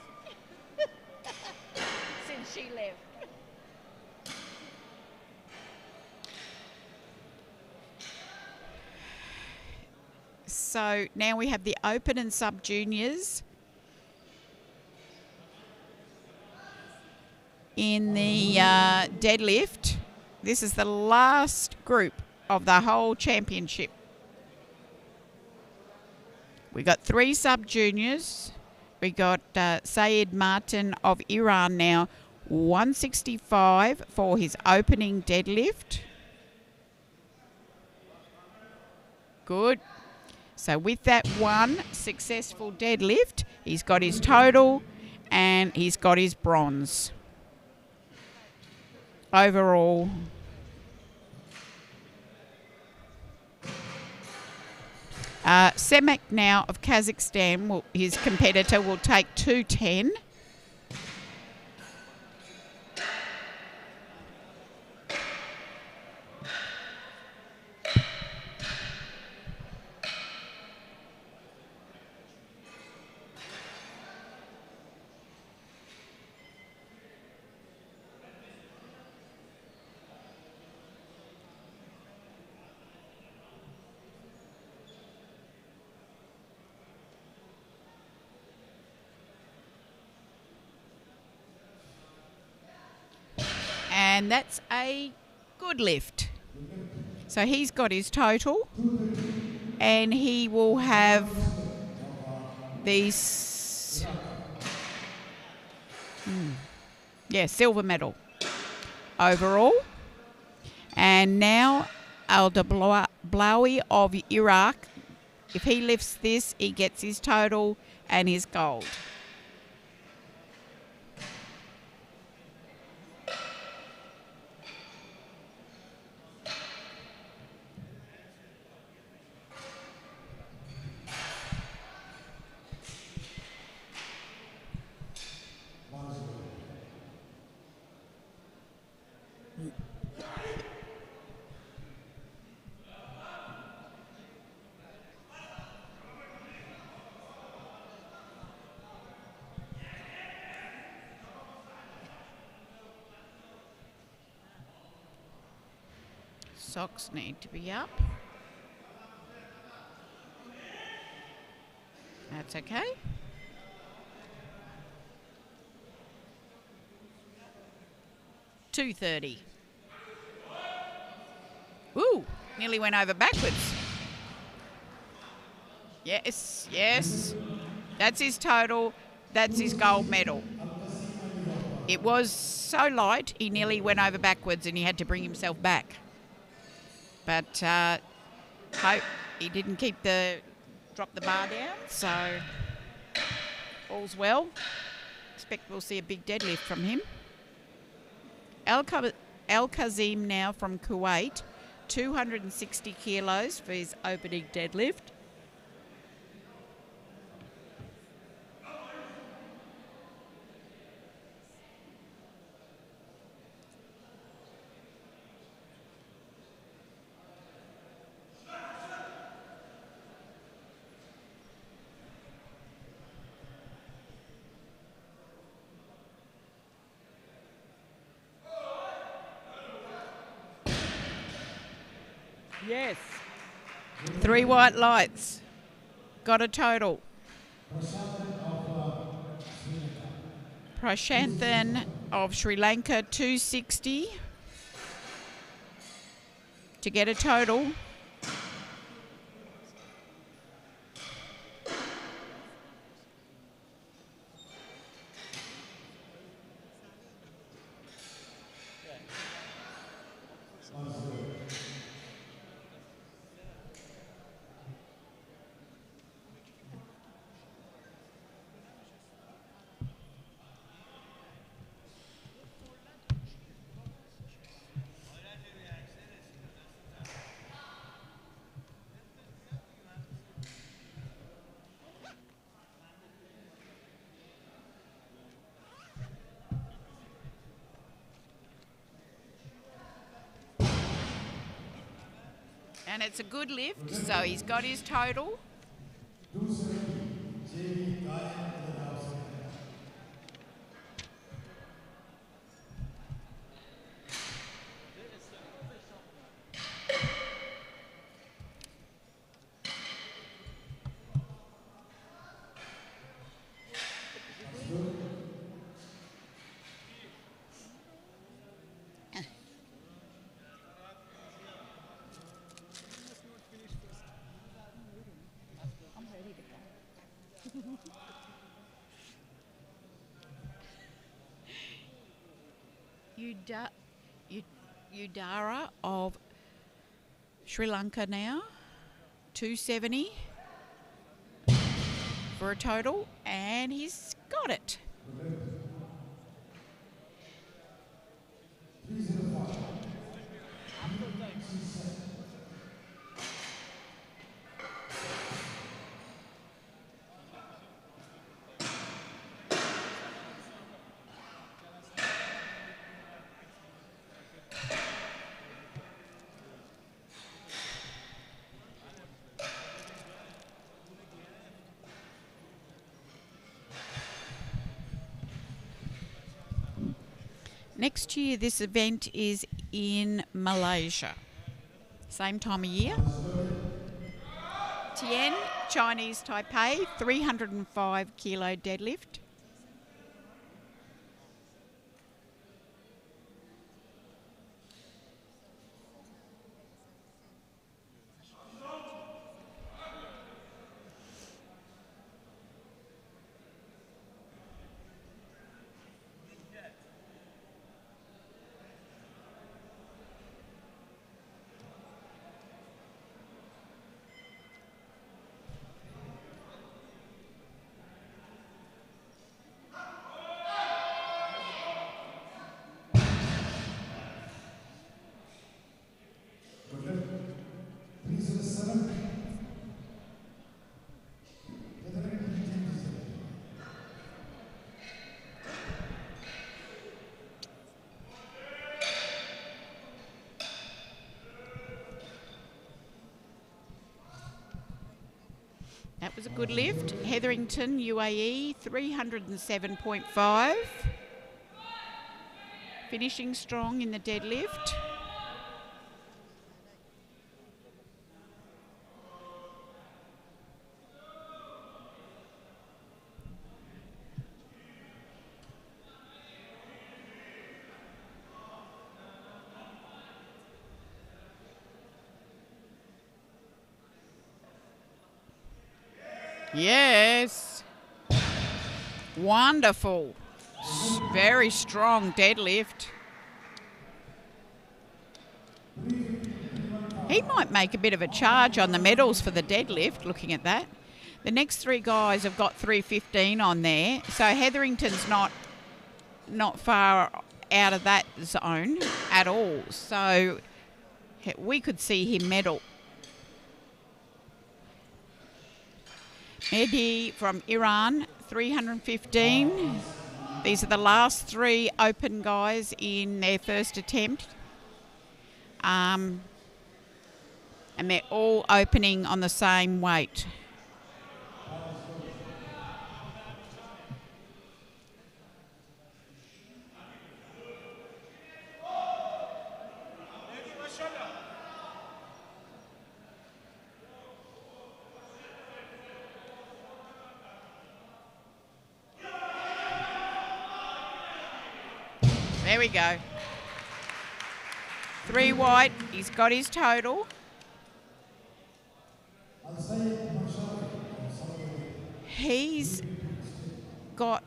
since she left? So now we have the open and sub juniors in the deadlift. This is the last group of the whole championship. We got 3 sub juniors. We got Sayed Martin of Iran now, 165 for his opening deadlift. Good. So with that one successful deadlift, he's got his total and he's got his bronze. Overall, Semek now of Kazakhstan, his competitor, will take 210. And that's a good lift. So he's got his total and he will have these, silver medal overall. And now Al-Dablawi of Iraq, if he lifts this, he gets his total and his gold. Socks need to be up. That's okay. $230. Ooh, nearly went over backwards. Yes, yes. That's his total. That's his gold medal. It was so light, he nearly went over backwards and he had to bring himself back. But hope he didn't drop the bar down, so all's well. Expect we'll see a big deadlift from him. Al-Kazim now from Kuwait, 260 kilos for his opening deadlift. Yes. 3 white lights. Got a total. Prashanthan of Sri Lanka, 260 to get a total. And it's a good lift, so he's got his total. Udara of Sri Lanka now. 270 for a total, and he's got it. Next year, this event is in Malaysia. Same time of year. Tien, Chinese Taipei, 305 kilo deadlift. That was a good lift. Hetherington, UAE, 307.5. Finishing strong in the deadlift. Yes. Wonderful. Very strong deadlift. He might make a bit of a charge on the medals for the deadlift, looking at that. The next three guys have got 315 on there. So Hetherington's not far out of that zone at all. So we could see him medal. Mehdi from Iran, 315. These are the last three open guys in their first attempt. And they're all opening on the same weight. There we go. 3 white. He's got his total. He's got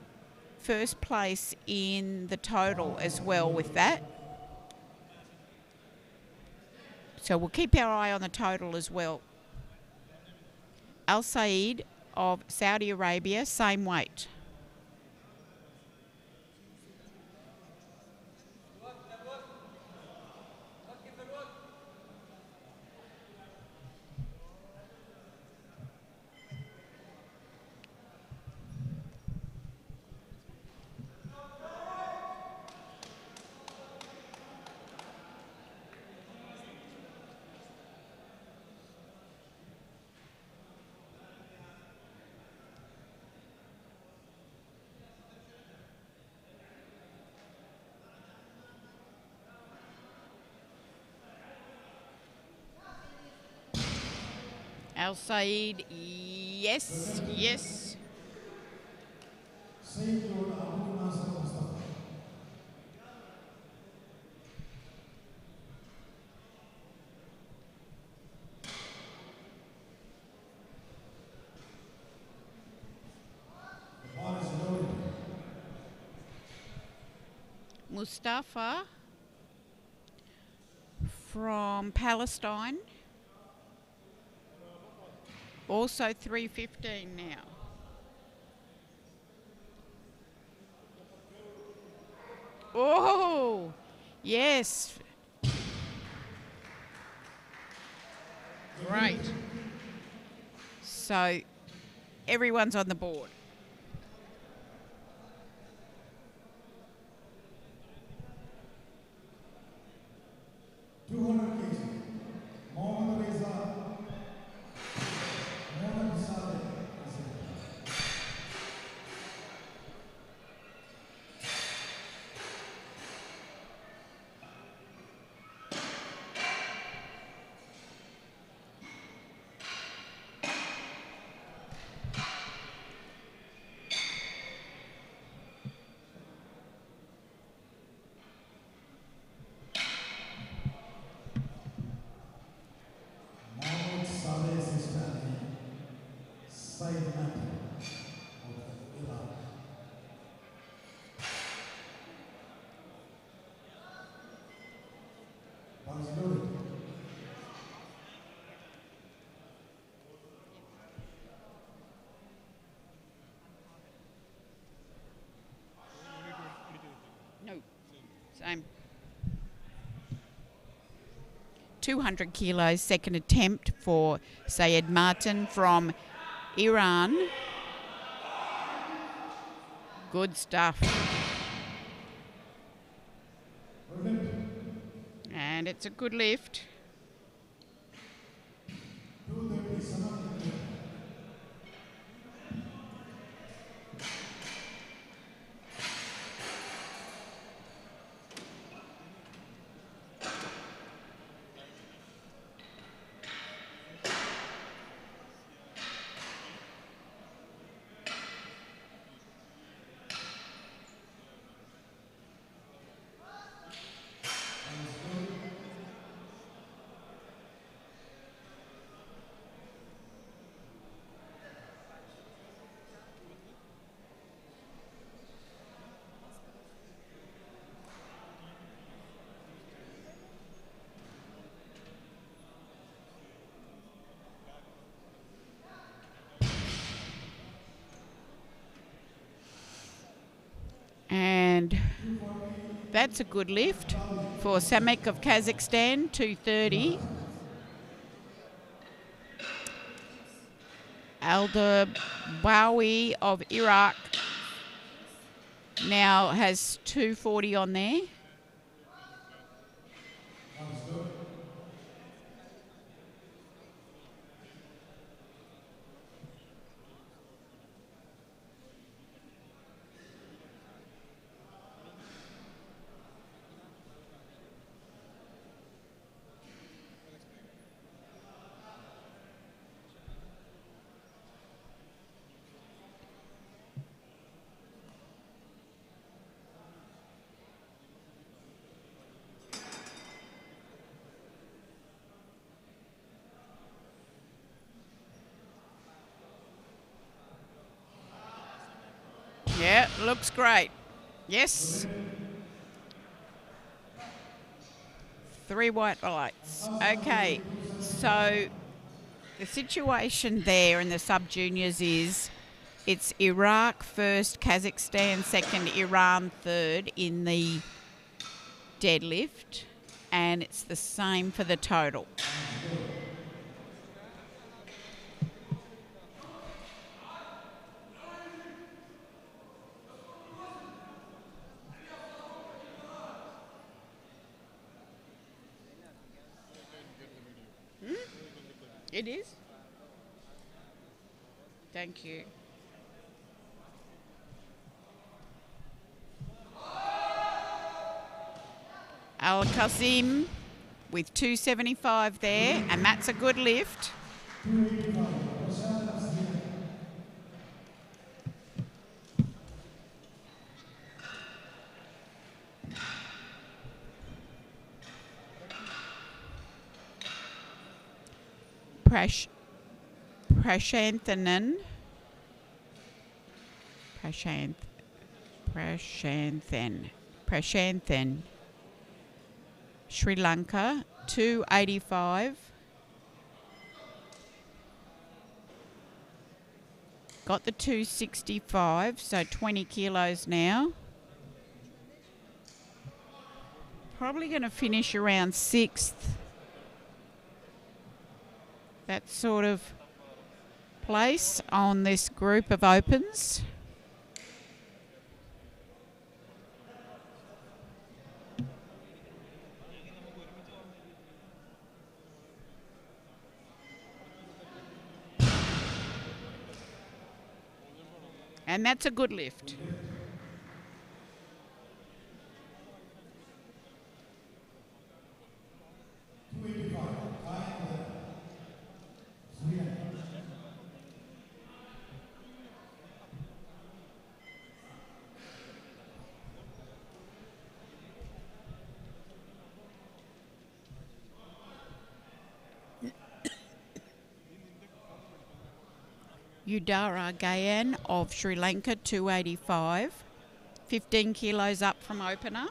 first place in the total as well with that. So we'll keep our eye on the total as well. Al Saeed of Saudi Arabia, same weight. Al Saeed, yes, yes. Mustafa from Palestine. Also 3:15 now. Oh, yes. Great. So everyone's on the board. No, same. 200 kilos, second attempt for Sayed Martin from Iran. Good stuff. And it's a good lift. And that's a good lift for Samek of Kazakhstan, 230. Aldabawi of Iraq now has 240 on there. Yeah, looks great. Yes. 3 white lights. Okay, so the situation there in the sub-juniors is it's Iraq first, Kazakhstan second, Iran third in the deadlift, and it's the same for the total. It is? Thank you. Al-Qasim with 275 there, and that's a good lift. Prashanthan, Sri Lanka, 285. Got the 265, so 20 kilos now. Probably going to finish around 6th. That sort of place on this group of opens. And that's a good lift. Udara Gayan of Sri Lanka, 285. 15 kilos up from opener.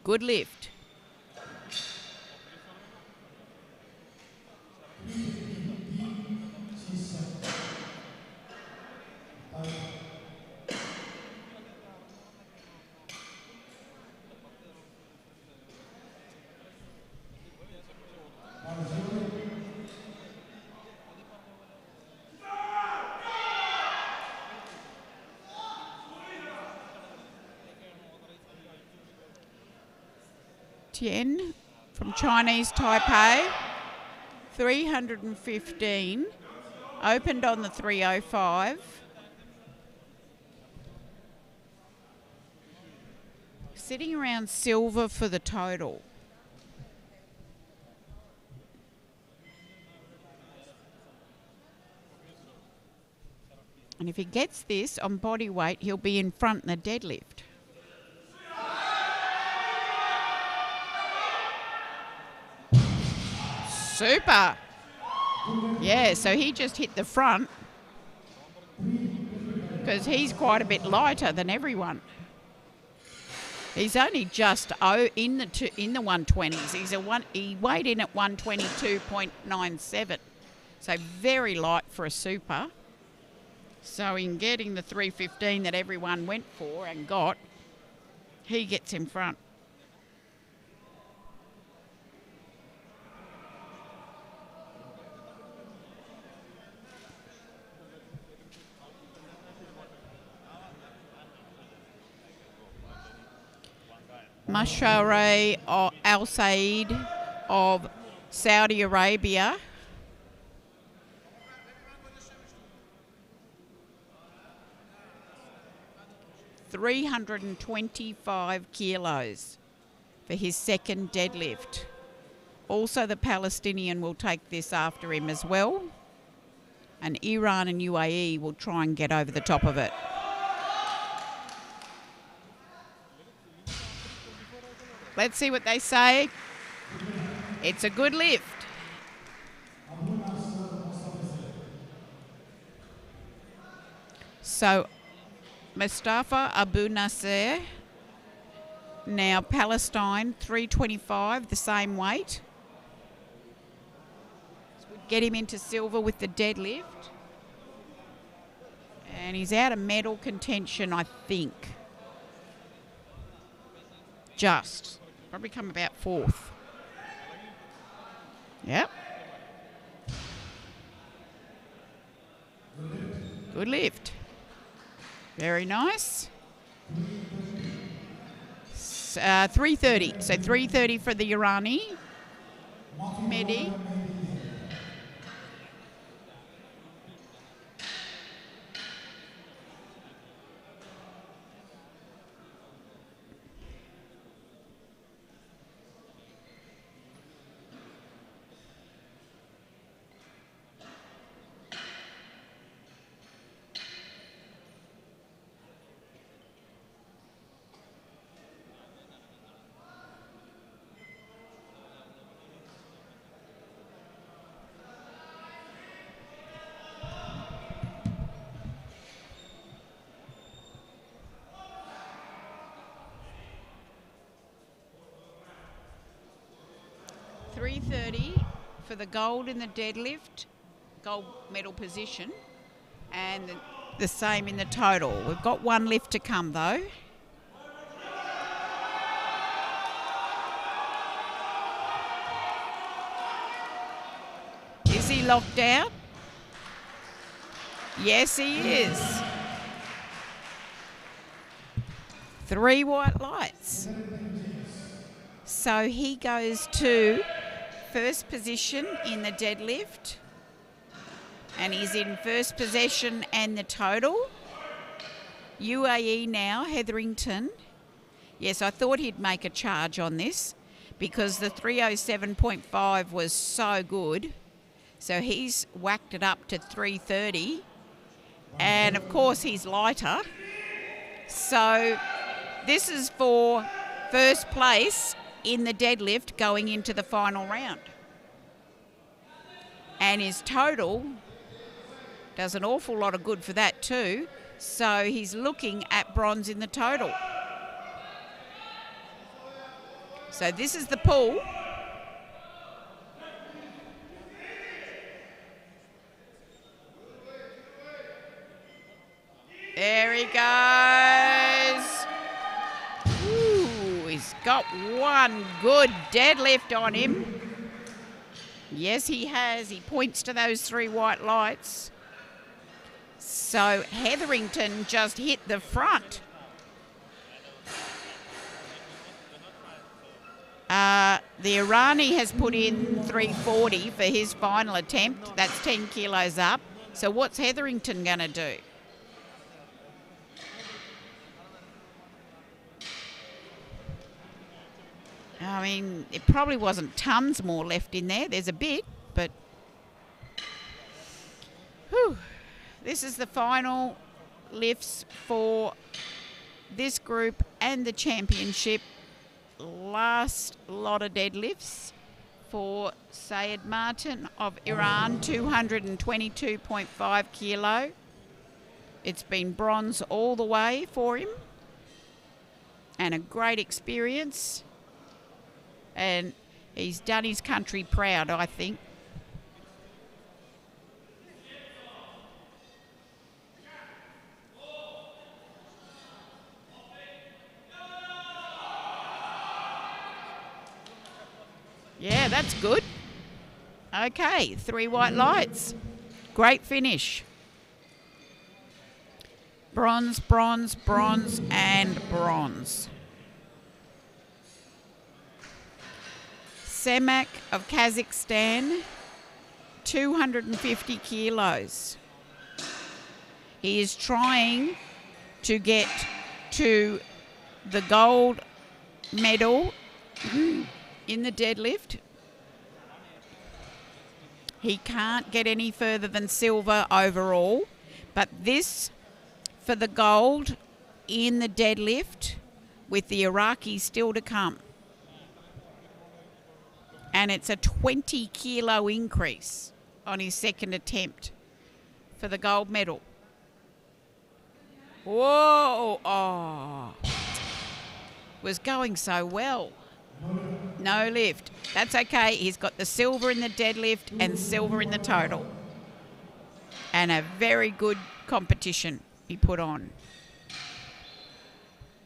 Good lift. Tian from Chinese Taipei, 315, opened on the 305. Sitting around silver for the total. And if he gets this on body weight, he'll be in front in the deadlift. Super. Yeah, so he just hit the front because he's quite a bit lighter than everyone. He's only just in the 120s. He weighed in at 122.97, so very light for a super. So in getting the 315 that everyone went for and got, he gets in front. Mashare Al Said of Saudi Arabia. $325 kilos for his second deadlift. Also, the Palestinian will take this after him as well. And Iran and UAE will try and get over the top of it. Let's see what they say. It's a good lift. So, Mustafa Abu Nasser, now Palestine, 325, the same weight. So we'd get him into silver with the deadlift. And he's out of medal contention, I think. Just. Probably come about 4th. Yep. Good lift. Very nice. 330. So 330 for the Irani. Mehdi. 3:30 for the gold in the deadlift, gold medal position, and the same in the total. We've got one lift to come though. Is he locked out? Yes, he is. 3 white lights. So he goes to first position in the deadlift, and he's in first possession and the total. UAE now, Hetherington. Yes, I thought he'd make a charge on this because the 307.5 was so good. So he's whacked it up to 330. And of course he's lighter. So this is for first place in the deadlift going into the final round. And his total does an awful lot of good for that too. So he's looking at bronze in the total. So this is the pool. There he goes. Ooh, he's got one good deadlift on him. Yes, he has. He points to those 3 white lights. So Hetherington just hit the front. The Irani has put in 340 for his final attempt. That's 10 kilos up. So what's Hetherington going to do? I mean, it probably wasn't tons more left in there. There's a bit, but... Whew. This is the final lifts for this group and the championship. Last lot of deadlifts for Sayed Martin of Iran, 222.5 kilo. It's been bronze all the way for him and a great experience. And he's done his country proud, I think. Yeah, that's good. Okay, 3 white lights. Great finish. Bronze, bronze, bronze, and bronze. Semak of Kazakhstan, 250 kilos. He is trying to get to the gold medal in the deadlift. He can't get any further than silver overall, but this for the gold in the deadlift with the Iraqis still to come. And it's a 20 kilo increase on his second attempt for the gold medal. Whoa! Oh, was going so well. No lift. That's okay. He's got the silver in the deadlift and silver in the total. And a very good competition he put on.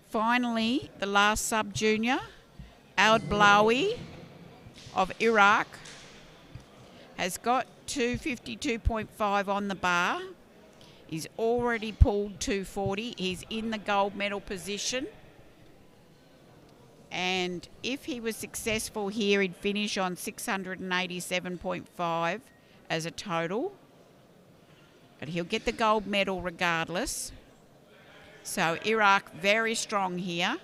Finally, the last sub-junior, Al-Blawi of Iraq, has got 252.5 on the bar. He's already pulled 240. He's in the gold medal position. And if he was successful here, he'd finish on 687.5 as a total. But he'll get the gold medal regardless. So Iraq very strong here.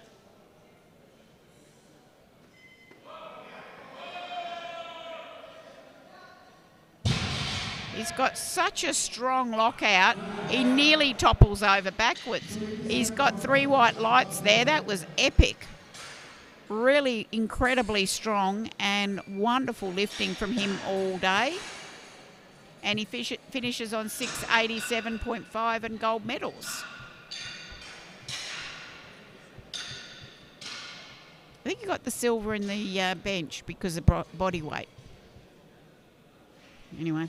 He's got such a strong lockout, he nearly topples over backwards. He's got 3 white lights there. That was epic. Really incredibly strong and wonderful lifting from him all day. And he finishes on 687.5 and gold medals. I think he got the silver in the bench because of body weight. Anyway.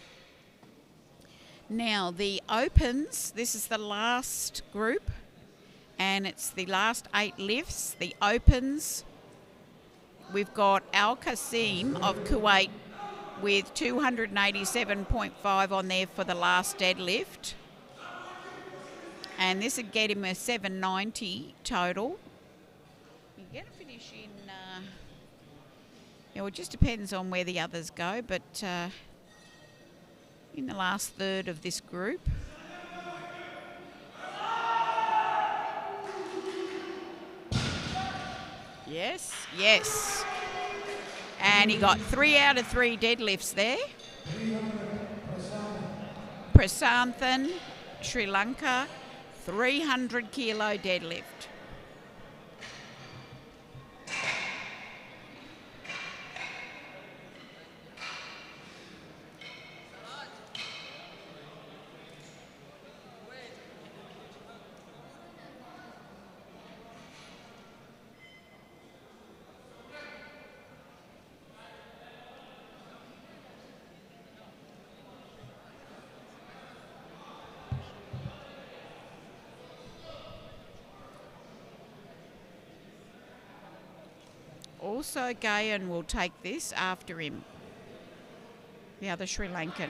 Now, the opens, this is the last group, and it's the last 8 lifts. The opens, we've got Al Qasim of Kuwait with 287.5 on there for the last deadlift. And this would get him a 790 total. You're going to finish in, well, it just depends on where the others go, but in the last third of this group. Yes, yes. And he got 3 out of 3 deadlifts there. Prasanthan, Sri Lanka, 300 kilo deadlift. Also, Gayan will take this after him, the other Sri Lankan.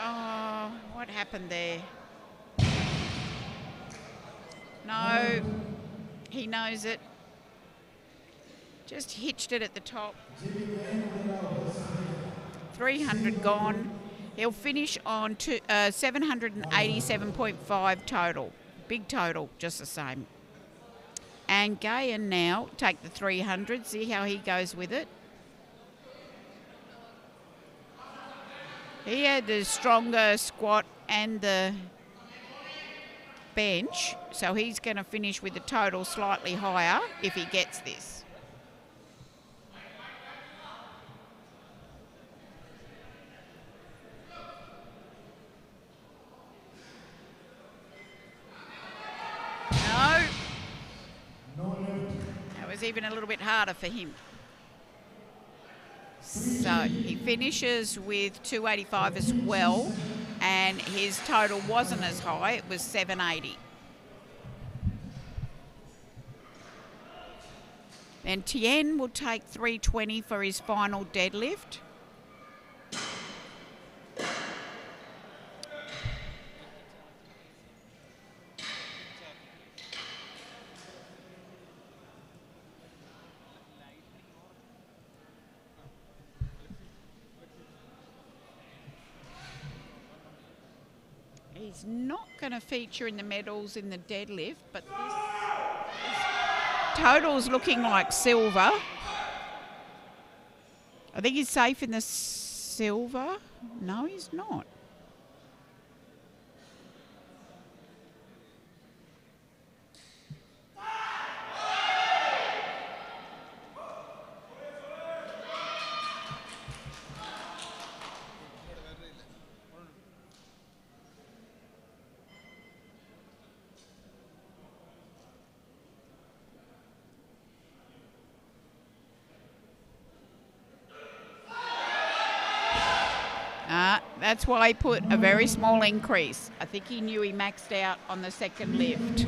Oh, what happened there? No, he knows it. Just hitched it at the top. 300 gone. He'll finish on 787.5 total. Big total, just the same. And Gayan now take the 300. See how he goes with it. He had the stronger squat and the bench, so he's going to finish with the total slightly higher if he gets this. Even a little bit harder for him. So he finishes with 285 as well, and his total wasn't as high, it was 780. Then Tien will take 320 for his final deadlift. He's not going to feature in the medals in the deadlift, but this total's looking like silver. I think he's safe in the silver. No, he's not. That's why he put a very small increase. I think he knew he maxed out on the second lift.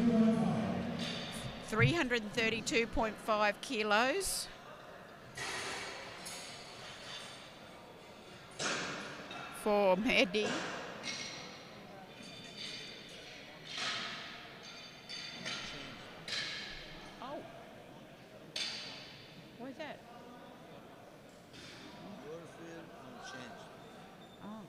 332.5 kilos. For Mehdi. Oh. What is that? Your field will change. Oh.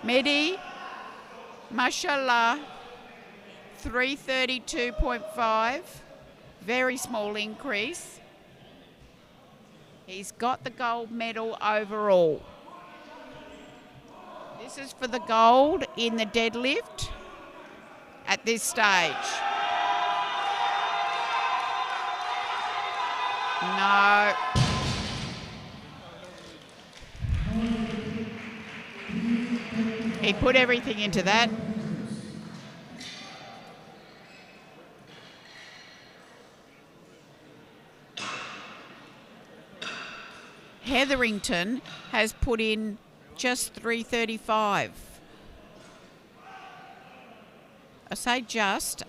Mehdi, mashallah, 332.5, very small increase. He's got the gold medal overall. This is for the gold in the deadlift at this stage. No. He put everything into that. Hetherington has put in just 335. I say just.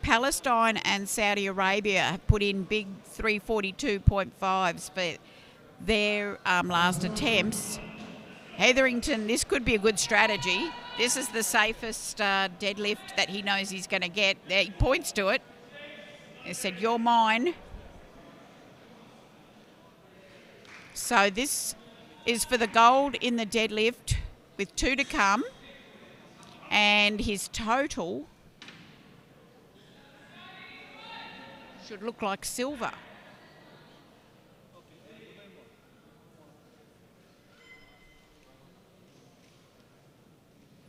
Palestine and Saudi Arabia have put in big 342.5s for their last attempts. Hetherington, this could be a good strategy. This is the safest deadlift that he knows he's going to get. There, he points to it. He said, "You're mine." So this is for the gold in the deadlift with 2 to come. And his total should look like silver.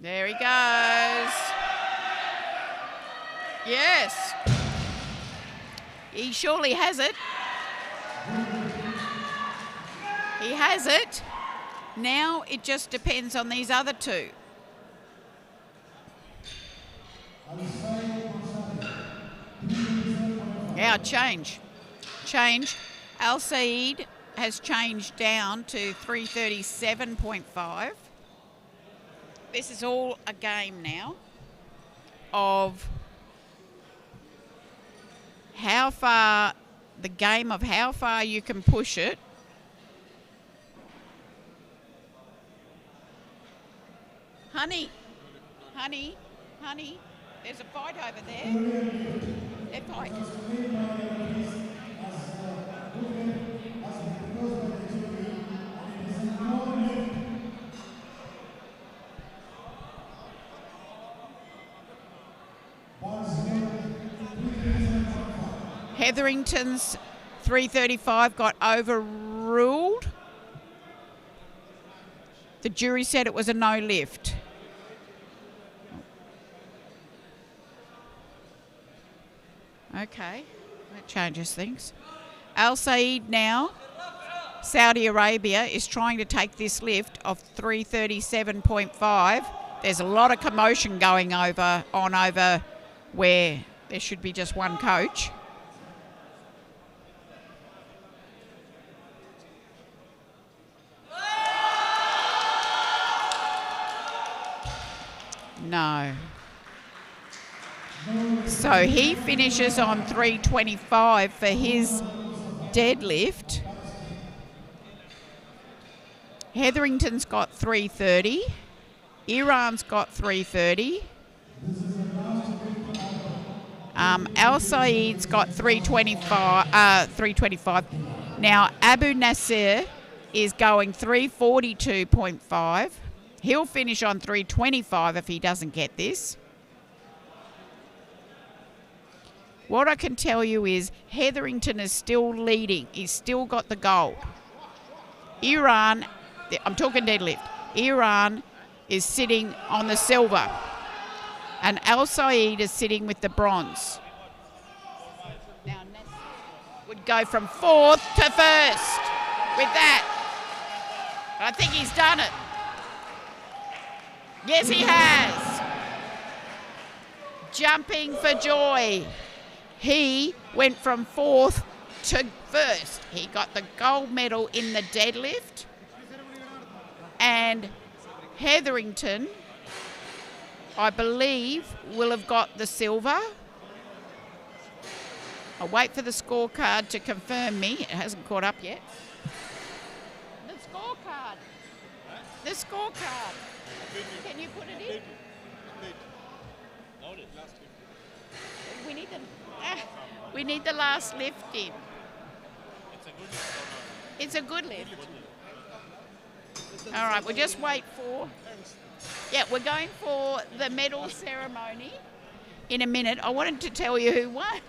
There he goes. Yes. He surely has it. He has it. Now it just depends on these other two. Yeah, change. Al Saeed has changed down to 337.5. This is all a game now of how far, the game of how far you can push it. Honey, there's a fight over there. They're fighting. Hetherington's 335 got overruled. The jury said it was a no lift. Okay, that changes things. Al Saeed now, Saudi Arabia, is trying to take this lift of 337.5. There's a lot of commotion going over where there should be just one coach. No. So he finishes on 325 for his deadlift. Hetherington's got 330. Iran's got 330. Al Saeed's got 325. Now Abu Nasser is going 342.5. He'll finish on 325 if he doesn't get this. What I can tell you is Hetherington is still leading. He's still got the gold. Iran, I'm talking deadlift. Iran is sitting on the silver. And Al Saeed is sitting with the bronze. Now Nasser would go from 4th to 1st with that. I think he's done it. Yes, he has. Jumping for joy. He went from 4th to 1st. He got the gold medal in the deadlift. And Hetherington, I believe, will have got the silver. I'll wait for the scorecard to confirm me. It hasn't caught up yet. The scorecard. The scorecard. Can you put it in? We need the last lift in. It's a good lift. All right, we'll just wait for... Yeah, we're going for the medal ceremony in a minute. I wanted to tell you who won.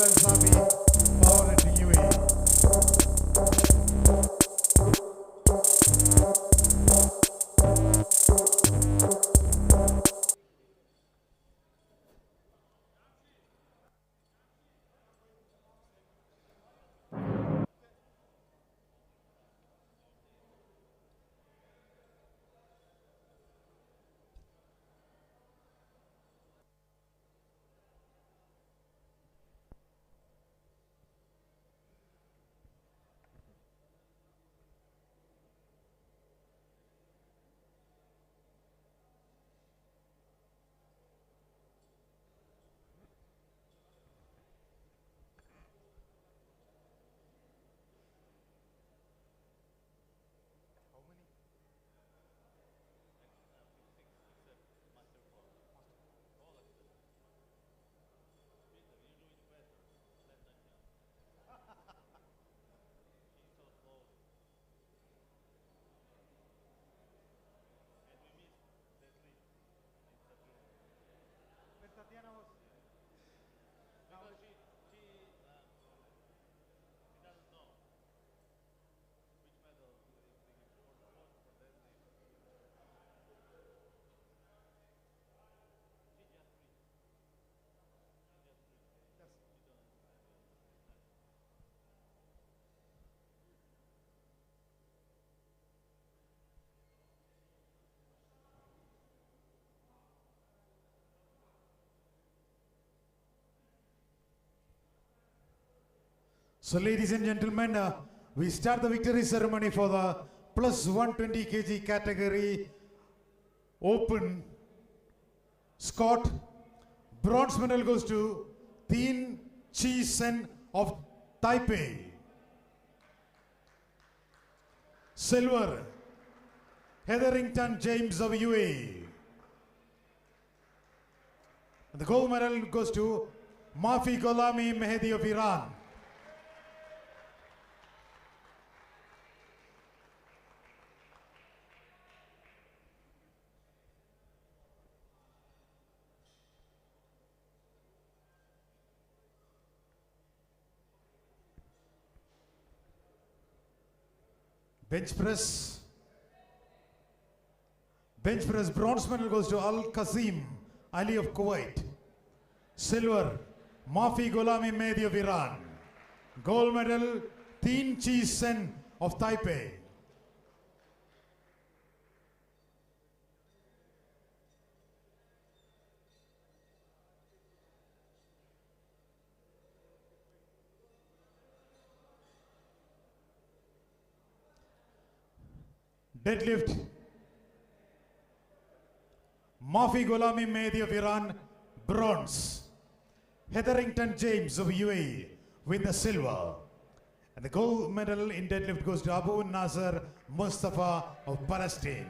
Sami, Powerlifting UAE. So ladies and gentlemen, we start the victory ceremony for the plus 120 kg category open Scott. Bronze medal goes to Tin Chi Sen of Taipei. Silver, Hetherington James of UAE. And the gold medal goes to Mafi Gholami Mehdi of Iran. Bench press. Bench press bronze medal goes to Al Qasim Ali of Kuwait. Silver, Mafi Gholami Mehdi of Iran. Gold medal, Tin Chi Sen of Taipei. Deadlift, Mafi Gholami Mehdi of Iran, bronze. Hetherington James of UAE with the silver. And the gold medal in deadlift goes to Abu Nasser Mustafa of Palestine.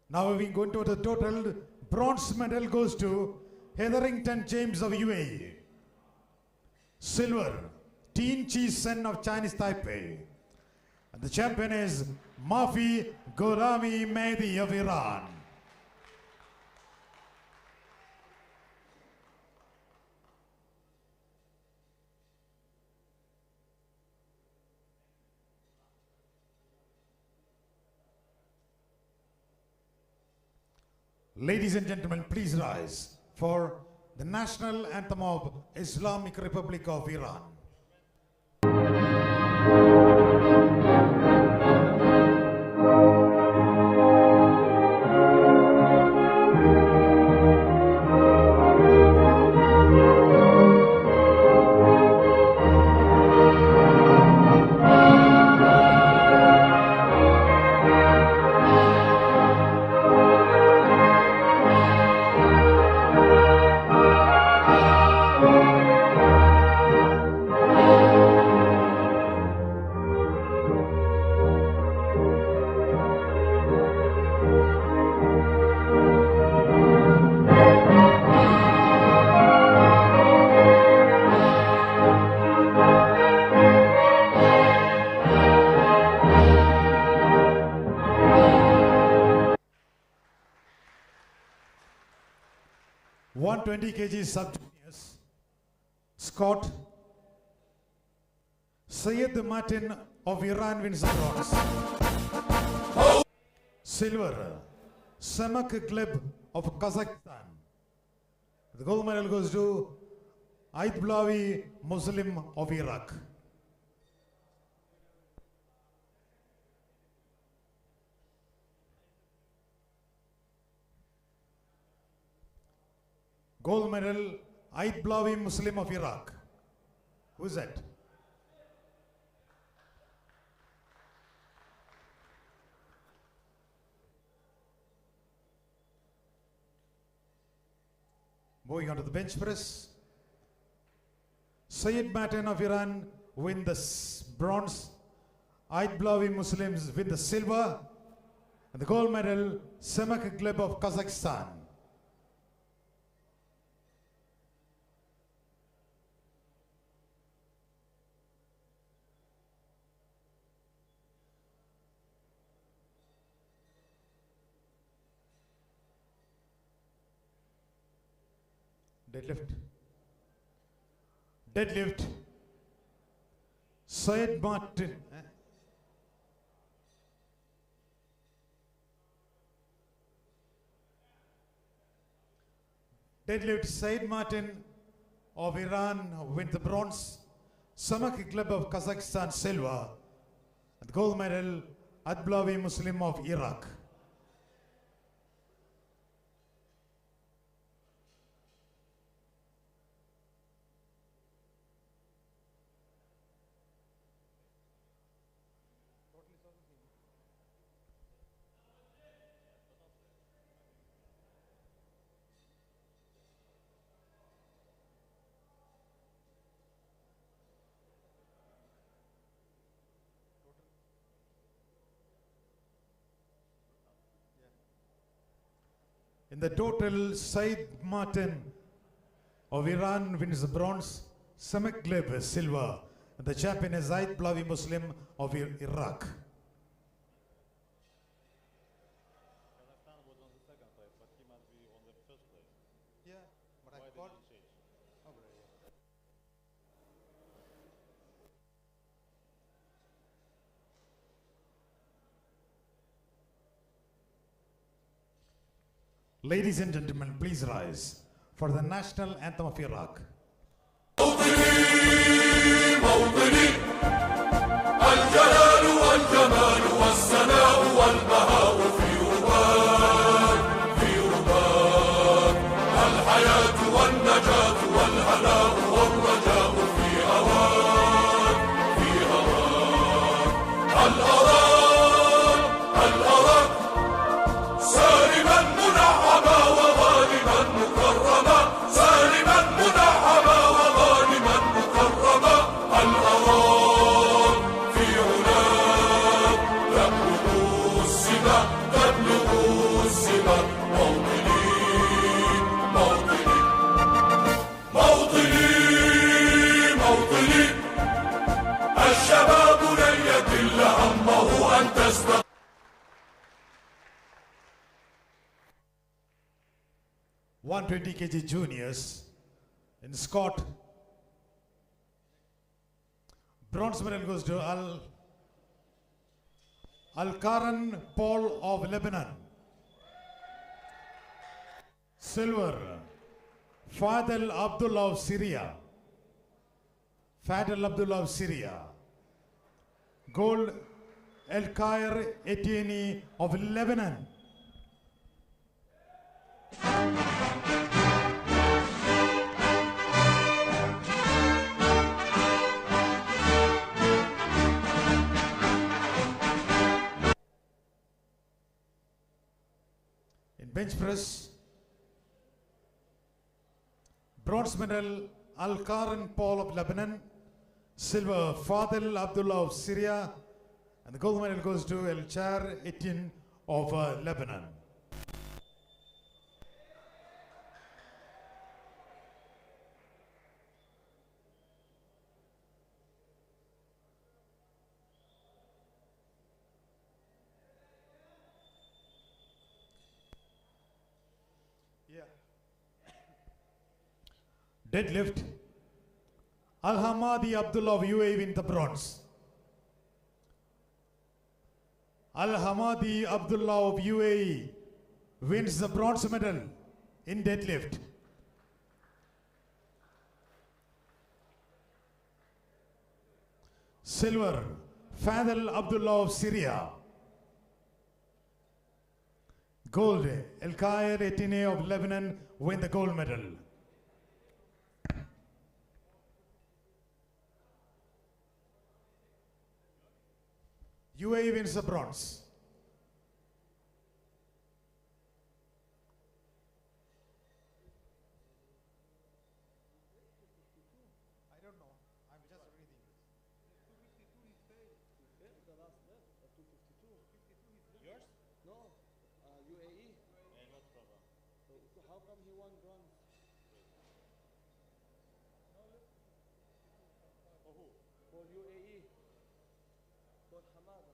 Now we go into the total. Bronze medal goes to Hetherington James of UAE. Silver, Tin Chi Sen of Chinese Taipei. And the champion is Mafi Gholami Mehdi of Iran. Ladies and gentlemen, please rise for the national anthem of Islamic Republic of Iran. 120 kg sub-juniors. Scott. Syed Martin of Iran wins the bronze. Silver. Samak Gleb of Kazakhstan. The gold medal goes to Aitblawi Muslim of Iraq. Gold medal, Aitblawi Muslim of Iraq. Who is that? Moving on to the bench press. Syed Martin of Iran win the bronze. Aitblawi Muslims win the silver. And the gold medal, Samak Gleb of Kazakhstan. Deadlift. Deadlift. Syed Martin. Deadlift. Syed Martin of Iran wins the bronze. Samak Gleb of Kazakhstan silver. And the gold medal, Aitblawi Muslim of Iraq. In the total, Syed Martin of Iran wins the bronze, Samak Gleb silver, and the champion is Aitblawi Muslim of Iraq. Kazakhstan was on the second place, but he must be on the first place. Yeah, but Why I did got. he change? Oh, right, yeah. Ladies and gentlemen, please rise for the national anthem of Iraq. الجلال والجمال والسناء والبهاء في رباك في رباك الحياة والنجاة والهناء والرجاء في هواك في هواك هل أراك سالما منعما وغانما مكرما سالما منعما وغانما مكرما هل أراك في علاك تبلغ السما موطني موطني موطني موطني الشباب لن يكل همه أن تستقيم 120 kg juniors in Scott. Bronze medal goes to Al-Karan Paul of Lebanon. Silver, Fadel Abdullah of Syria. Fadel Abdullah of Syria. Gold, El-Kair Etienne of Lebanon. In bench press, bronze medal Al-Karan Paul of Lebanon, silver Fadel Abdullah of Syria, and the gold medal goes to El-Char Etienne of Lebanon. Deadlift. Al-Hamadi Abdullah of UAE win the bronze. Al-Hamadi Abdullah of UAE wins the bronze medal in deadlift. Silver, Fadel Abdullah of Syria. Gold, El Khair Etine of Lebanon win the gold medal. UAE wins the bronze. I don't know. I'm just reading. Yours? No. UAE. not problem. So how come he won bronze? For who? For UAE. For Hamada.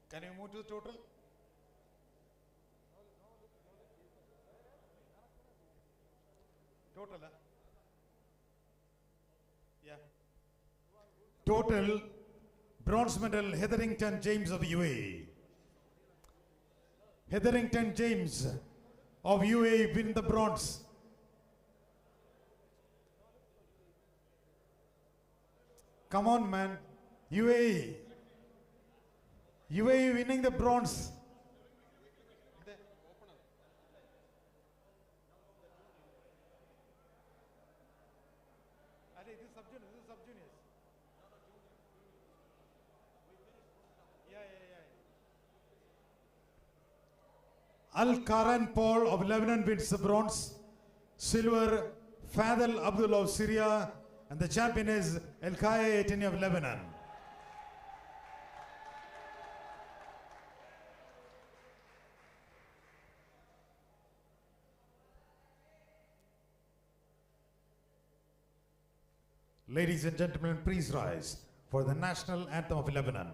Can you move to the total? Total, huh? Yeah. Total bronze medal Hetherington James of UAE. Hetherington James of UAE win the bronze. Come on, man. UAE. UAE winning the bronze. This is sub-juniors. This is sub-juniors. Yeah. Al-Karan Paul of Lebanon wins the bronze. Silver, Fadel Abdullah of Syria. And the champion is El Khair Etine of Lebanon. Ladies and gentlemen, please rise for the national anthem of Lebanon.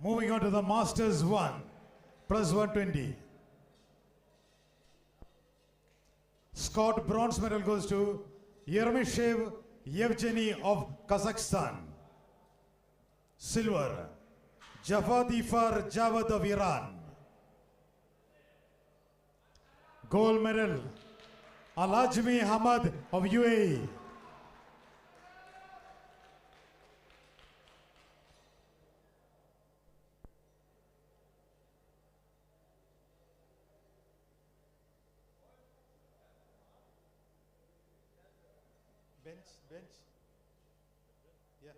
Moving on to the Masters 1 plus 120. Scott bronze medal goes to Yermishev Yevgeny of Kazakhstan. Silver, Javadifar Javad of Iran. Gold medal, Al-Ajmi Hamad of UAE. Bench. Yeah.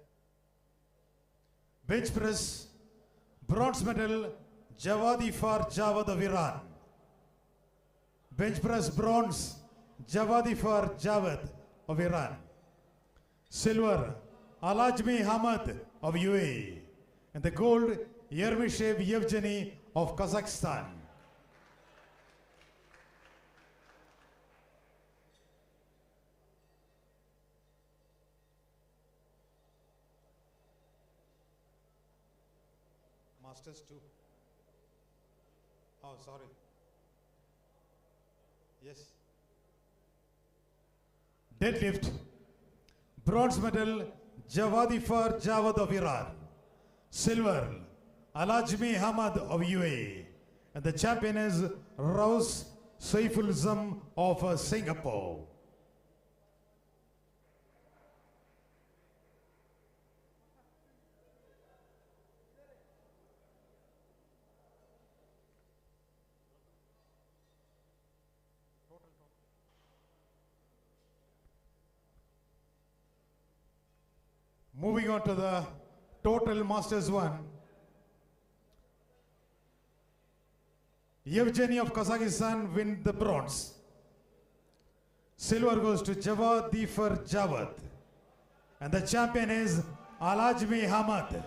Bench press, bronze medal, Javadifar Javad of Iran. Bench press bronze, Javadifar Javad of Iran. Silver, Al-Ajmi Hamad of UAE. And the gold, Yermishev Yevgeny of Kazakhstan. Masters 2. Oh, sorry. Yes. Deadlift, bronze medal Jawadifar Jawad of Iran, silver Alajmi Hamad of UAE, and the champion is Raus Saiful Zam of Singapore. Moving on to the total Masters 1. Yevgeny of Kazakhstan win the bronze. Silver goes to Jawadifar Jawad. And the champion is Alajmi Hamad.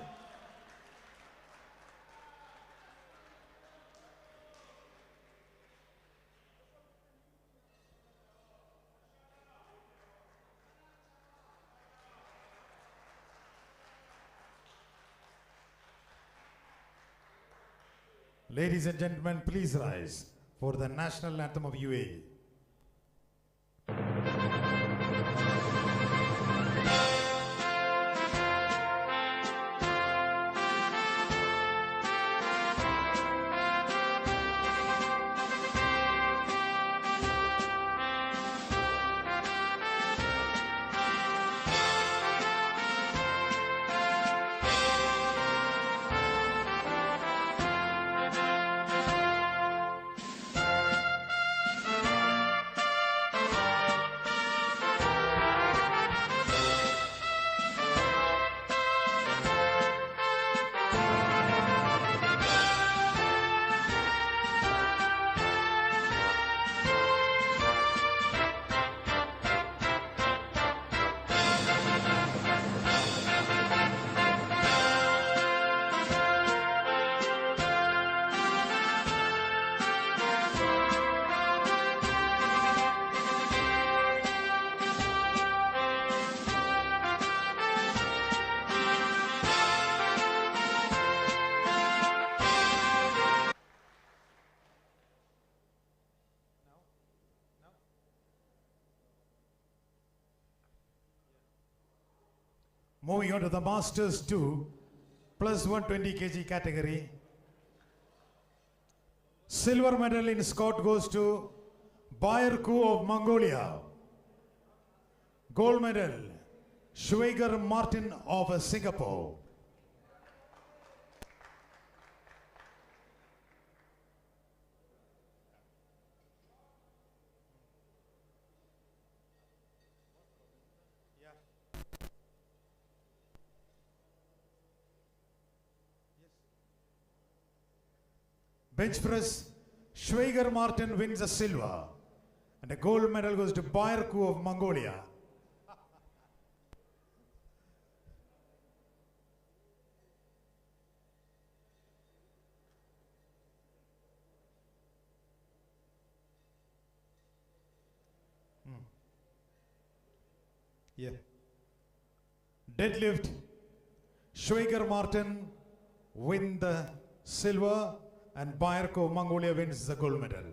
Ladies and gentlemen, please rise for the national anthem of UAE. Moving on to the Masters 2 plus 120 kg category. Silver medal in Scott goes to Bayerku of Mongolia. Gold medal Schweiger Martin of Singapore. Bench press, Schweiger Martin wins the silver. And the gold medal goes to Bayerku of Mongolia. Yeah. Deadlift, Schweiger Martin win the silver. And Bayerku, Mongolia wins the gold medal.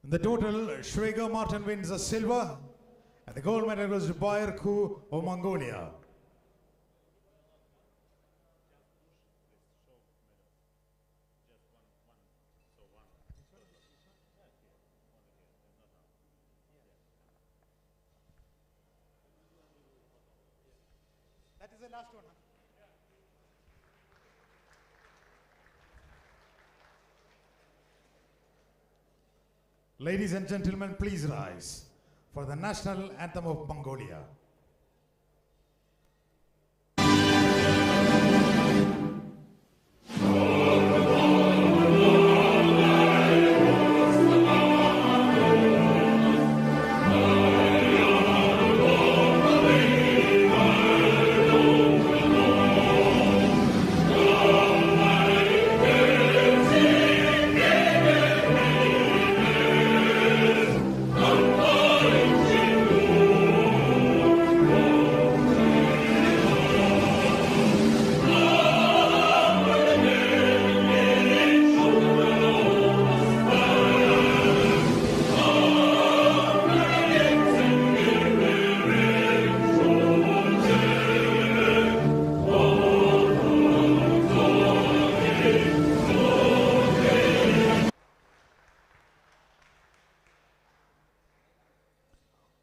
In the total, Schweiger Martin wins the silver, and the gold medal goes to Bayerku of Mongolia. That is the last one. Ladies and gentlemen, please rise for the national anthem of Mongolia.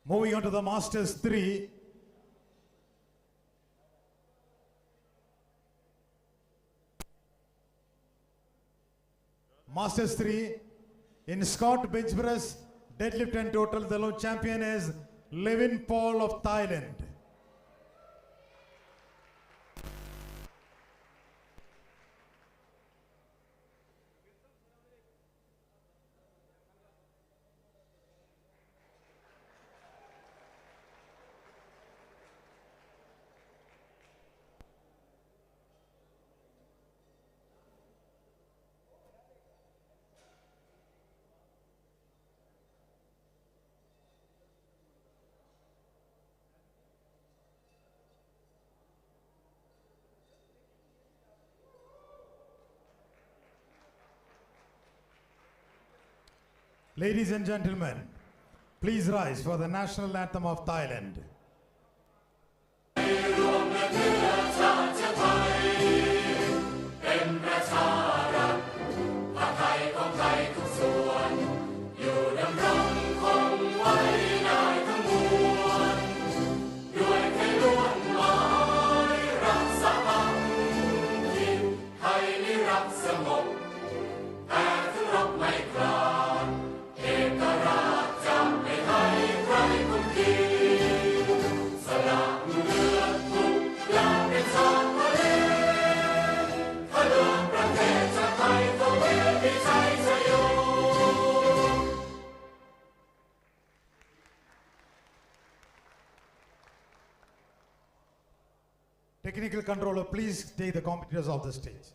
Moving on to the Masters 3. Masters 3. In Scott bench press, deadlift and total, the lone champion is Levin Paul of Thailand. Ladies and gentlemen, please rise for the national anthem of Thailand. Technical controller, please take the competitors off the stage.